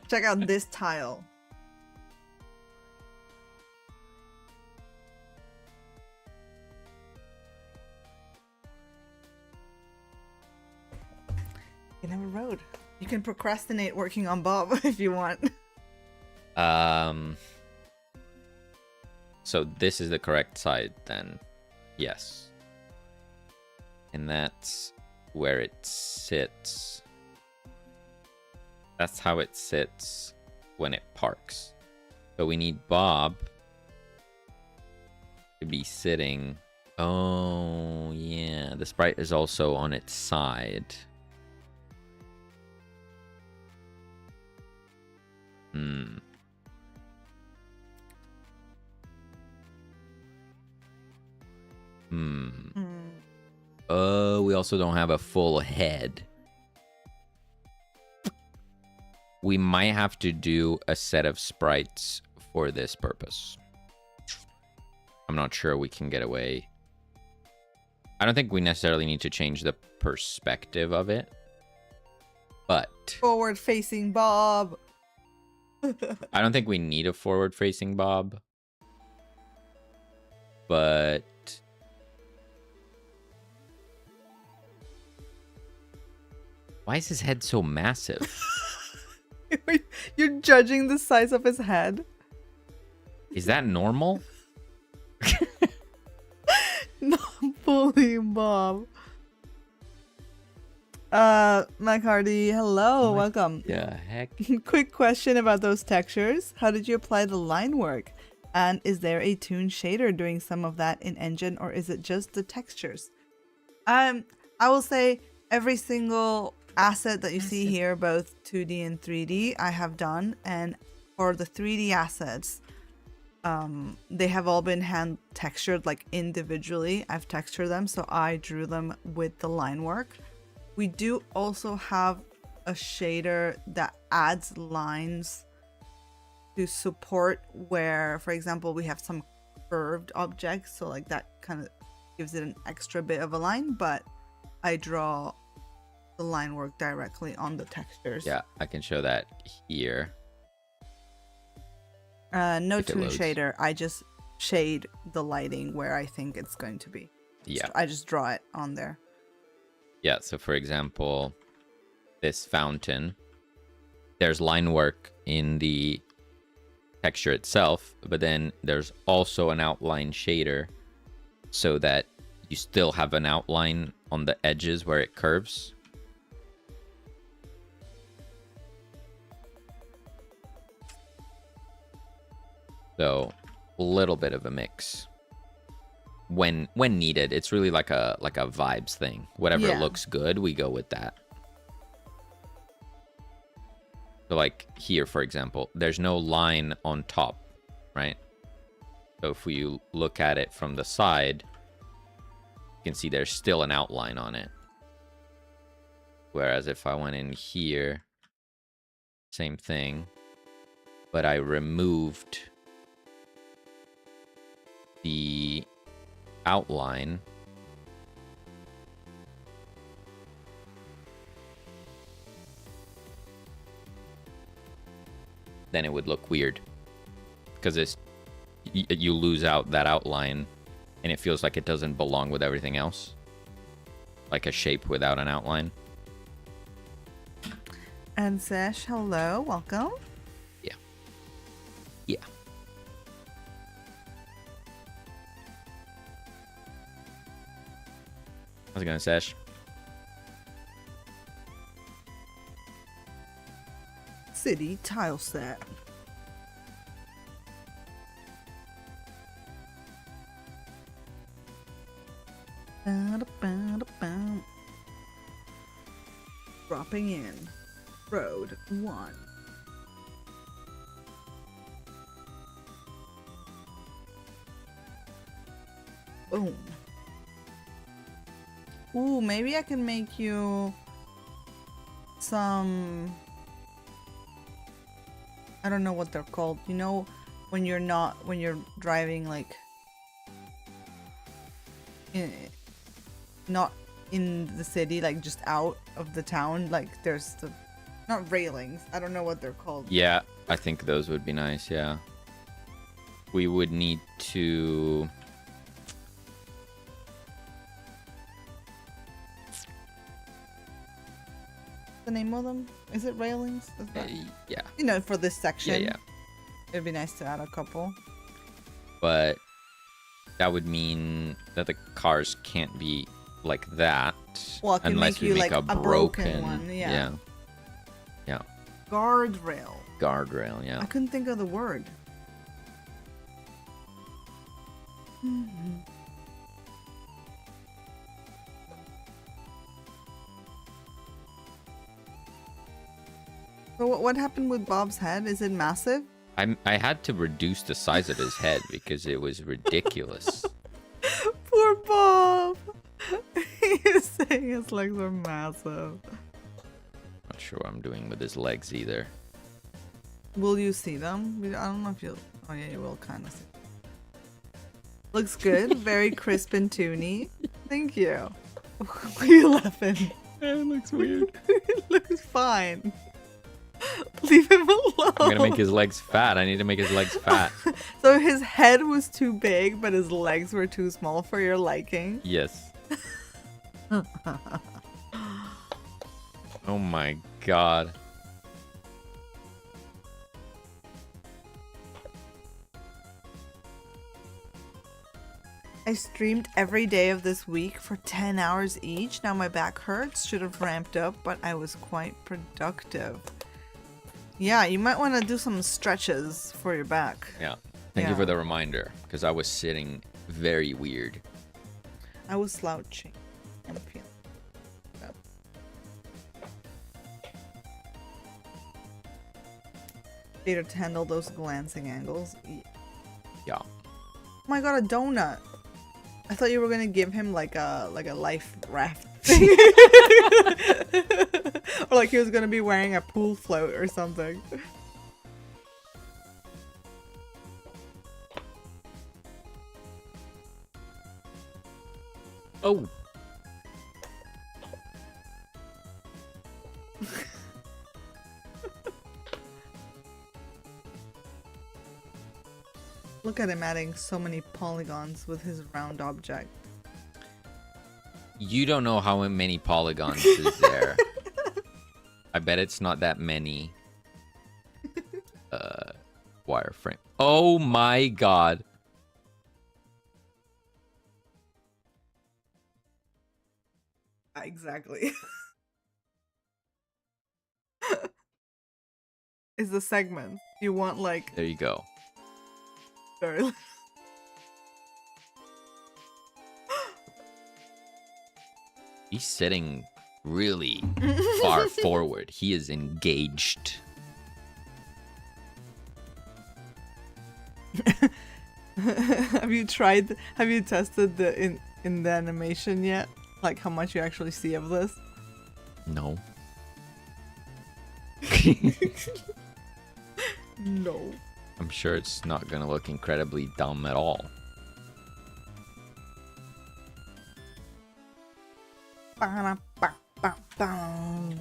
check out this tile. You never rode. You can procrastinate working on Bob if you want. So this is the correct side then. Yes. And that's where it sits. That's how it sits when it parks. So we need Bob to be sitting. Oh, yeah. The sprite is also on its side. Hmm. We also don't have a full head. We might have to do a set of sprites for this purpose. I'm not sure we can get away. I don't think we necessarily need to change the perspective of it. But Forward facing Bob. I don't think we need a forward-facing Bob. But why is his head so massive? You're judging the size of his head? Is that normal? Not bullying Bob. Mac Hardy, hello, welcome. Yeah, heck. Quick question about those textures. How did you apply the line work? And is there a toon shader doing some of that in engine, or is it just the textures? I will say every single asset that you see here, both 2D and 3D, I have done. And for the 3D assets, they have all been hand textured, like individually. I've textured them, so I drew them with the line work. We do also have a shader that adds lines to support where, for example, we have some curved objects, so like that kind of gives it an extra bit of a line, but I draw the line work directly on the textures. Yeah, I can show that here. No if it toon loads. shader. I just shade the lighting where I think it's going to be. Yeah. I just draw it on there. Yeah, so for example, this fountain, there's line work in the texture itself, but then there's also an outline shader so that you still have an outline on the edges where it curves. So a little bit of a mix when needed. It's really like a vibes thing. Whatever looks good, we go with that. So like here, for example, there's no line on top, right? So if we look at it from the side, you can see there's still an outline on it. Whereas if I went in here, same thing, but I removed the outline, then it would look weird because it's you lose out that outline and it feels like it doesn't belong with everything else, like a shape without an outline. And Sesh, hello, welcome. Yeah. How's it going, Sesh? City tile set. Dropping in. Road 1. Boom. Ooh, maybe I can make you some... I don't know what they're called. You know, when you're driving, like, not in the city, like just out of the town, like there's the, not railings. I don't know what they're called. Yeah, I think those would be nice, yeah. We would need to... The name of them? Is it railings? Is that... yeah. You know, for this section. Yeah. It'd be nice to add a couple. But that would mean that the cars can't be like that. Well, I can unless make we you make like a broken one. Yeah. Guardrail. Guardrail, yeah. I couldn't think of the word. So what happened with Bob's head? Is it massive? I had to reduce the size of his head because it was ridiculous. Poor Bob. He's saying his legs are massive. Not sure what I'm doing with his legs either. Will you see them? I don't know if you'll... Oh yeah, you will kind of see. Looks good. Very crisp and toony. Thank you. Why are you laughing? It looks weird. It looks fine. Leave him alone. I'm gonna make his legs fat. I need to make his legs fat. So his head was too big, but his legs were too small for your liking? Yes. Oh my god. I streamed every day of this week for 10 hours each. Now my back hurts. Should have ramped up, but I was quite productive. Yeah, you might want to do some stretches for your back. Yeah. Thank you for the reminder, because I was sitting very weird. I was slouching. I'm feeling up. Later to handle those glancing angles. Yeah. Oh my god, a donut. I thought you were gonna give him like a life raft thing. Or like he was gonna be wearing a pool float or something. Oh. Look at him adding so many polygons with his round object. You don't know how many polygons is there. I bet it's not that many. Wireframe. Oh my god. Exactly. Is the segment. You want like There you go. very He's sitting really far forward. He is engaged. Have you tested the in the animation yet? Like how much you actually see of this? No. No. I'm sure it's not gonna look incredibly dumb at all. Ba-da-ba-ba-bum.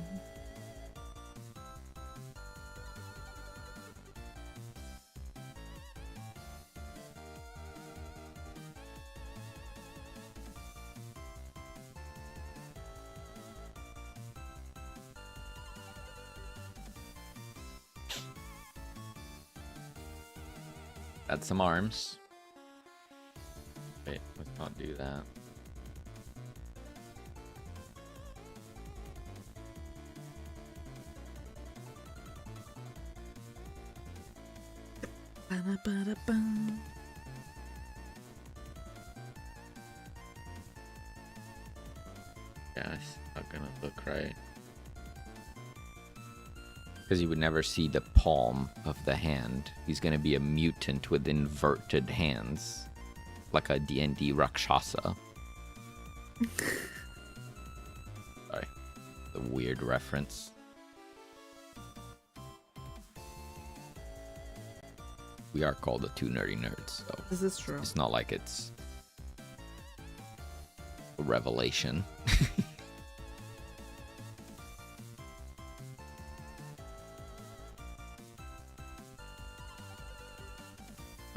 Add some arms. Wait, let's not do that. Ba-da-ba-da-bum. Yeah, it's not gonna look right. Because you would never see the palm of the hand. He's gonna be a mutant with inverted hands. Like a D&D Rakshasa. Sorry. The weird reference. We are called the Two Nerdy Nerds, so This is true. it's not like it's a revelation.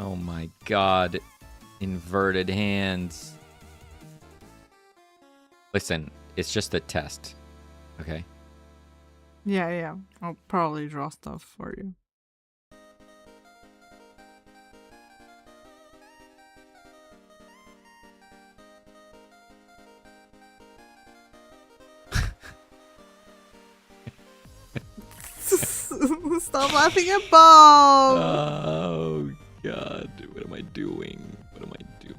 Oh my god. Inverted hands. Listen, it's just a test. Okay? Yeah. I'll probably draw stuff for you. Stop laughing at Bob! Oh god. What am I doing? What am I doing?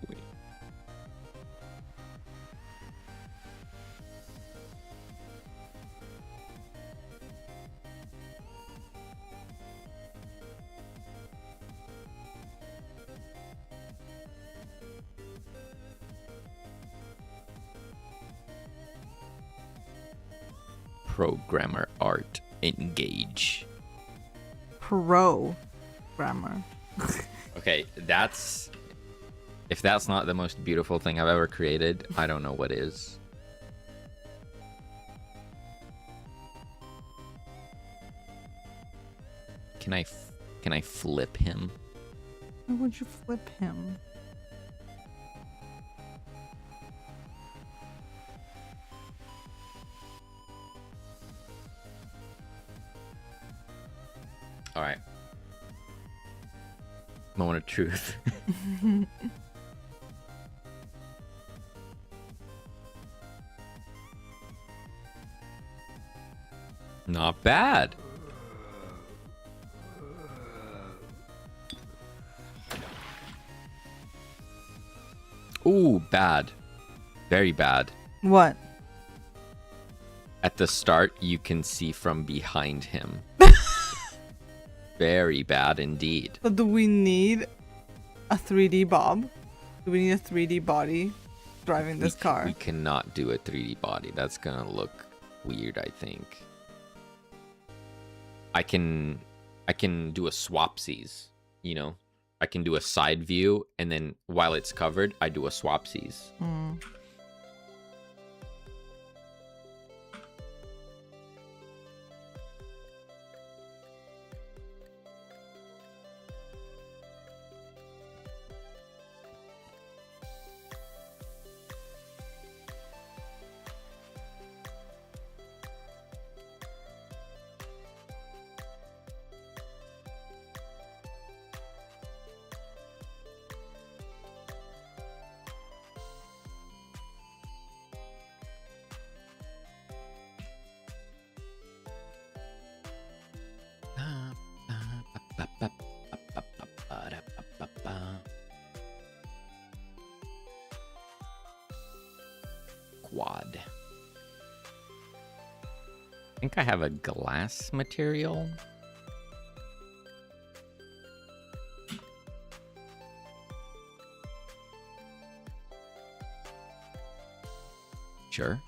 Programmer art. Engage. Pro grammar. Okay, that's... If that's not the most beautiful thing I've ever created, I don't know what is. Can I flip him? Why would you flip him? All right. Moment of truth. Not bad. Ooh, bad. Very bad. What? At the start, you can see from behind him. Very bad indeed. So do we need a 3D Bob? Do we need a 3D body driving this car? We cannot do a 3D body. That's gonna look weird, I think. I can do a swapsies, you know? I can do a side view, and then while it's covered, I do a swapsies. quad. I think I have a glass material. Sure.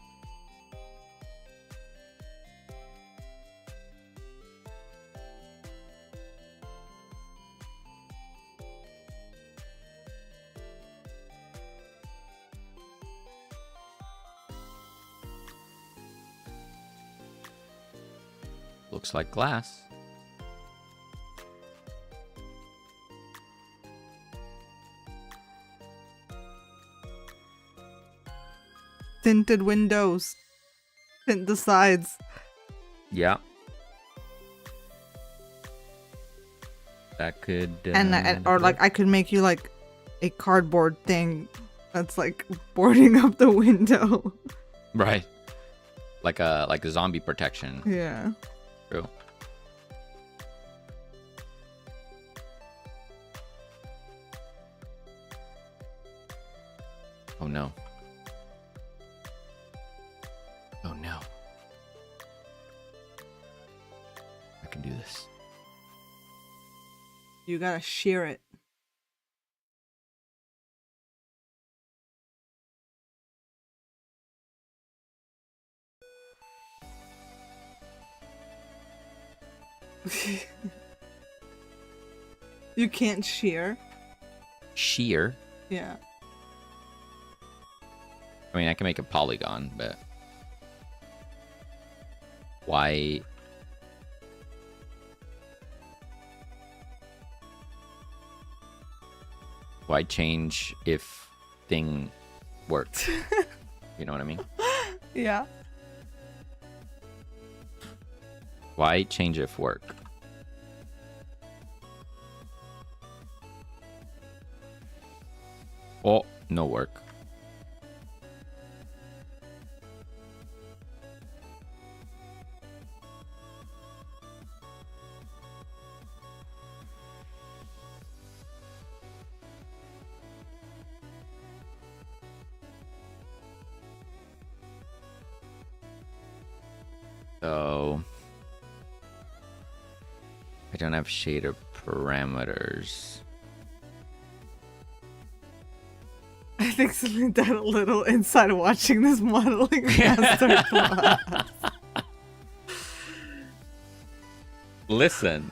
Looks like glass. Tinted windows. Tint the sides. Yeah. That could... Or like I could make you like a cardboard thing that's like boarding up the window. Right. Like a zombie protection. Yeah. True. Oh no. Oh no. I can do this. You gotta shear it. You can't shear? Shear? Yeah. I mean, I can make a polygon, but... Why... Why change if thing worked? You know what I mean? Yeah. Why change if work? Oh, no work. So I don't have shader parameters. I think something done a little inside watching this modeling masterclass. Listen,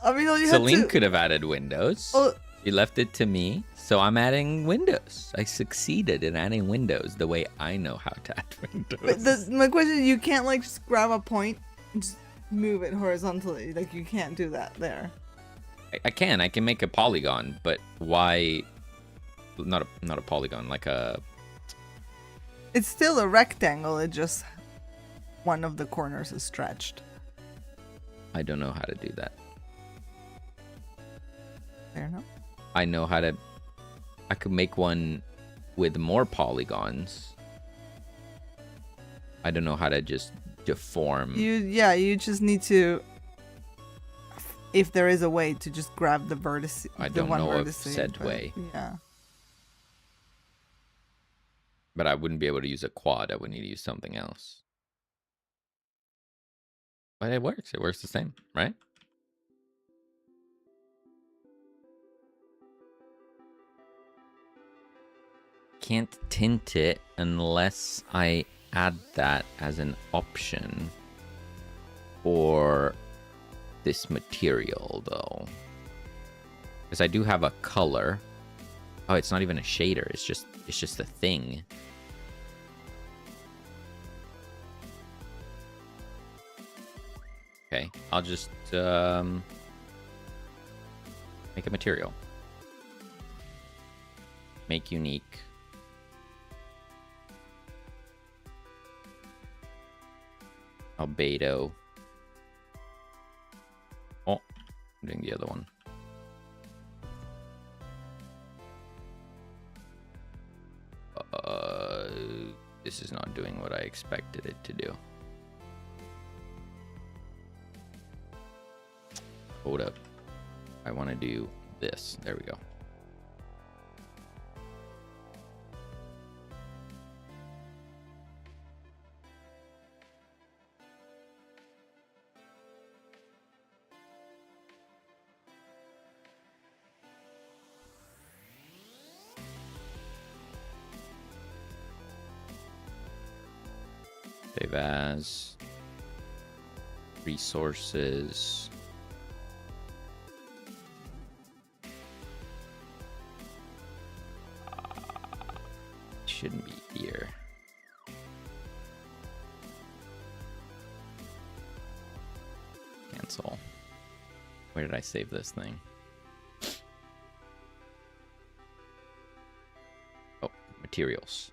I mean, all you Selene had to... could have added windows. Oh. She left it to me, so I'm adding windows. I succeeded in adding windows the way I know how to add windows. But my question is, you can't like just grab a point and just move it horizontally. Like you can't do that there. I can make a polygon, but why? Not a polygon, like a... It's still a rectangle, it just... one of the corners is stretched. I don't know how to do that. Fair enough. I know how to... I could make one with more polygons. I don't know how to just deform... You just need to... If there is a way to just grab the vertex... I don't know of said way. Yeah. But I wouldn't be able to use a quad. I would need to use something else. But it works. It works the same, right? Can't tint it unless I add that as an option for this material, though. Because I do have a color. Oh, it's not even a shader. It's just a thing. Okay, I'll just make a material. Make unique. Albedo. Oh, I'm doing the other one. This is not doing what I expected it to do. Hold up. I want to do this. There we go. Save as. Resources. Shouldn't be here. Cancel. Where did I save this thing? Oh, materials.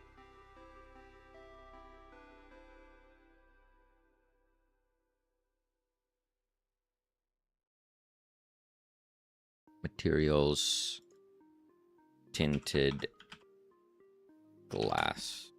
Materials. Tinted glass.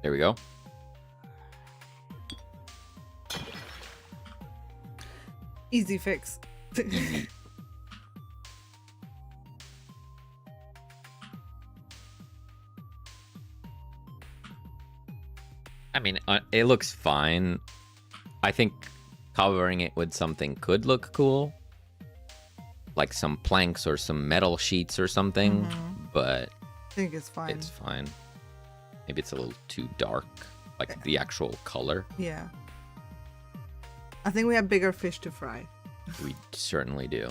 There we go. Easy fix. I mean, it looks fine. I think covering it with something could look cool. Like some planks or some metal sheets or something. But I think it's fine. It's fine. Maybe it's a little too dark. Like the actual color. Yeah. I think we have bigger fish to fry. We certainly do.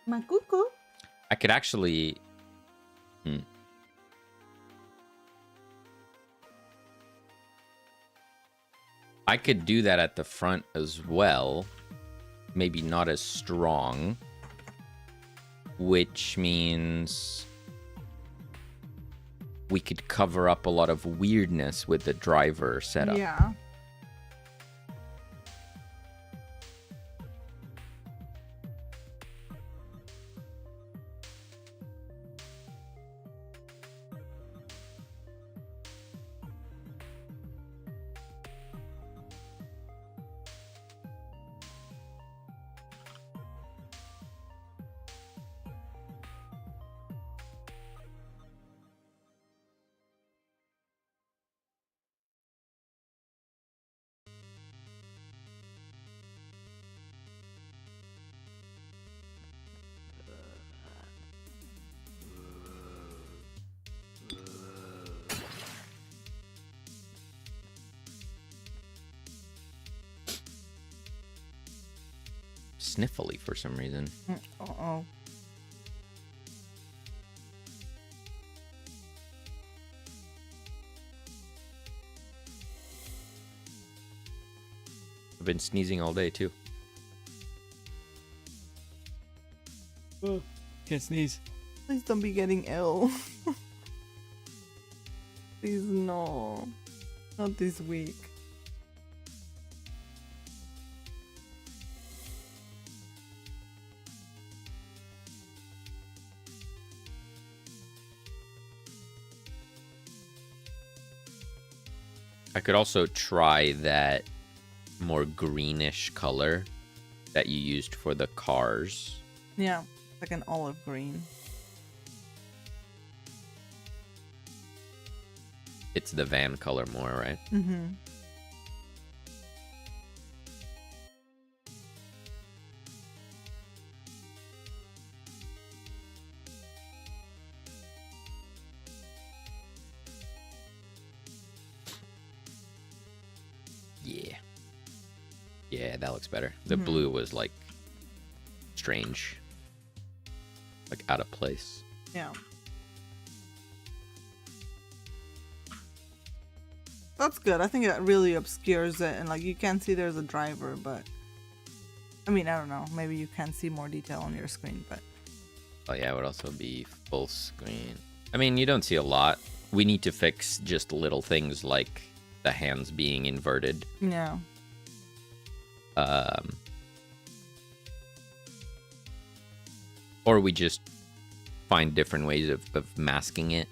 Makuko? I could actually... I could do that at the front as well. Maybe not as strong. Which means we could cover up a lot of weirdness with the driver setup. Yeah. Sniffly for some reason. Uh-oh. I've been sneezing all day too. Oh, can't sneeze. Please don't be getting ill. Please no. Not this week. I could also try that more greenish color that you used for the cars. Yeah, like an olive green. It's the van color more, right? Mm-hmm. Yeah. Yeah, that looks better. The blue was like strange. Like out of place. Yeah. That's good. I think it really obscures it, and like you can see there's a driver, but I mean, I don't know. Maybe you can see more detail on your screen, but Oh yeah, it would also be full screen. I mean, you don't see a lot. We need to fix just little things like the hands being inverted. yeah. Or we just find different ways of masking it,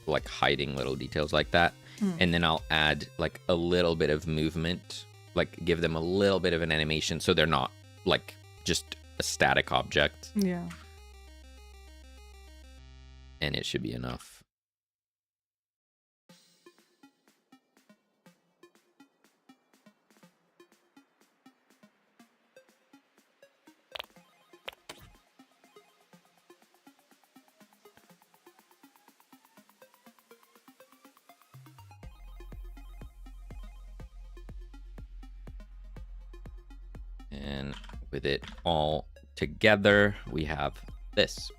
like hiding little details like that. And then I'll add like a little bit of movement, like give them a little bit of an animation so they're not like just a static object. Yeah. And it should be enough. And with it all together, we have this.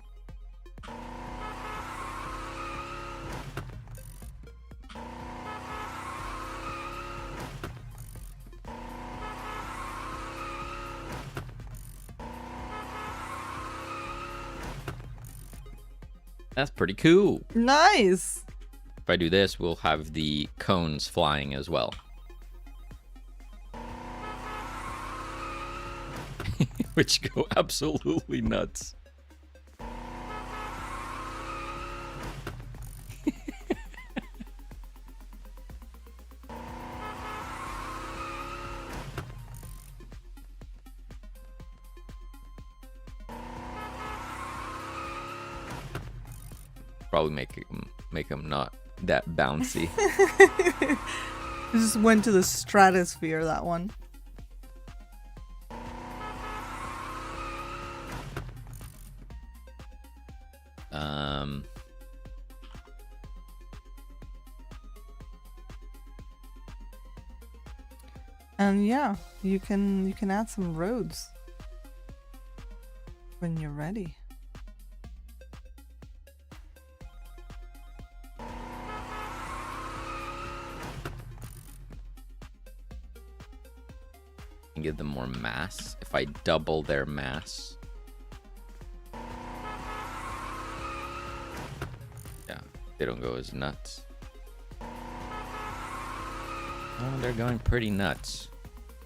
That's pretty cool. Nice. If I do this, we'll have the cones flying as well. Which go absolutely nuts. Probably make them not that bouncy. Just went to the stratosphere, that one. And yeah, you can add some roads when you're ready. And give them more mass. If I double their mass. Yeah, they don't go as nuts. Oh, they're going pretty nuts.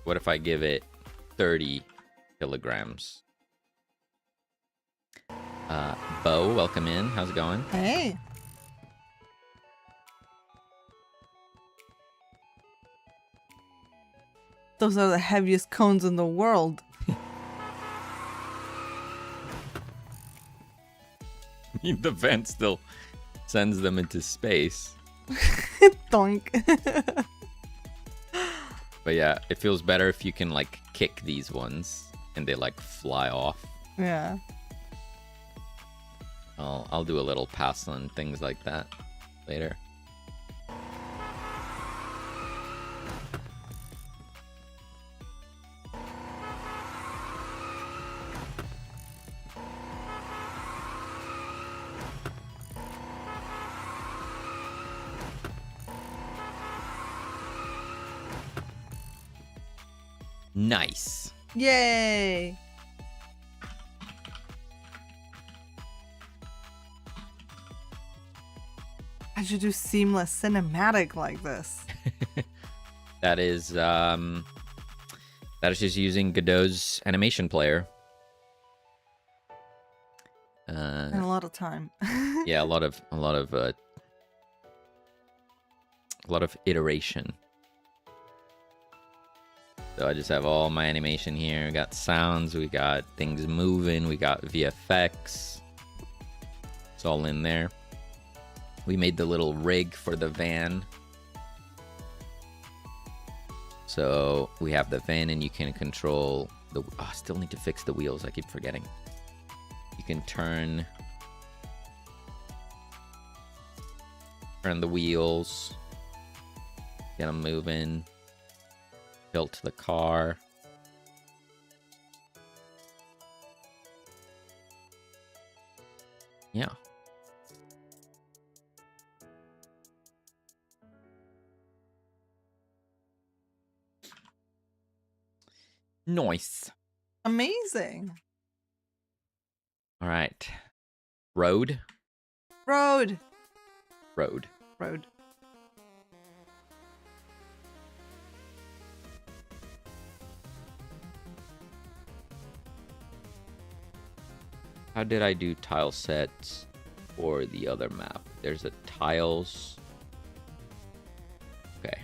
What if I give it 30 kilograms? Bo, welcome in. How's it going? Hey. Those are the heaviest cones in the world. I mean, the vent still sends them into space. Doink. But yeah, it feels better if you can like kick these ones and they like fly off. Yeah. I'll do a little pass on things like that later. Nice. Yay. I should do seamless cinematic like this. That is just using Godot's animation player. And a lot of time. Yeah, a lot of iteration. So I just have all my animation here. We got sounds, we got things moving, we got VFX. It's all in there. We made the little rig for the van. So we have the van and you can control the... Oh, I still need to fix the wheels. I keep forgetting. You can turn the wheels. Get them moving. Tilt the car. Yeah. Nice. Amazing. All right. Road. Road. Road. Road. How did I do tile sets for the other map? There's a tiles. Okay.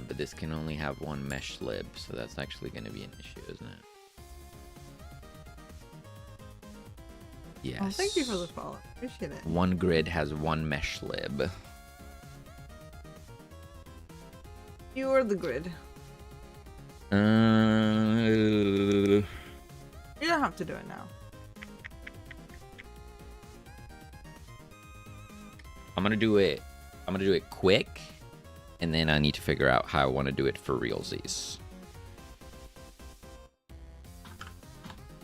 But this can only have one mesh lib, so that's actually going to be an issue, isn't it? Yes. Oh, thank you for the follow. Appreciate it. One grid has one mesh lib. You are the grid. You You don't have to do it now. I'm gonna do it quick, and then I need to figure out how I want to do it for realsies.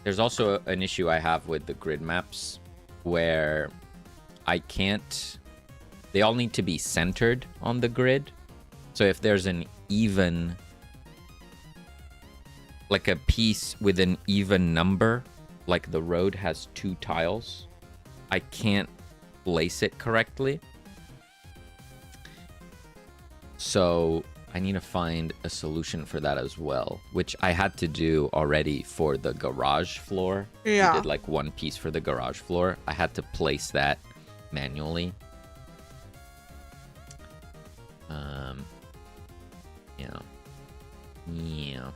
There's also an issue I have with the grid maps where I can't... They all need to be centered on the grid. So if there's an even... Like a piece with an even number, like the road has 2 tiles, I can't place it correctly. So I need to find a solution for that as well, which I had to do already for the garage floor. Yeah. I did like one piece for the garage floor. I had to place that manually. Yeah.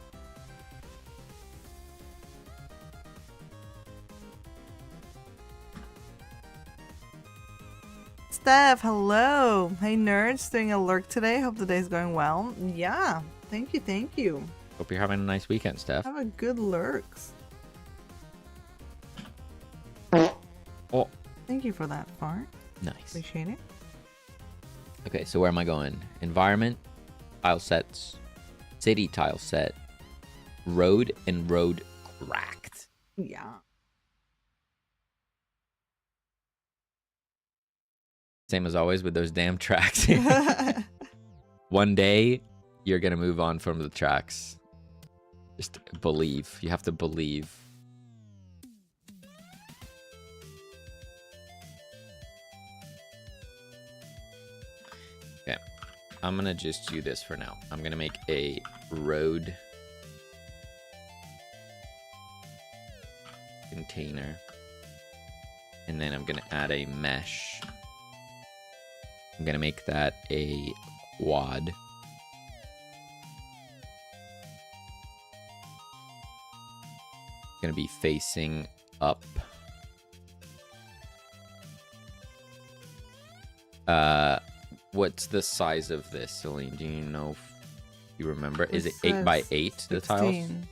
Steph, hello. Hey nerds, doing a lurk today. Hope the day's going well. Yeah, thank you, thank you. Hope you're having a nice weekend, Steph. Have a good lurks. Oh, Thank you for that fart. nice. Appreciate it. Okay, so where am I going? Environment, tile sets, city tile set, road, and road cracked. Yeah. Same as always with those damn tracks. One day, you're going to move on from the tracks. Just believe. You have to believe. Okay. I'm going to just do this for now. I'm going to make a road container. And then I'm going to add a mesh. I'm going to make that a quad. Going to be facing up. What's the size of this, Selene? Do you know if you remember? Is it 8 by 8 the tiles? 16.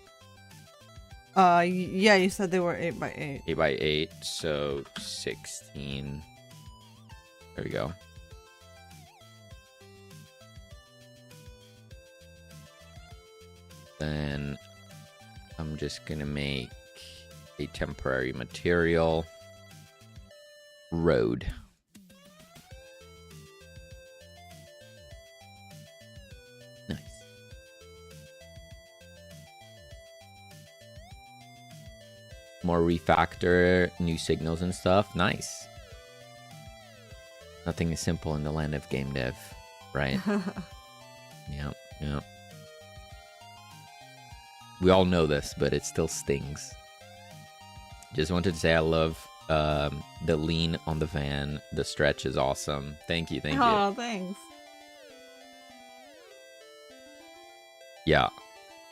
Yeah, you said they were 8 by 8. 8 by 8, so 16. There we go. Then I'm just gonna make a temporary material road. Nice. More refactor, new signals and stuff. Nice. Nothing is simple in the land of game dev, right? Yep, yep. We all know this, but it still stings. Just wanted to say I love the lean on the van. The stretch is awesome. Thank you, thank you. Oh, thanks. Yeah,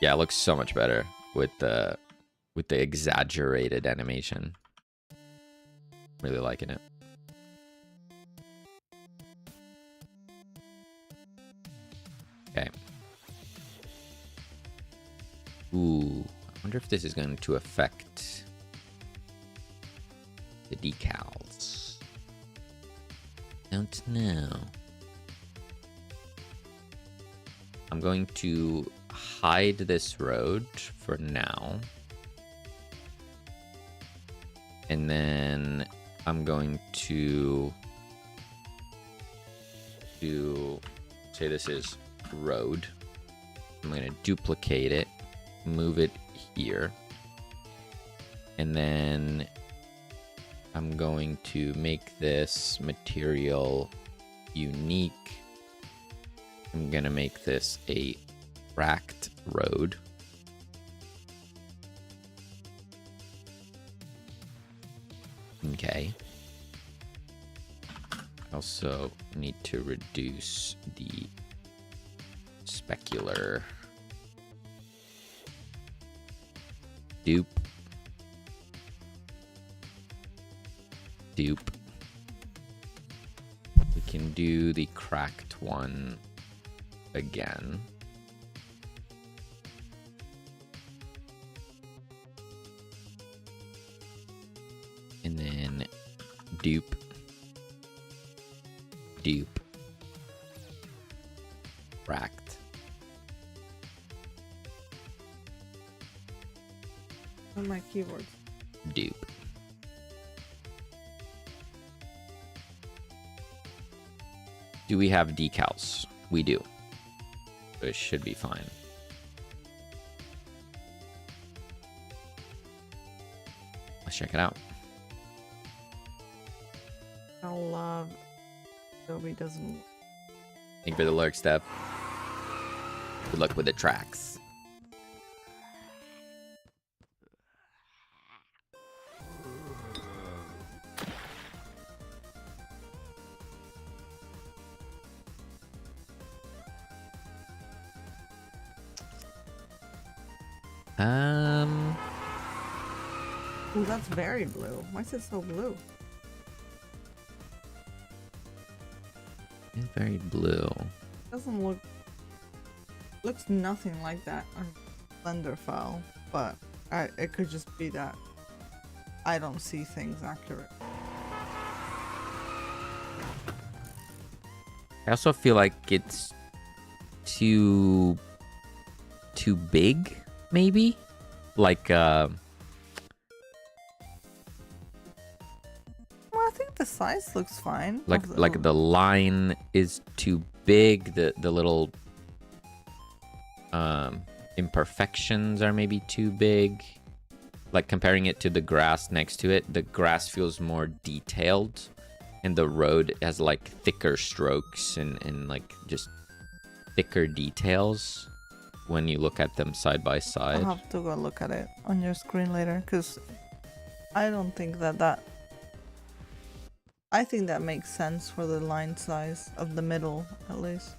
it looks so much better with the exaggerated animation. Really liking it. Okay. Ooh, I wonder if this is going to affect the decals. Don't know. I'm going to hide this road for now. And then I'm going to say this is road. I'm going to duplicate it. Move it here, and then I'm going to make this material unique. I'm gonna make this a cracked road. Okay. Also need to reduce the specular. Dupe. Dupe. We can do the cracked one again. And then dupe. Dupe. Cracked. On my keyboard. Dupe. Do we have decals? We do. So it should be fine. Let's check it out. I love Adobe doesn't. Thank you for the lurk, Steph. Good luck with the tracks. Ooh, that's very blue. Why is it so blue? It's very blue. Doesn't look. Looks nothing like that on Blender file, but it could just be that I don't see things accurate. I also feel like it's too big, maybe? Like, Well, I think the size looks fine. like the line is too big. The little imperfections are maybe too big. Like comparing it to the grass next to it, the grass feels more detailed, and the road has like thicker strokes and like just thicker details when you look at them side by side. I'll have to go look at it on your screen later, because I don't think that I think that makes sense for the line size of the middle, at least.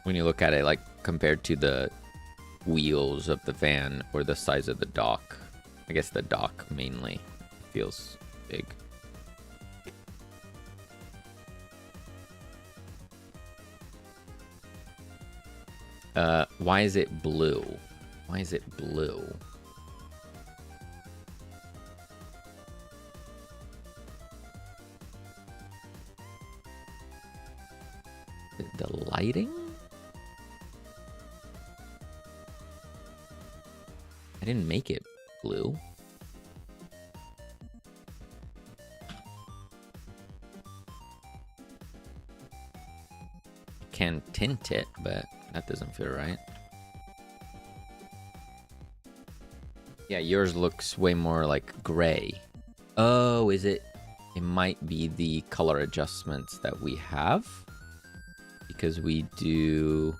When you look at it, like compared to the wheels of the van or the size of the dock, I guess the dock mainly feels big. Why is it blue? Why is it blue? The lighting? I didn't make it blue. Can tint it, but that doesn't feel right. Yeah, yours looks way more like gray. Oh, is it? It might be the color adjustments that we have, because we do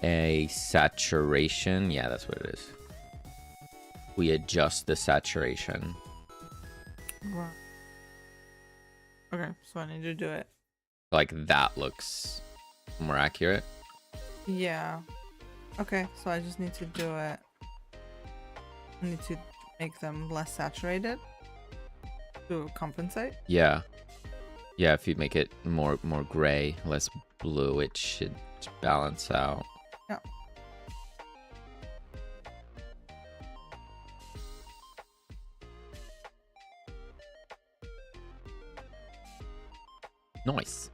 a saturation. Yeah, that's what it is. We adjust the saturation. Right. Okay, so I need to do it. Like that looks more accurate. Yeah. Okay, so I just need to do it. I need to make them less saturated to compensate. Yeah. Yeah, if you make it more gray, less blue, it should balance out. Yeah. Nice.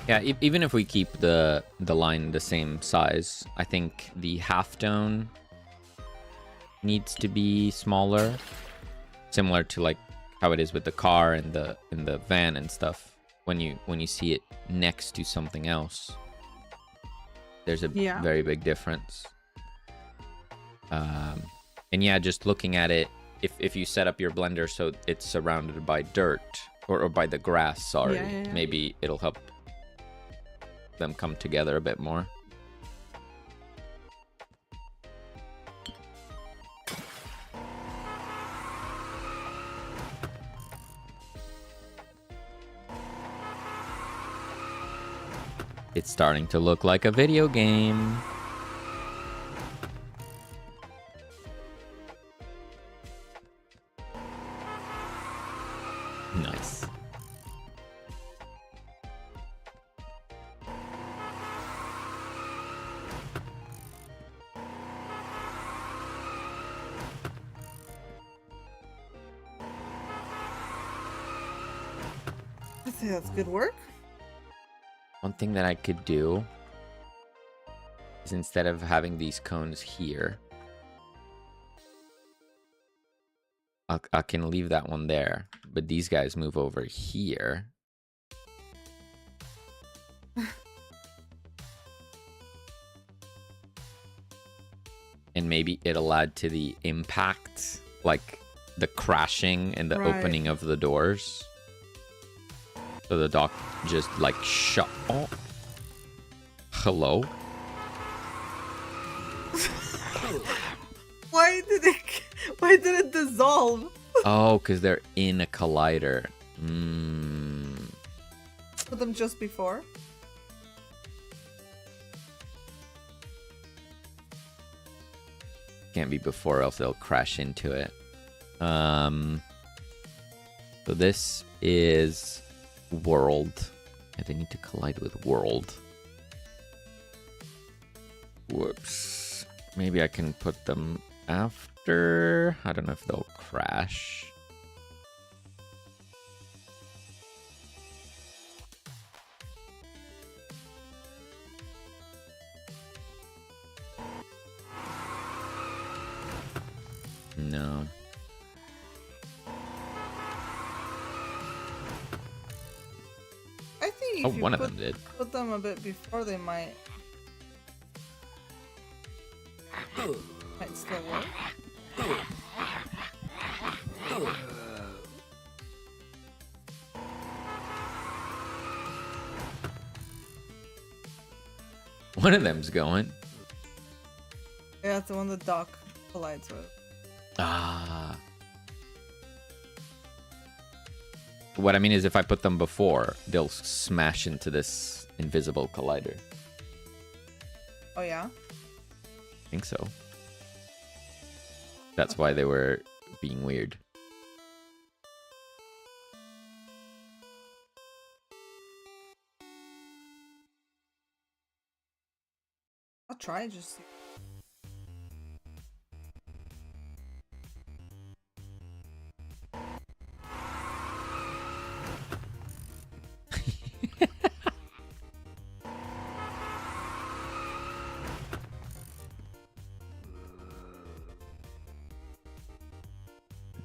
Yeah, even if we keep the line the same size, I think the half tone needs to be smaller, similar to like how it is with the car and the van and stuff. When you see it next to something else, there's a very big difference. And yeah, just looking at it, if you set up your blender so it's surrounded by dirt or by the grass, sorry, maybe it'll help them come together a bit more. It's starting to look like a video game. Nice. I think that's good work. One thing that I could do is, instead of having these cones here, I can leave that one there, but these guys move over here. And maybe it'll add to the impact, like the crashing and the opening of the doors. So the dock just like shut. Oh, hello. Why did it dissolve? Oh, because they're in a collider. Put them just before. Can't be before, else they'll crash into it. So this is world. Yeah, they need to collide with world. Whoops. Maybe I can put them after. I don't know if they'll crash. No. I think if you one of them did. Put them a bit before, they might still work. One of them's going. Yeah, it's the one the dock collides with. Ah. What I mean is, if I put them before, they'll smash into this invisible collider. Oh yeah? I think so. That's why they were being weird. I'll try just.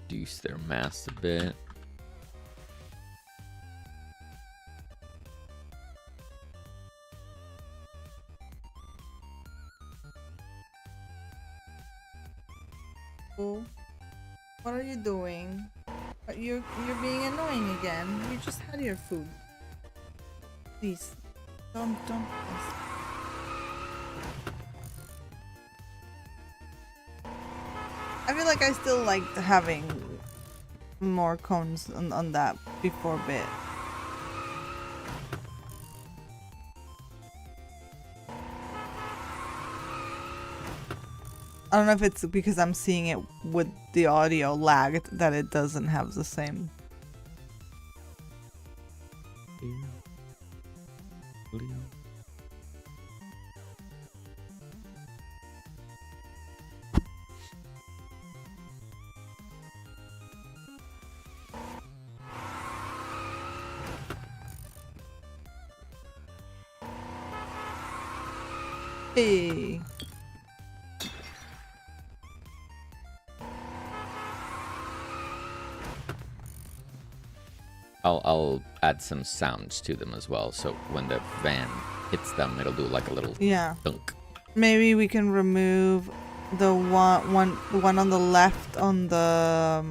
Reduce their mass a bit. Oh, what are you doing? You're being annoying again. You just had your food. Please, don't. I feel like I still liked having more cones on that before bit. I don't know if it's because I'm seeing it with the audio lagged that it doesn't have the same. Hey. I'll add some sounds to them as well. So when the van hits them, it'll do like a little thunk. Maybe we can remove the one on the left on the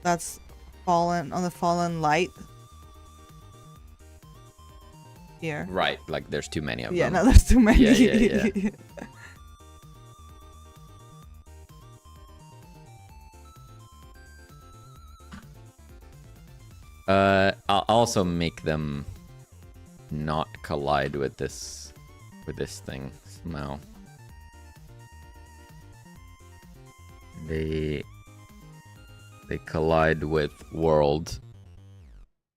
that's fallen on the fallen light. Here. Right, like there's too many of them. Yeah, no, there's too many. Yeah. I'll also make them not collide with this thing somehow. They collide with world.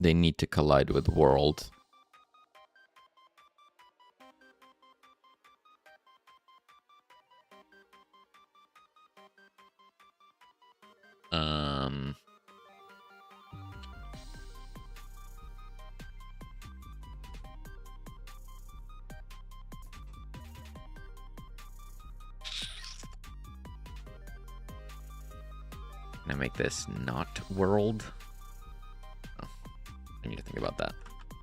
They need to collide with world. Can I make this not world? Oh, I need to think about that.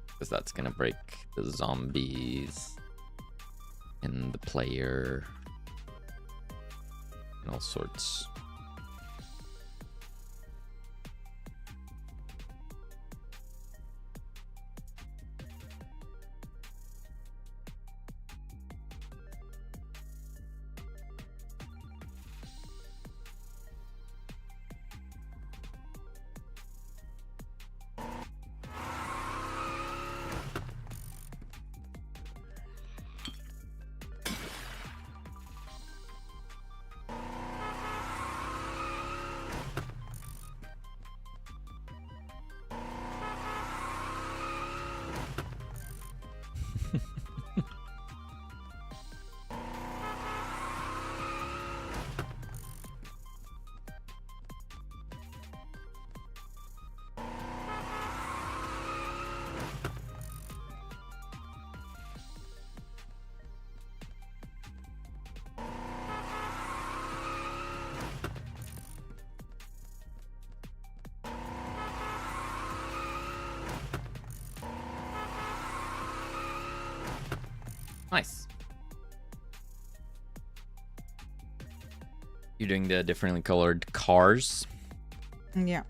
Because that's gonna break the zombies and the player and all sorts. Nice. You're doing the differently colored cars. Yeah.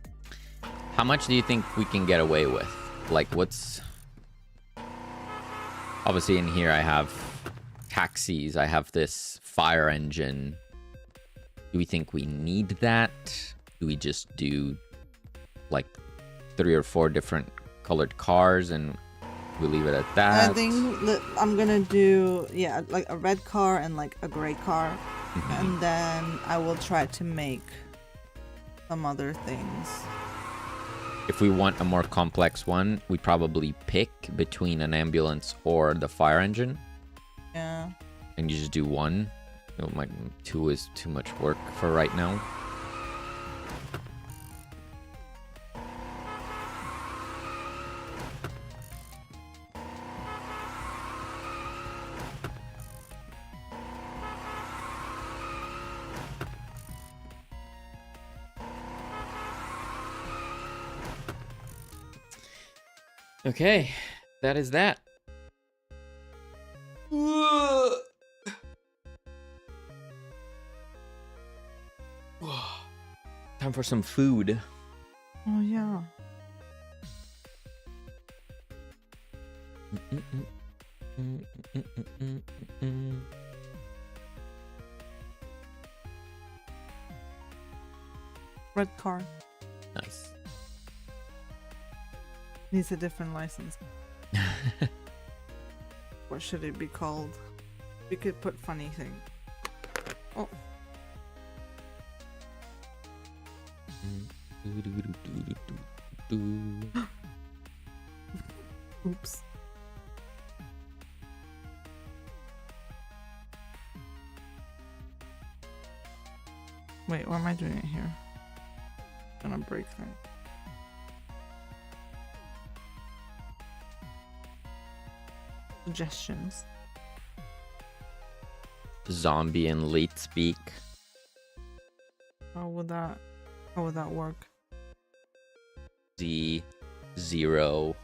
How much do you think we can get away with? Like, what's... Obviously in here I have taxis. I have this fire engine. Do we think we need that? Do we just do like 3 or 4 different colored cars and we leave it at that? I think I'm gonna do, like a red car and like a gray car. And then I will try to make some other things. If we want a more complex one, we probably pick between an ambulance or the fire engine. Yeah. And you just do one. You know, like 2 is too much work for right now. Okay, that is that. Time for some food. Oh yeah. Red car. Nice. Needs a different license. What should it be called? We could put funny thing. Oh. Oops. Wait, why am I doing it here? I'm gonna break things. Suggestions. Zombie and late speak. How would that work? The 0.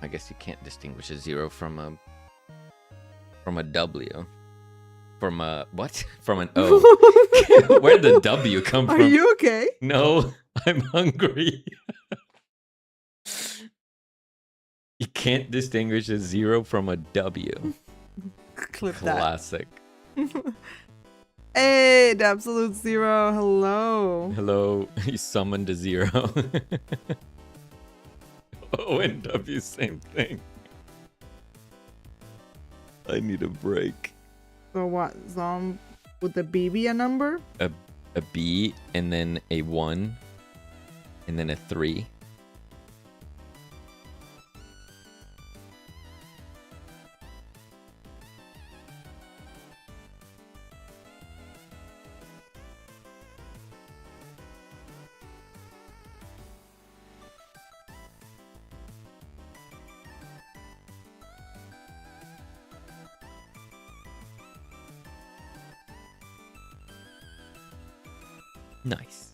I guess you can't distinguish a 0 from a W. From a what? From an O. Where'd the W come from? Are you okay? No, I'm hungry. You can't distinguish a 0 from a W. Clip Classic. that. Hey, the absolute 0. Hello. Hello. You summoned a 0. O and W, same thing. I need a break. So what? Would the B be a number? A B, and then a 1, and then a 3. Nice.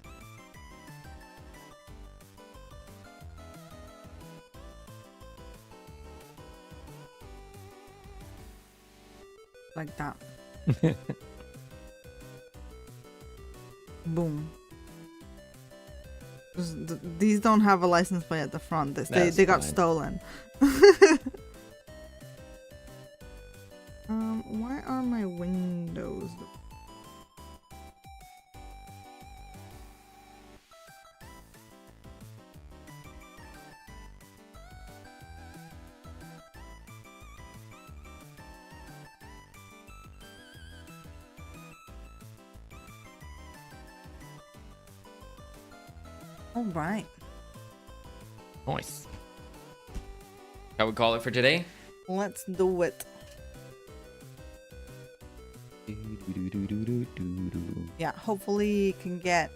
Like that. Boom. These don't have a license plate at the front. They got fine. stolen. Why are my windows? All right. Nice. Shall we call it for today? Let's do it. Yeah, hopefully you can get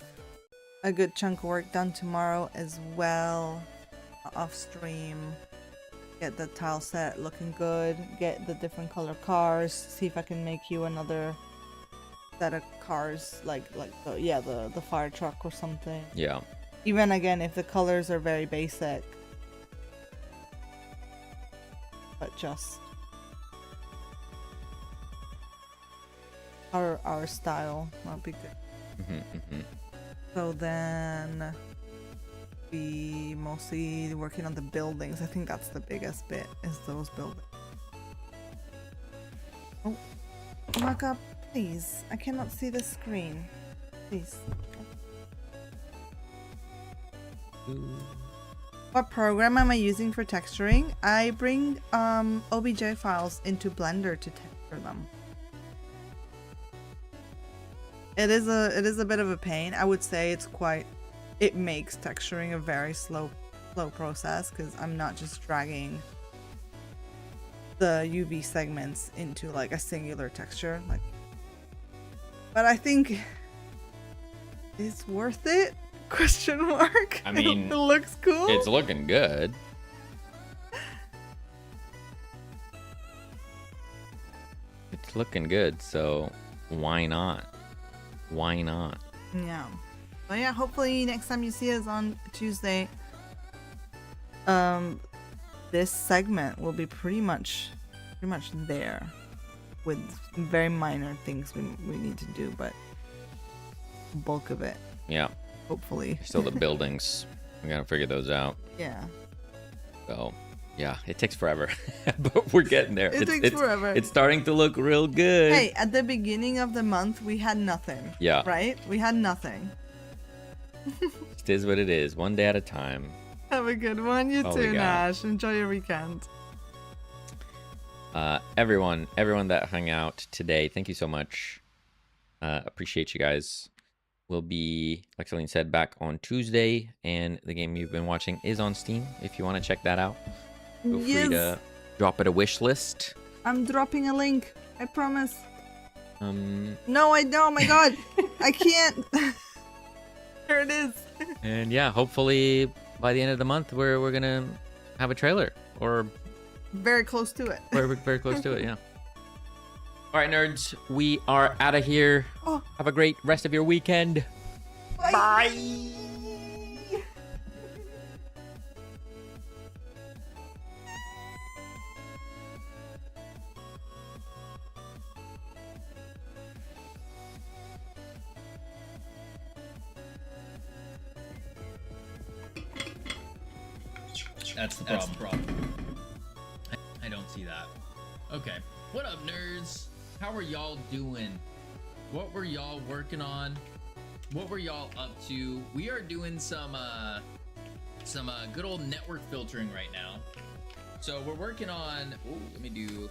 a good chunk of work done tomorrow as well. Off stream. Get the tile set looking good. Get the different color cars. See if I can make you another set of cars like the fire truck or something. Yeah. Even again, if the colors are very basic, but just our style might be good. So then we mostly working on the buildings. I think that's the biggest bit, is those buildings. Oh, Maka, please. I cannot see the screen. Please. What program am I using for texturing? I bring OBJ files into Blender to texture them. It is a bit of a pain. I would say it makes texturing a very slow process, because I'm not just dragging the UV segments into like a singular texture. But I think it's worth it. Question mark. I mean, it looks cool. It's looking good. It's looking good, so why not? Why not? Yeah. But yeah, hopefully next time you see us on Tuesday, this segment will be pretty much there, with very minor things we need to do, but bulk of it. Yeah. Hopefully. Still the buildings. We gotta figure those out. Yeah. So, yeah, it takes forever, but we're getting there. It takes forever. It's starting to look real good. Hey, at the beginning of the month, we had nothing. Yeah. Right? We had nothing. It is what it is. One day at a time. Have a good one. You Oh, too, we got Nash. Enjoy your weekend. Everyone that hung out today, thank you so much. Appreciate you guys. We'll be, like Selene said, back on Tuesday, and the game you've been watching is on Steam. If you want to check that out, feel free to drop it a wish list. I'm dropping a link. I promise. No, I don't. Oh my god. I can't. Here it is. And yeah, hopefully by the end of the month, we're gonna have a trailer, or very close to it. We're very close to it. Yeah. All right, nerds, we are out of here. Have a great rest of your weekend. Bye. Bye. That's the problem. I don't see that. Okay. What up, nerds? How are y'all doing? What were y'all working on? What were y'all up to? We are doing some good old network filtering right now. So we're working on. Ooh, let me do